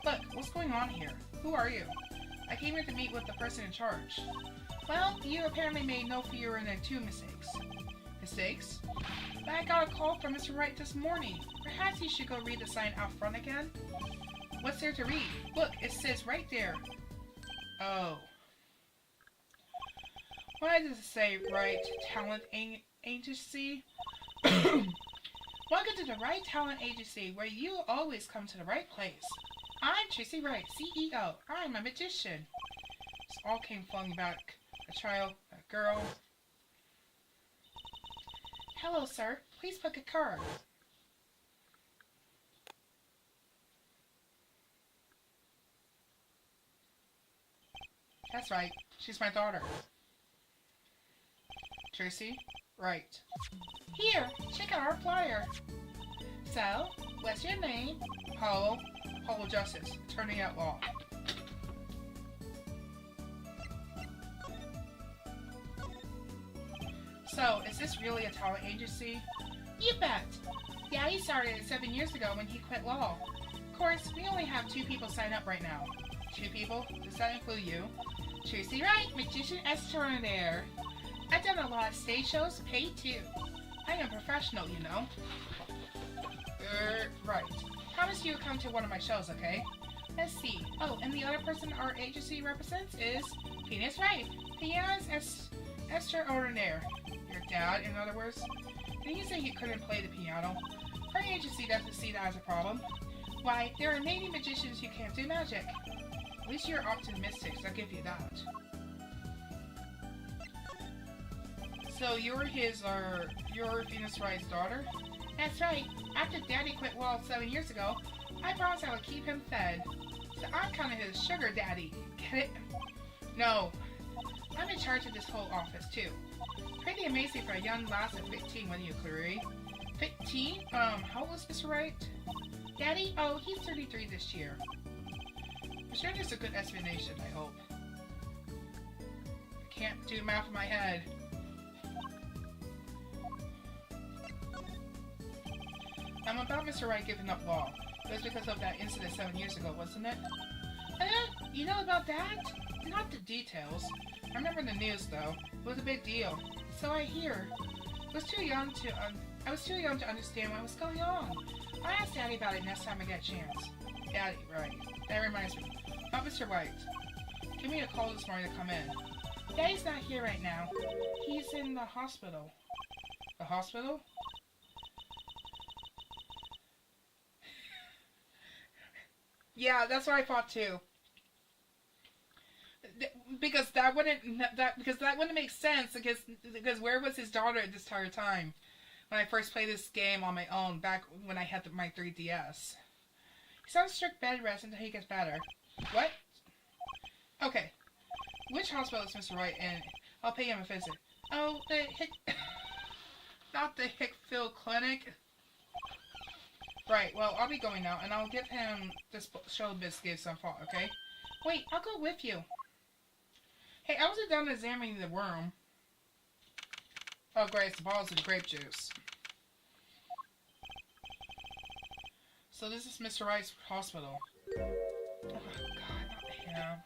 Look, what's going on here? Who are you? I came here to meet with the person in charge. Well, you apparently made no fewer than 2 mistakes. Mistakes? But I got a call from Mr. Wright this morning. Perhaps you should go read the sign out front again? What's there to read? Look, it says right there. Oh. Why does it say Right Talent Agency? Welcome to the Right Talent Agency, where you always come to the right place. I'm Tracy Wright, CEO. I'm a magician. This all came flowing back. A child, a girl. Hello, sir. Please pick a card. That's right. She's my daughter. Tracy? Right. Here, check out our flyer. So, what's your name? Paulo Justice, attorney at law. So, is this really a talent agency? You bet. Yeah, he started it 7 years ago when he quit law. Of course, we only have 2 people sign up right now. 2 people? Does that include you? Tracy Wright, magician extraordinaire. I've done a lot of stage shows, paid too. I'm a professional, you know. Right. Promise you'll come to one of my shows, okay? Let's see. Oh, and the other person our agency represents is Penis Wright. Piano's extraordinaire. Your dad, in other words? Did you say he couldn't play the piano? Our agency doesn't see that as a problem. Why, there are many magicians who can't do magic. At least you're optimistic, so I'll give you that. So you're Venus Wright's daughter? That's right. After Daddy quit law 7 years ago, I promised I would keep him fed. So I'm kind of his sugar daddy. Get it? No. I'm in charge of this whole office, too. Pretty amazing for a young lass of 15, wouldn't you agree? 15? How old is Mr. Wright? Daddy? Oh, he's 33 this year. I'm sure there's a good explanation, I hope. I can't do math in my head. About Mr. Wright giving up law. It was because of that incident 7 years ago, wasn't it? You know about that? Not the details. I remember the news, though. It was a big deal. So I hear. I was too young to understand what was going on. I'll ask Daddy about it next time I get a chance. Daddy, right. That reminds me. About Mr. White. Give me a call this morning to come in. Daddy's not here right now. He's in the hospital. The hospital? Yeah, that's what I thought too. Because that wouldn't make sense. Because where was his daughter at this entire time? When I first played this game on my own, back when I had my 3DS. He's on strict bed rest until he gets better. What? Okay. Which hospital is Mr. Wright in? I'll pay him a visit. Oh, Not the Hickville Clinic. Right, well, I'll be going now, and I'll give him this show biscuit some thought, okay? Wait, I'll go with you. Hey, I wasn't done examining the room. Oh, great, it's the bottles of grape juice. So this is Mr. Wright's hospital. Oh, God, not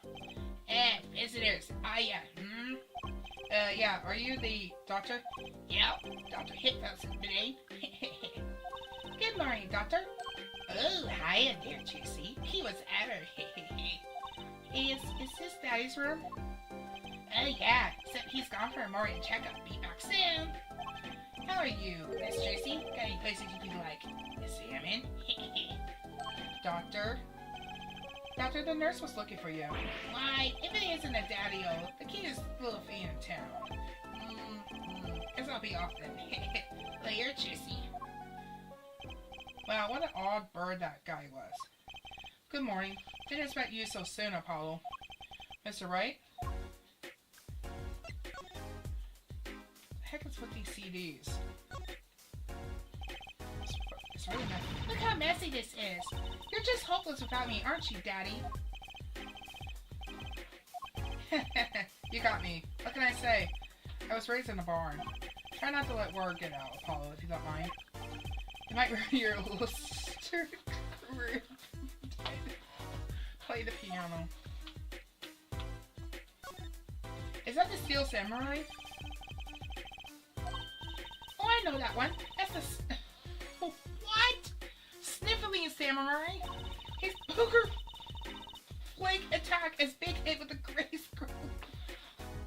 him. Visitors. Yeah. Yeah, are you the doctor? Yeah, Dr. Hickville's name. Good morning, doctor. Oh, hiya there, Juicy. He was ever. Is this Daddy's room? Oh, yeah, except he's gone for a morning checkup. Be back soon. How are you, Miss Juicy? Got any places you can, like, examine? Doctor? Doctor, the nurse was looking for you. Why, if it isn't a daddy-o, the cutest little thing in town. Guess I'll be off then. Well, you're Juicy. Wow, what an odd bird that guy was. Good morning. Didn't expect you so soon, Apollo. Mr. Wright? Heck is with these CDs? It's really messy. Look how messy this is. You're just hopeless without me, aren't you, Daddy? You got me. What can I say? I was raised in a barn. Try not to let word get out, Apollo, if you don't mind. You might ruin your little sister career. Play the piano. Is that the Steel Samurai? Oh, I know that one. That's the... What? Sniffling Samurai? His booger flake attack is big hit with the gray scroll.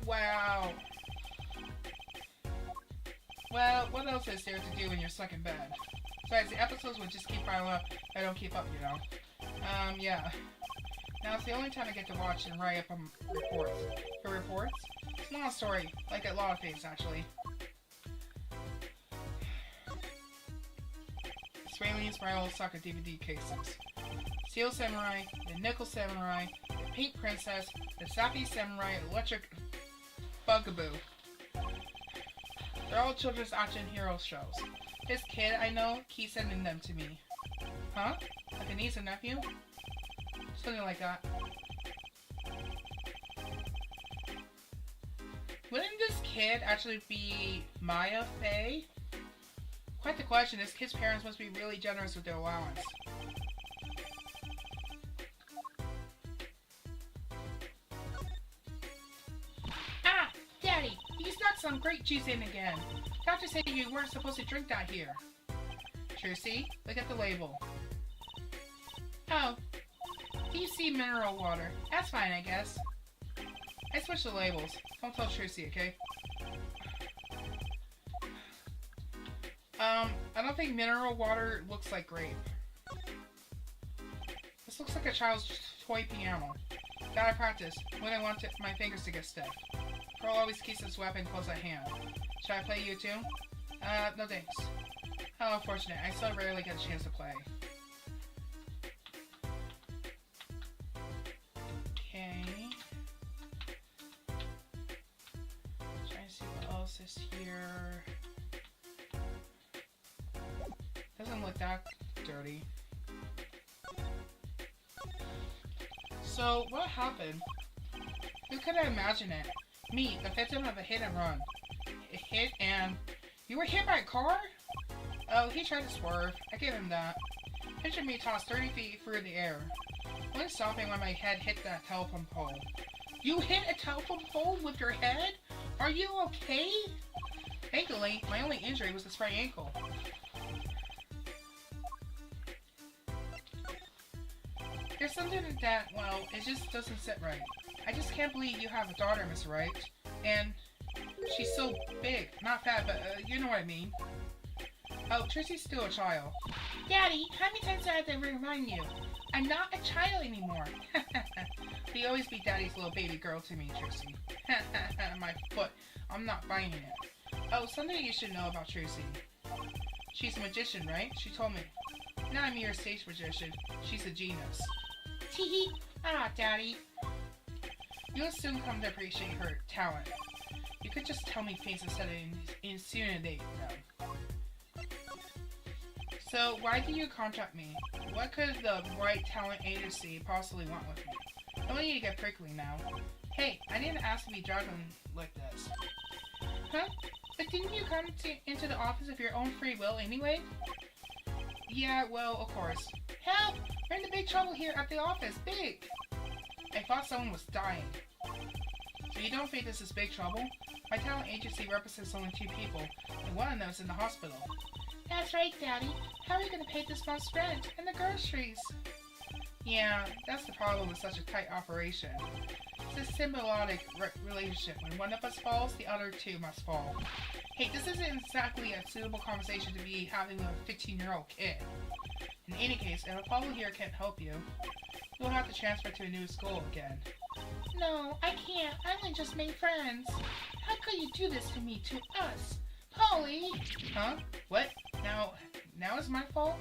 Wow. Well, what else is there to do when you're stuck in bed? Besides, the episodes would just keep piling up. I don't keep up, you know. Yeah. Now it's the only time I get to watch and write up on reports. For reports? Small story, like a lot of things, actually. Israeli and Spiral Soccer DVD cases. Steel Samurai, the Nickel Samurai, the Pink Princess, the Sappy Samurai, Electric Bugaboo. They're all children's action hero shows. This kid I know keeps sending them to me. Huh? Like a niece and nephew? Something like that. Wouldn't this kid actually be Maya Faye? Quite the question. This kid's parents must be really generous with their allowance. Ah! Daddy! You snuck some grape juice in again. Doctor said you weren't supposed to drink that here. Trucy, look at the label. Oh. Deep sea mineral water. That's fine, I guess. I switched the labels. Don't tell Trucy, okay? I don't think mineral water looks like grape. This looks like a child's toy piano. Gotta practice. When I want my fingers to get stiff. Pearl always keeps this weapon close at hand. Should I play you too? No thanks. How unfortunate. I so rarely get a chance to play. Okay. Trying to see what else is here. Doesn't look that dirty. So, what happened? Who could have imagined it? Me, the victim of a hit and run. A hit and... You were hit by a car? Oh, he tried to swerve. I gave him that. Picture me tossed 30 feet through the air. Only stopping when my head hit that telephone pole. You hit a telephone pole with your head? Are you okay? Thankfully, my only injury was a sprained ankle. There's something that, well, it just doesn't sit right. I just can't believe you have a daughter, Miss Wright. And she's so big. Not fat, but you know what I mean. Oh, Trixie's still a child. Daddy, how many times do I have to remind you? I'm not a child anymore. You always be Daddy's little baby girl to me, Trixie. My foot. I'm not buying it. Oh, something you should know about Trixie. She's a magician, right? She told me. Not a mere stage magician. She's a genius. Teehee. Ah, Daddy. You'll soon come to appreciate her talent. You could just tell me things instead of insinuate them. So, why do you contact me? What could the right talent agency possibly want with me? Don't need to get prickly now. Hey, I didn't ask to be driving like this. Huh? But didn't you come into the office of your own free will anyway? Yeah, well, of course. Help! We're in big trouble here at the office. Big! I thought someone was dying. So you don't think this is big trouble? My talent agency represents only 2 people, and one of them is in the hospital. That's right, Daddy. How are we going to pay this month's rent and the groceries? Yeah, that's the problem with such a tight operation. It's a symbiotic relationship. When one of us falls, the other 2 must fall. Hey, this isn't exactly a suitable conversation to be having with a 15-year-old kid. In any case, if Apollo here can't help you, you'll have to transfer to a new school again. No, I can't. I only just made friends. How could you do this to me, to us? Polly! Huh? What? Now is my fault?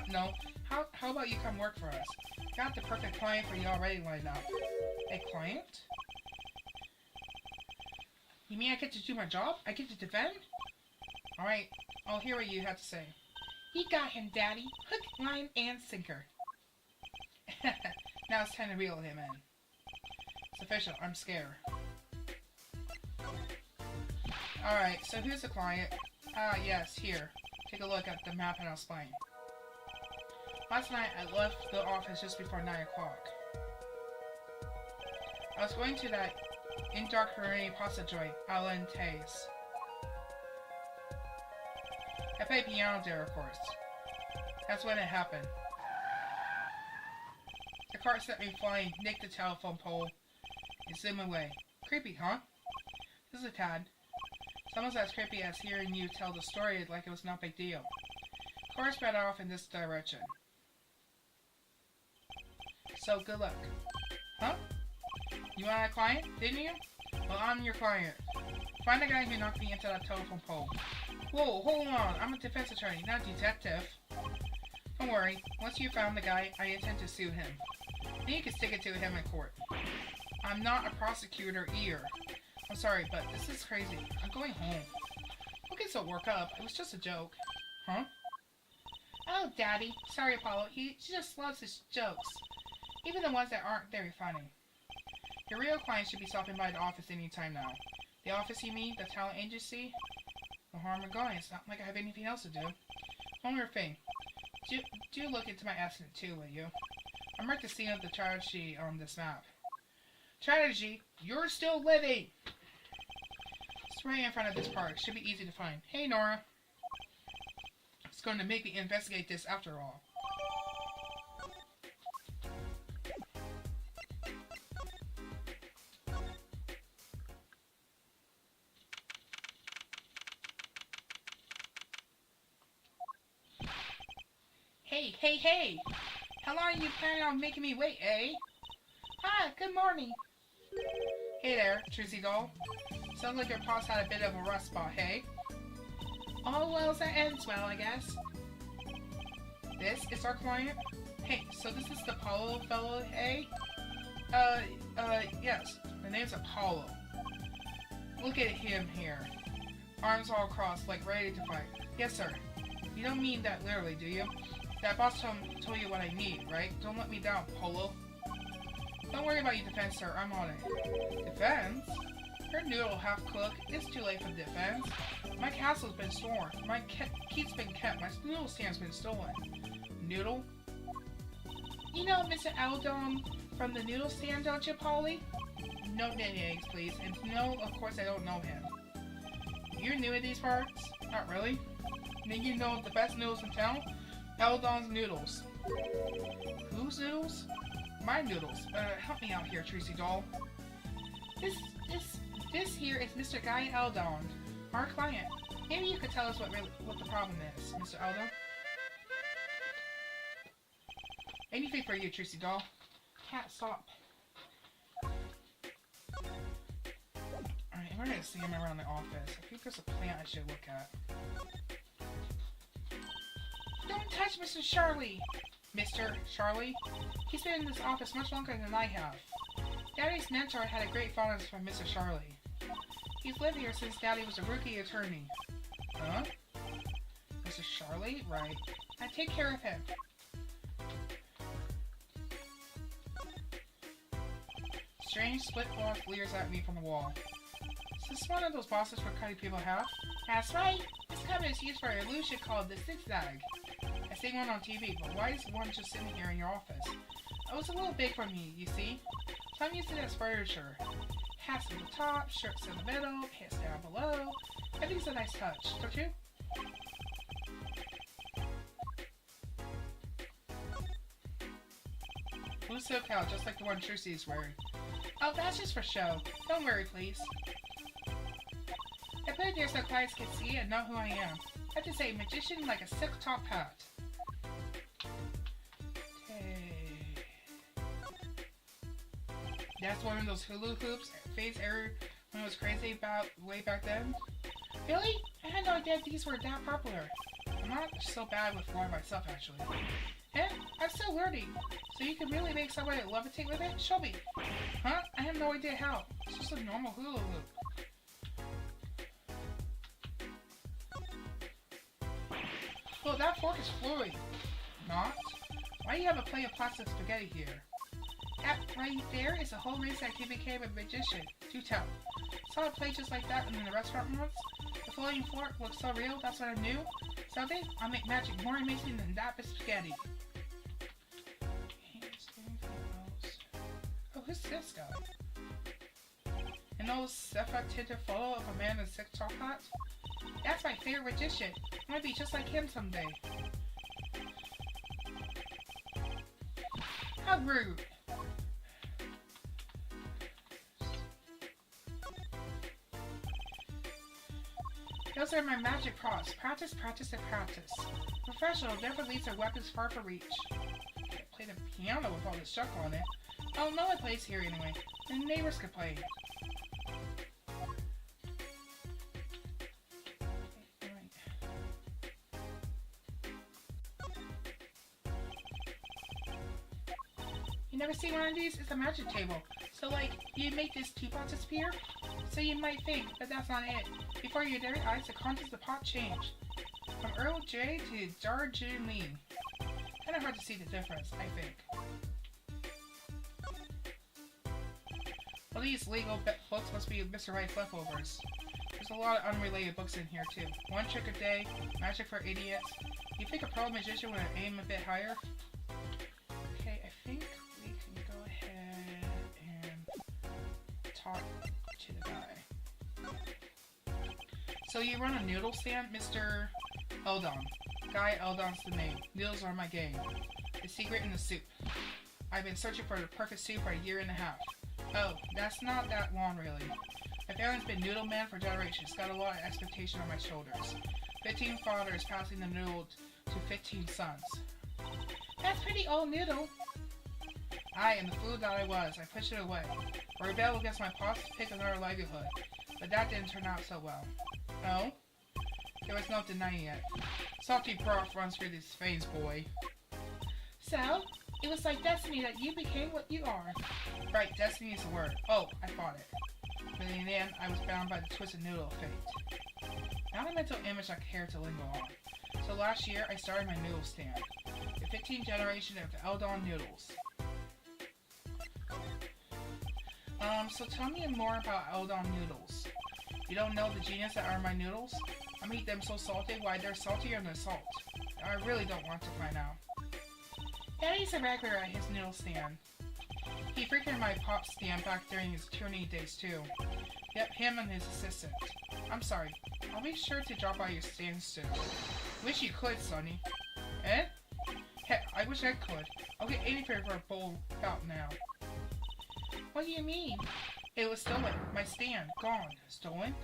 No. How about you come work for us? Got the perfect client for you already lined up. A client? You mean I get to do my job? I get to defend? Alright, I'll hear what you have to say. You got him, Daddy. Hook, line, and sinker. Now it's time to reel him in. It's official. I'm scared. Alright, so who's the client? Yes, here. Take a look at the map and I'll explain. Last night, I left the office just before 9 o'clock. I was going to that indoctrinated pasta joint, Alente's. I played piano there, of course. That's when it happened. The car sent me flying, nicked the telephone pole, and zoomed away. Creepy, huh? This is a tad. It's almost as creepy as hearing you tell the story like it was no big deal. Car sped off in this direction. So, good luck. Huh? You want a client, didn't you? Well, I'm your client. Find the guy who knocked me into that telephone pole. Whoa, hold on. I'm a defense attorney, not a detective. Don't worry. Once you found the guy, I intend to sue him. Then you can stick it to him in court. I'm not a prosecutor either. I'm sorry, but this is crazy. I'm going home. Don't get so worked up. It was just a joke. Huh? Oh, Daddy. Sorry, Apollo. He just loves his jokes. Even the ones that aren't very funny. Your real client should be stopping by the office anytime now. The office, you mean? The talent agency? No harm in going. It's not like I have anything else to do. One more thing. Do look into my accident too, will you? I marked the scene of the tragedy on this map. Tragedy? You're still living! It's right in front of this park. Should be easy to find. Hey, Nora. It's going to make me investigate this after all. Hey! How long are you planning on making me wait, eh? Hi, good morning. Hey there, Trixie doll. Sounds like your paws had a bit of a rust spot, hey? All well that ends well, I guess. This is our client? Hey, so this is the Apollo fellow, eh? Yes. The name's Apollo. Look at him here. Arms all crossed, like ready to fight. Yes, sir. You don't mean that literally, do you? That boss told you what I need, right? Don't let me down, Polo. Don't worry about your defense, sir. I'm on it. Defense? Your noodle half-cooked. It's too late for defense. My castle's been stormed. My key's been kept. My noodle stand's been stolen. Noodle? You know Mr. Aldon from the noodle stand, don't you, Polly? No nanny eggs, please. And no, of course I don't know him. You're new at these parts? Not really. Then you know the best noodles in town? Eldon's noodles. Whose noodles? My noodles. Help me out here, Trixie doll. This here is Mr. Guy Eldon, our client. Maybe you could tell us what the problem is, Mr. Eldon. Anything for you, Trixie doll. Cat, stop. Alright, we're gonna see him around the office. I think there's a plant I should look at. Don't touch Mr. Charlie! Mr. Charlie? He's been in this office much longer than I have. Daddy's mentor had a great fondness for Mr. Charlie. He's lived here since Daddy was a rookie attorney. Huh? This is Charlie? Right. I take care of him. Strange split boss leers at me from the wall. Is this one of those bosses for cutting people half? That's right. This cover is used for an illusion called the zigzag. I see one on TV, but why is one just sitting here in your office? It was a little big for me, you see. So I'm using it as furniture. Hats on the top, shirts in the middle, pants down below. I think it's a nice touch, don't you? Blue silk out, just like the one Trucy is wearing. Oh, that's just for show. Don't worry, please. I put it there so clients can see and know who I am. I have to say, magician like a silk top hat. Okay. That's one of those hula hoops phase everyone was crazy about way back then. Really? I had no idea these were that popular. I'm not so bad with one myself, actually. Eh? I'm still learning. So you can really make somebody levitate with it? Show me. Huh? I have no idea how. It's just a normal hula hoop. Well, that fork is fluid. Not? Why do you have a plate of plastic spaghetti here? Right there is a whole reason I became a magician. Do tell. Saw a plate just like that in the restaurant once. The floating fork looks so real, that's what I knew. Something? I'll make magic more amazing than that with spaghetti. Oh, who's this guy? An old sepia-tinted photo of a man in a silk top hat? That's my favorite magician. I might be just like him someday. How rude. Those are my magic props. Practice, practice, and practice. Professional never leaves their weapons far from reach. Can't play the piano with all this junk on it. Oh, no one plays here anyway. The neighbors can play. You never seen one of these? It's a magic table. So, like, you make this teapot disappear? So you might think, but that's not it. Before your very eyes, the contents of the pot change. From Earl J to Darjeeling Lee. Kinda hard to see the difference, I think. Well, these legal books must be Mr. Wright's leftovers. There's a lot of unrelated books in here, too. One Trick a Day, Magic for Idiots. You think a pro magician would aim a bit higher? Okay, I think we can go ahead and talk to the guy. So you run a noodle stand, Mr. Eldon. Guy Eldon's the name. Noodles are my game. The secret in the soup. I've been searching for the perfect soup for a year and a half. Oh, that's not that long, really. My family's been noodle man for generations. Got a lot of expectation on my shoulders. 15 fathers passing the noodle to 15 sons. That's pretty old noodle. I am the fool that I was. I pushed it away. I rebelled against my pops to pick another livelihood. But that didn't turn out so well. Oh? There was no denying it. Salty broth runs through these veins, boy. So? It was like destiny that you became what you are. Right, destiny is the word. Oh, I fought it. But in the end, I was bound by the twisted noodle of fate. Not a mental image I care to linger on. So last year, I started my noodle stand. The 15th generation of the Eldon noodles. So tell me more about Eldon noodles. You don't know the genius that are my noodles? I make them so salty, why they're saltier than salt. I really don't want to find out. Daddy's a regular at his noodle stand. He frequented my pop stand back during his tyranny days too. Yep, him and his assistant. I'm sorry. I'll be sure to drop by your stand soon. Wish you could, Sonny. Eh? Heck, I wish I could. I'll get anything for a bowl out now. What do you mean? It was stolen. My stand. Gone. Stolen?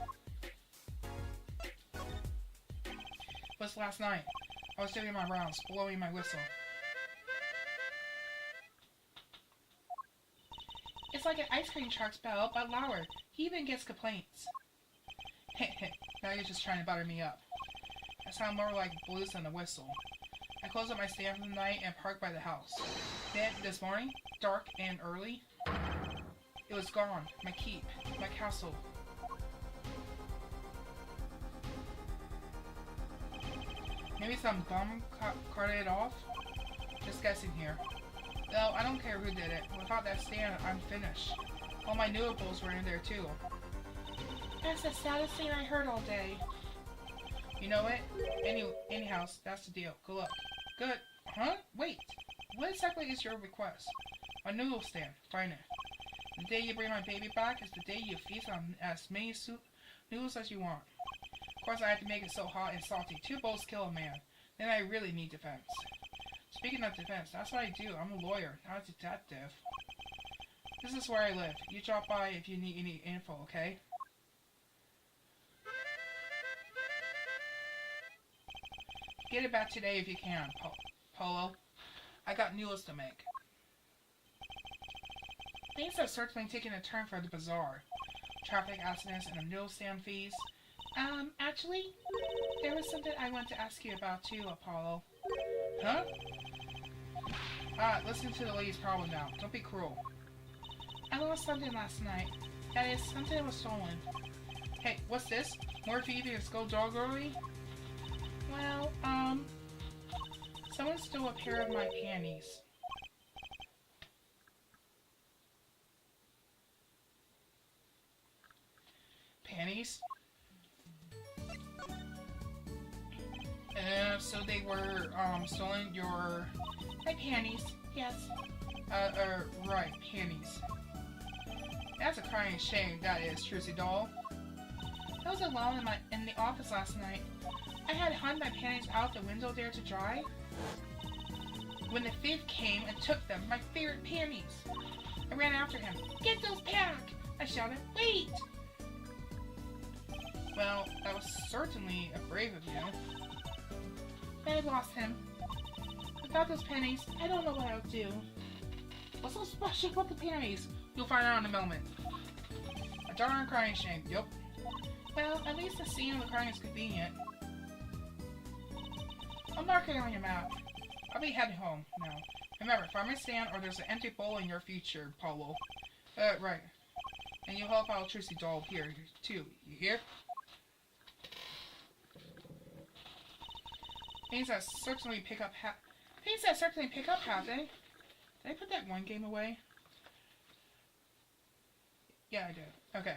It was last night. I was doing my rounds, blowing my whistle. It's like an ice cream truck's bell, but louder. He even gets complaints. Heh, now you're just trying to butter me up. I sound more like blues than a whistle. I closed up my stand for the night and parked by the house. Then, this morning, dark and early, it was gone. My keep. My castle. Maybe some bum carted it off? Just guessing here. Though, I don't care who did it. Without that stand, I'm finished. All my noodles were in there too. That's the saddest thing I heard all day. You know what? Anyhow, that's the deal. Good luck. Good. Huh? Wait. What exactly is your request? A noodle stand. Fine it. The day you bring my baby back is the day you feast on as many noodles as you want. Of course, I have to make it so hot and salty. 2 bowls kill a man. Then I really need defense. Speaking of defense, that's what I do. I'm a lawyer, not a detective. This is where I live. You drop by if you need any info, okay? Get it back today if you can, Polo. I got noodles to make. Things are certainly taking a turn for the bazaar. Traffic accidents and the noodle stand fees. Actually, there was something I wanted to ask you about too, Apollo. Huh? Listen to the lady's problem now. Don't be cruel. I lost something last night. That is, something was stolen. Hey, what's this? More thieving and skullduggery? Well, someone stole a pair of my panties. Panties? So they were, stolen your... My panties, yes. Right, panties. That's a crying shame, that is, Trucy doll. I was alone in the office last night. I had hung my panties out the window there to dry. When the thief came and took them, my favorite panties. I ran after him. Get those back! I shouted. Wait! Well, that was certainly brave of you. Then I lost him. Without those panties, I don't know what I would do. What's so special about the panties? You'll find out in a moment. A darn crying shame, yup. Well, at least the scene of the crying is convenient. I'll mark it on your map. I'll be heading home now. Remember, find my stand or there's an empty bowl in your future, Polo. Right. And you'll help out Trucy doll here, too. You hear? Things that certainly pick up have they? Did I put that one game away? Yeah, I did. Okay.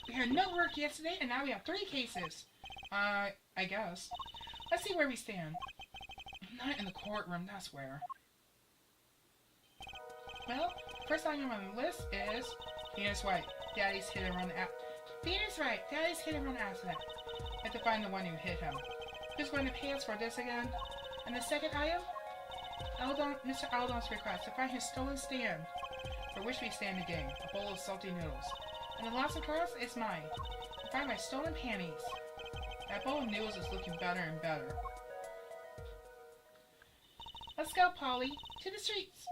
We had no work yesterday, and now we have 3 cases. I guess. Let's see where we stand. Not in the courtroom, that's where. Well, first item on the list is Phoenix Wright. Daddy's hit and run Phoenix Wright. Daddy's hit and run accident. I have to find the one who hit him. Who's going to pay us for this again? And the second item? Mr. Aldon's request to find his stolen stand, for which we stand the game, a bowl of salty noodles. And the last of course is mine, to find my stolen panties. That bowl of noodles is looking better and better. Let's go, Polly. To the streets.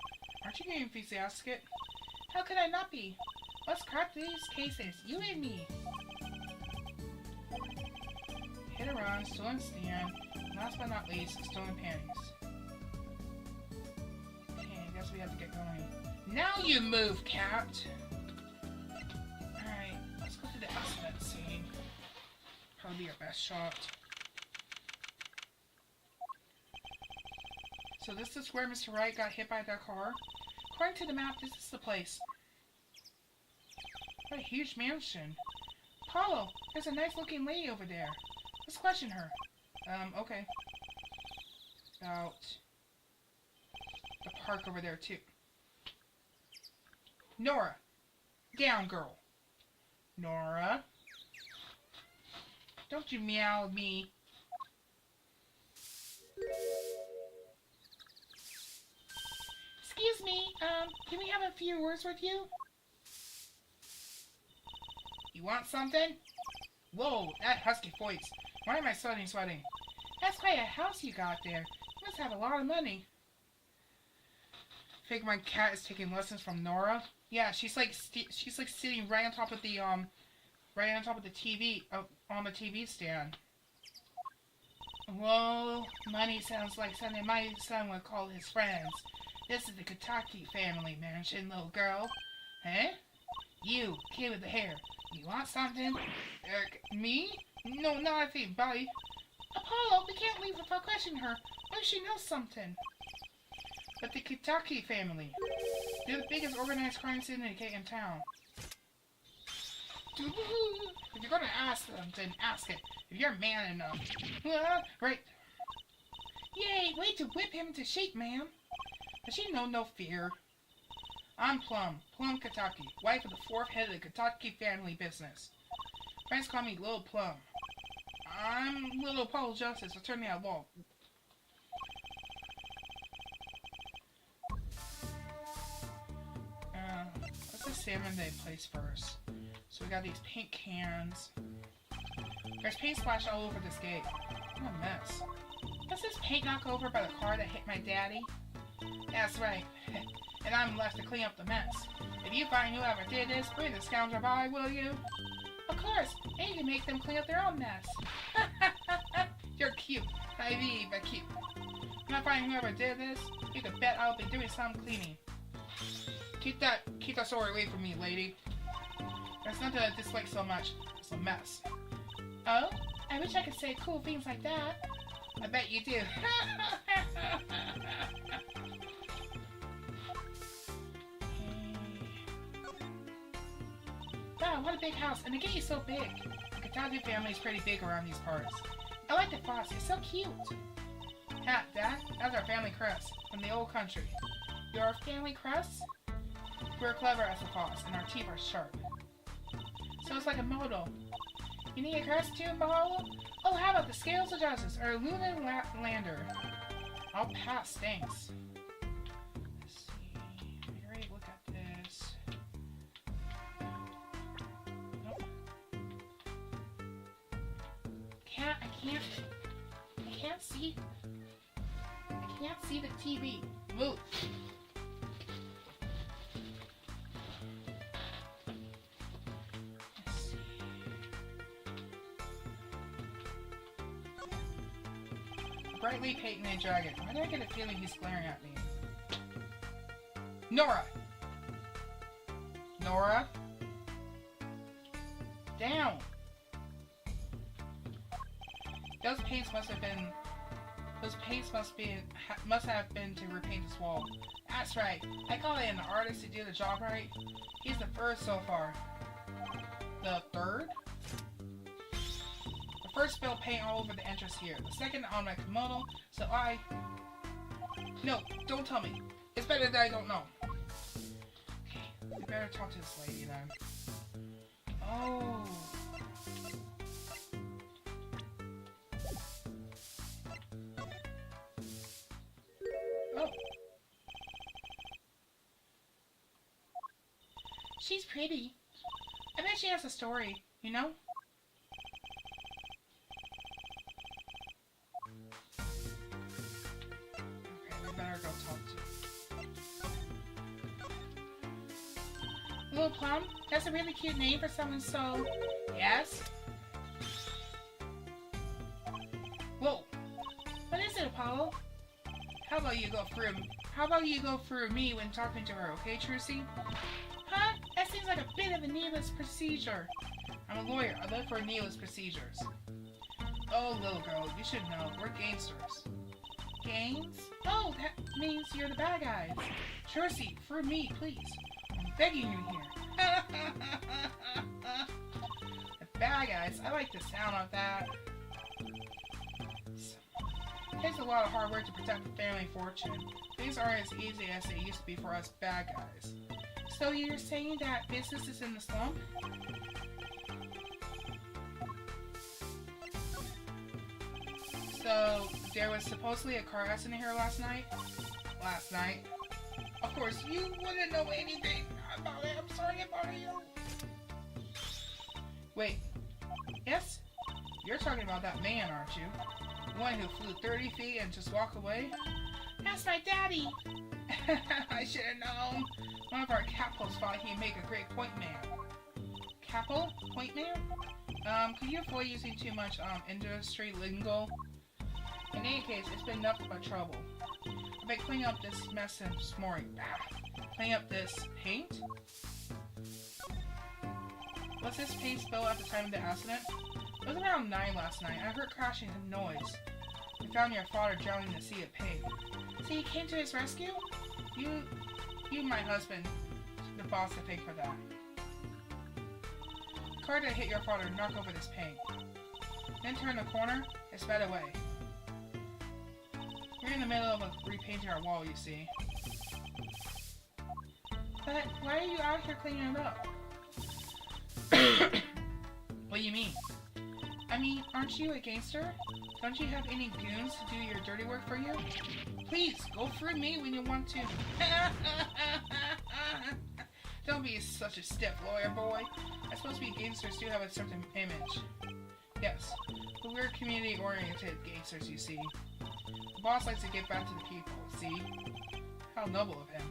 Aren't you getting enthusiastic? How could I not be? Let's crack these cases, you and me. Hit around, stolen stand, last but not least, stolen panties. Okay, I guess we have to get going. Now you move, cat! Alright, let's go to the accident scene. Probably be our best shot. So this is where Mr. Wright got hit by that car? According to the map, this is the place. What a huge mansion. Paulo, there's a nice looking lady over there. Let's question her. Okay. About the park over there, too. Nora! Down, girl! Nora! Don't you meow at me. Excuse me, can we have a few words with you? You want something? Whoa, that husky voice. Why am I suddenly sweating? That's quite a house you got there. You must have a lot of money. I think my cat is taking lessons from Nora. Yeah, she's like sitting right on top of the TV, on the TV stand. Whoa, money sounds like something my son would call his friends. This is the Kentucky family mansion, little girl. Huh? You, kid with the hair. You want something? Me? No, not a thing, bye. Apollo, we can't leave without questioning her. What if she knows something? But the Kitaki family. They're the biggest organized crime syndicate in town. If you're gonna ask them, then ask it. If you're man enough. Right. Yay, way to whip him into shape, ma'am. Does she know no fear? I'm Plum Kitaki, wife of the fourth head of the Kitaki family business. Friends call me Little Plum. I'm Little Apollo Justice, attorney at law. Let's examine the place first. So we got these paint cans. There's paint splash all over this gate. What a mess. Was this paint knocked over by the car that hit my daddy? That's right. And I'm left to clean up the mess. If you find whoever did this, bring the scoundrel by, will you? Of course, and you can make them clean up their own mess. You're cute. Naive, but cute. When I find whoever did this, you can bet I'll be doing some cleaning. Keep that sword away from me, lady. There's nothing I dislike so much. It's a mess. Oh? I wish I could say cool things like that. I bet you do. Wow, what a big house, and the gate is so big. The Kitaki family is pretty big around these parts. I like the fox, it's so cute. That's our family crest from the old country. Your family crest? We're clever as a fox, and our teeth are sharp. So it's like a model. You need a crest too, Mahalo? Oh, how about the Scales of Justice, or Lunar Lander? I'll pass, thanks. Let's see. Let me look at this. Nope. I can't see. I can't see the TV. Move. Let's see. Brightly painted dragon. Why do I get a feeling he's glaring at me? Nora! Nora? Down! Those paints must have been to repaint this wall. That's right. I call it an artist to do the job right. He's the first so far. The third? The first spilled paint all over the entrance here. The second on my kimono, so I... No, don't tell me. It's better that I don't know. Okay, we better talk to this lady then. Oh... Oh. She's pretty. I bet she has a story, you know? Okay, we better go talk to Little Plum? That's a really cute name for someone so... Yes? Whoa! What is it, Apollo? How about you go through me when talking to her, okay, Trucy? Huh? That seems like a bit of a needless procedure. I'm a lawyer. I live for needless procedures. Oh, little girl, you should know. We're gangsters. Gangs? Oh, that means you're the bad guys. Trucy, through me, please. I'm begging you here. The bad guys. I like the sound of that. It takes a lot of hard work to protect the family fortune. Things aren't as easy as they used to be for us bad guys. So you're saying that business is in the slump? So, there was supposedly a car accident here last night? Last night? Of course, you wouldn't know anything about it. I'm sorry about you. Wait. Yes? You're talking about that man, aren't you? The one who flew 30 feet and just walked away? That's my daddy! I should have known. One of our capos thought he'd make a great point man. Capo? Point man? Could you avoid using too much, industry lingo? In any case, it's been nothing but trouble. I've been cleaning up this mess since morning. Cleaning up this paint? Was this paint spilled at the time of the accident? It was around 9 last night. I heard crashing and noise. I found your father drowning in the sea of pain. So you came to his rescue? You, my husband, the boss to thank for that. The car that hit your father knocked over this paint. Then turned the corner and sped away. We're in the middle of repainting our wall, you see. But why are you out here cleaning it up? What do you mean? I mean, aren't you a gangster? Don't you have any goons to do your dirty work for you? Please, go through me when you want to. Don't be such a stiff lawyer boy. I suppose we gangsters do have a certain image. Yes, but we're community-oriented gangsters, you see. The boss likes to give back to the people, see? How noble of him.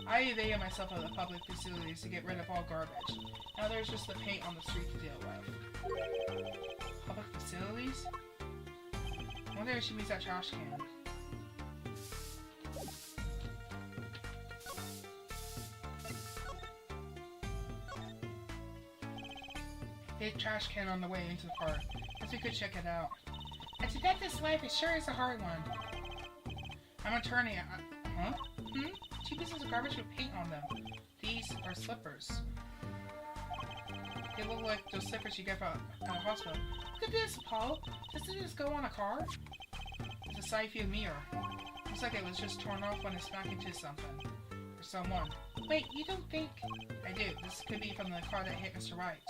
I evaded myself out of the public facilities to get rid of all garbage. Now there's just the paint on the street to deal with. Public facilities? I wonder if she means that trash can. Big trash can on the way into the park. Guess we could check it out. A detective's life is sure is a hard one. I'm an attorney. Huh? 2 pieces of garbage with paint on them. These are slippers. They look like those slippers you get from a hospital. Look at this, Paul. Doesn't this go on a car? It's a side view mirror. Looks like it was just torn off when it smacked into something. Or someone. Wait, you don't think... I do. This could be from the car that hit Mr. Wright.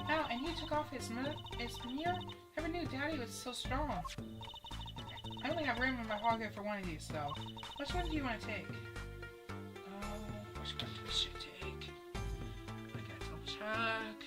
Wow, and you took off his mirror? Never knew Daddy was so strong. I only have room in my pocket for one of these, though. Which one do you want to take? Which one do we should take? I gotta double check.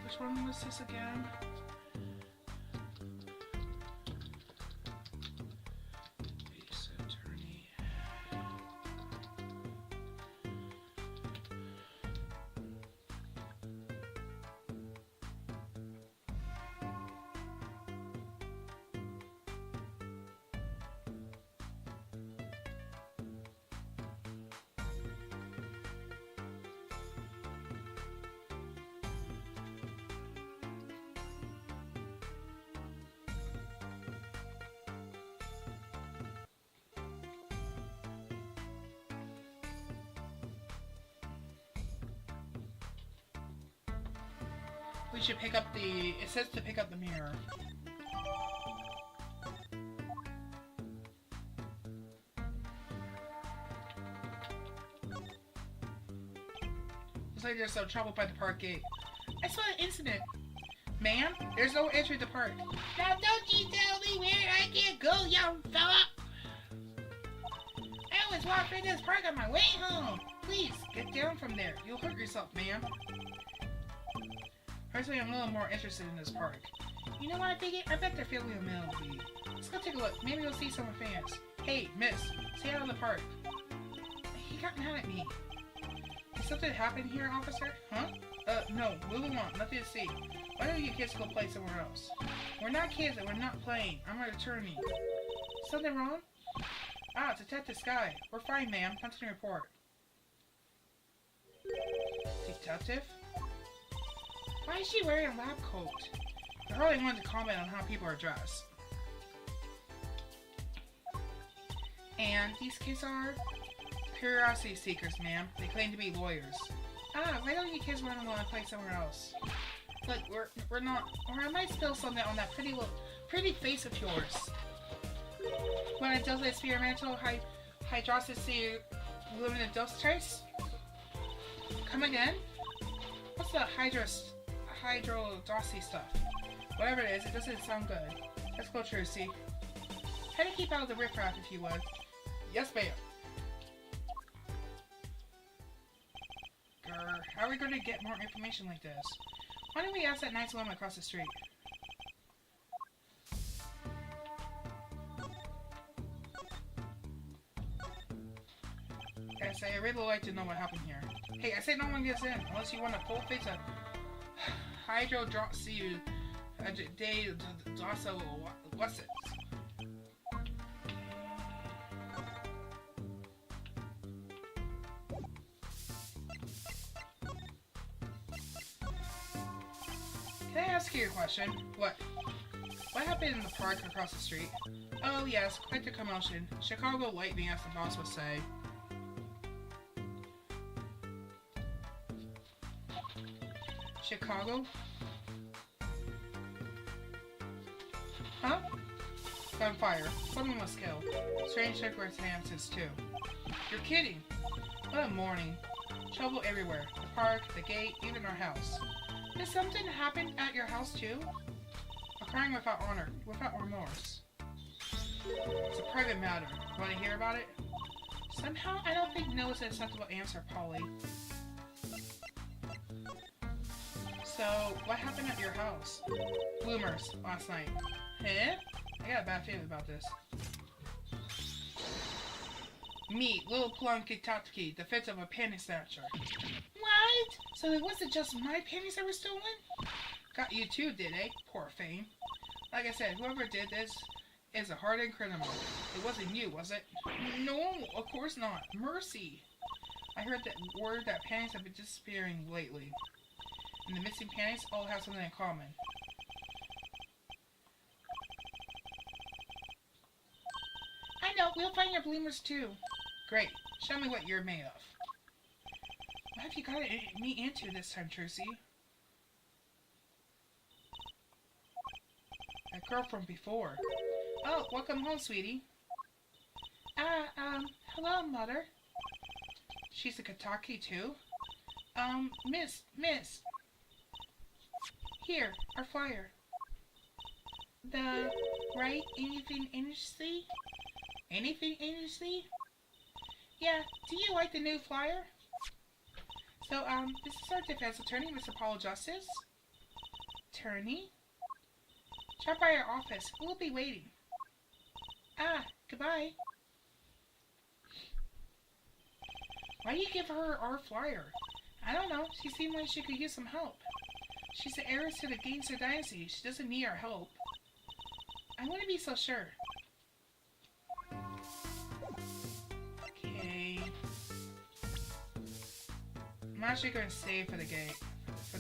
Which one was this again? Police attorney. We should pick up the... It says to pick up the mirror. Looks like there's some trouble by the park gate. I saw an incident. Ma'am, there's no entry to the park. Now don't you tell me where I can go, young fella! I always walk through this park on my way home. Please, get down from there. You'll hurt yourself, ma'am. Personally, I'm a little more interested in this park. You know what I figured? I bet they're filming a Melody. Let's go take a look. Maybe we'll see some fans. Hey, miss, stay out of the park. He got mad at me. Did something happen here, officer? Huh? No, move along. Nothing to see. Why don't you kids go play somewhere else? We're not kids and we're not playing. I'm an attorney. Something wrong? Ah, it's Detective Sky. We're fine, ma'am. Hunting report. Detective? Why is she wearing a lab coat? I hardly wanted to comment on how people are dressed. And these kids are curiosity seekers, ma'am. They claim to be lawyers. Ah, why don't you kids run along and play somewhere else? Look, we're not. Or I might spill something on that pretty face of yours. When it does experimental hydroxy limited dose trace. Come again? What's the hydroxy stuff? Whatever it is, it doesn't sound good. Let's go, Tracy. Try to keep out of the riffraff if you would. Yes, ma'am. Grr, how are we going to get more information like this? Why don't we ask that nice woman across the street? Gotta say, I really like to know what happened here. Hey, I said no one gets in unless you want a full face of hydroxy de dosso what's it? Can I ask you a question? What? What happened in the park across the street? Oh yes, quite the commotion. Chicago lightning, as the boss would say. Chicago? Huh? Gunfire. Someone was killed. Strange circumstances too. You're kidding. What a morning. Trouble everywhere. The park, the gate, even our house. Did something happen at your house too? A crime without honor, without remorse. It's a private matter. Want to hear about it? Somehow, I don't think no is an acceptable answer, Polly. So, what happened at your house? Bloomers, last night. Huh? I got a bad feeling about this. Me, little plunky Tatsuki, the fits of a panty snatcher. What? So it wasn't just my panties that were stolen? Got you too, did they? Poor Fame. Like I said, whoever did this is a hardened criminal. It wasn't you, was it? No, of course not. Mercy. I heard that word that panties have been disappearing lately. And the missing panties all have something in common. I know, we'll find your bloomers too. Great. Show me what you're made of. What have you got me into this time, Tracy? That girl from before. Oh, welcome home, sweetie. Hello, Mother. She's a Kataki too? Miss. Here, our flyer. The right anything industry? Anything industry? Yeah, do you like the new flyer? So, this is our defense attorney, Mr. Paul Justice. Attorney? Drop by our office. We'll be waiting. Goodbye. Why do you give her our flyer? I don't know. She seemed like she could use some help. She's the heiress to the gangster dynasty. She doesn't need our help. I wouldn't be so sure. Okay. I'm actually going to stay for the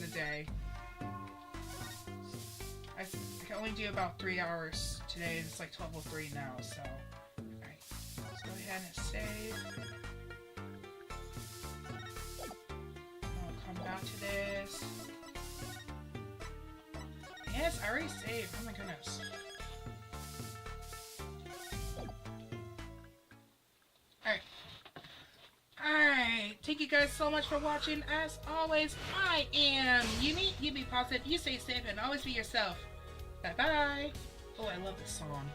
day. I can only do about 3 hours today. It's like 12:03 now, so. Alright. Let's go ahead and save. I'll come back to this. Yes, I already saved. Oh my goodness. Alright. Thank you guys so much for watching. As always, I am Yumi. You be positive, you stay safe, and always be yourself. Bye bye. Oh, I love this song.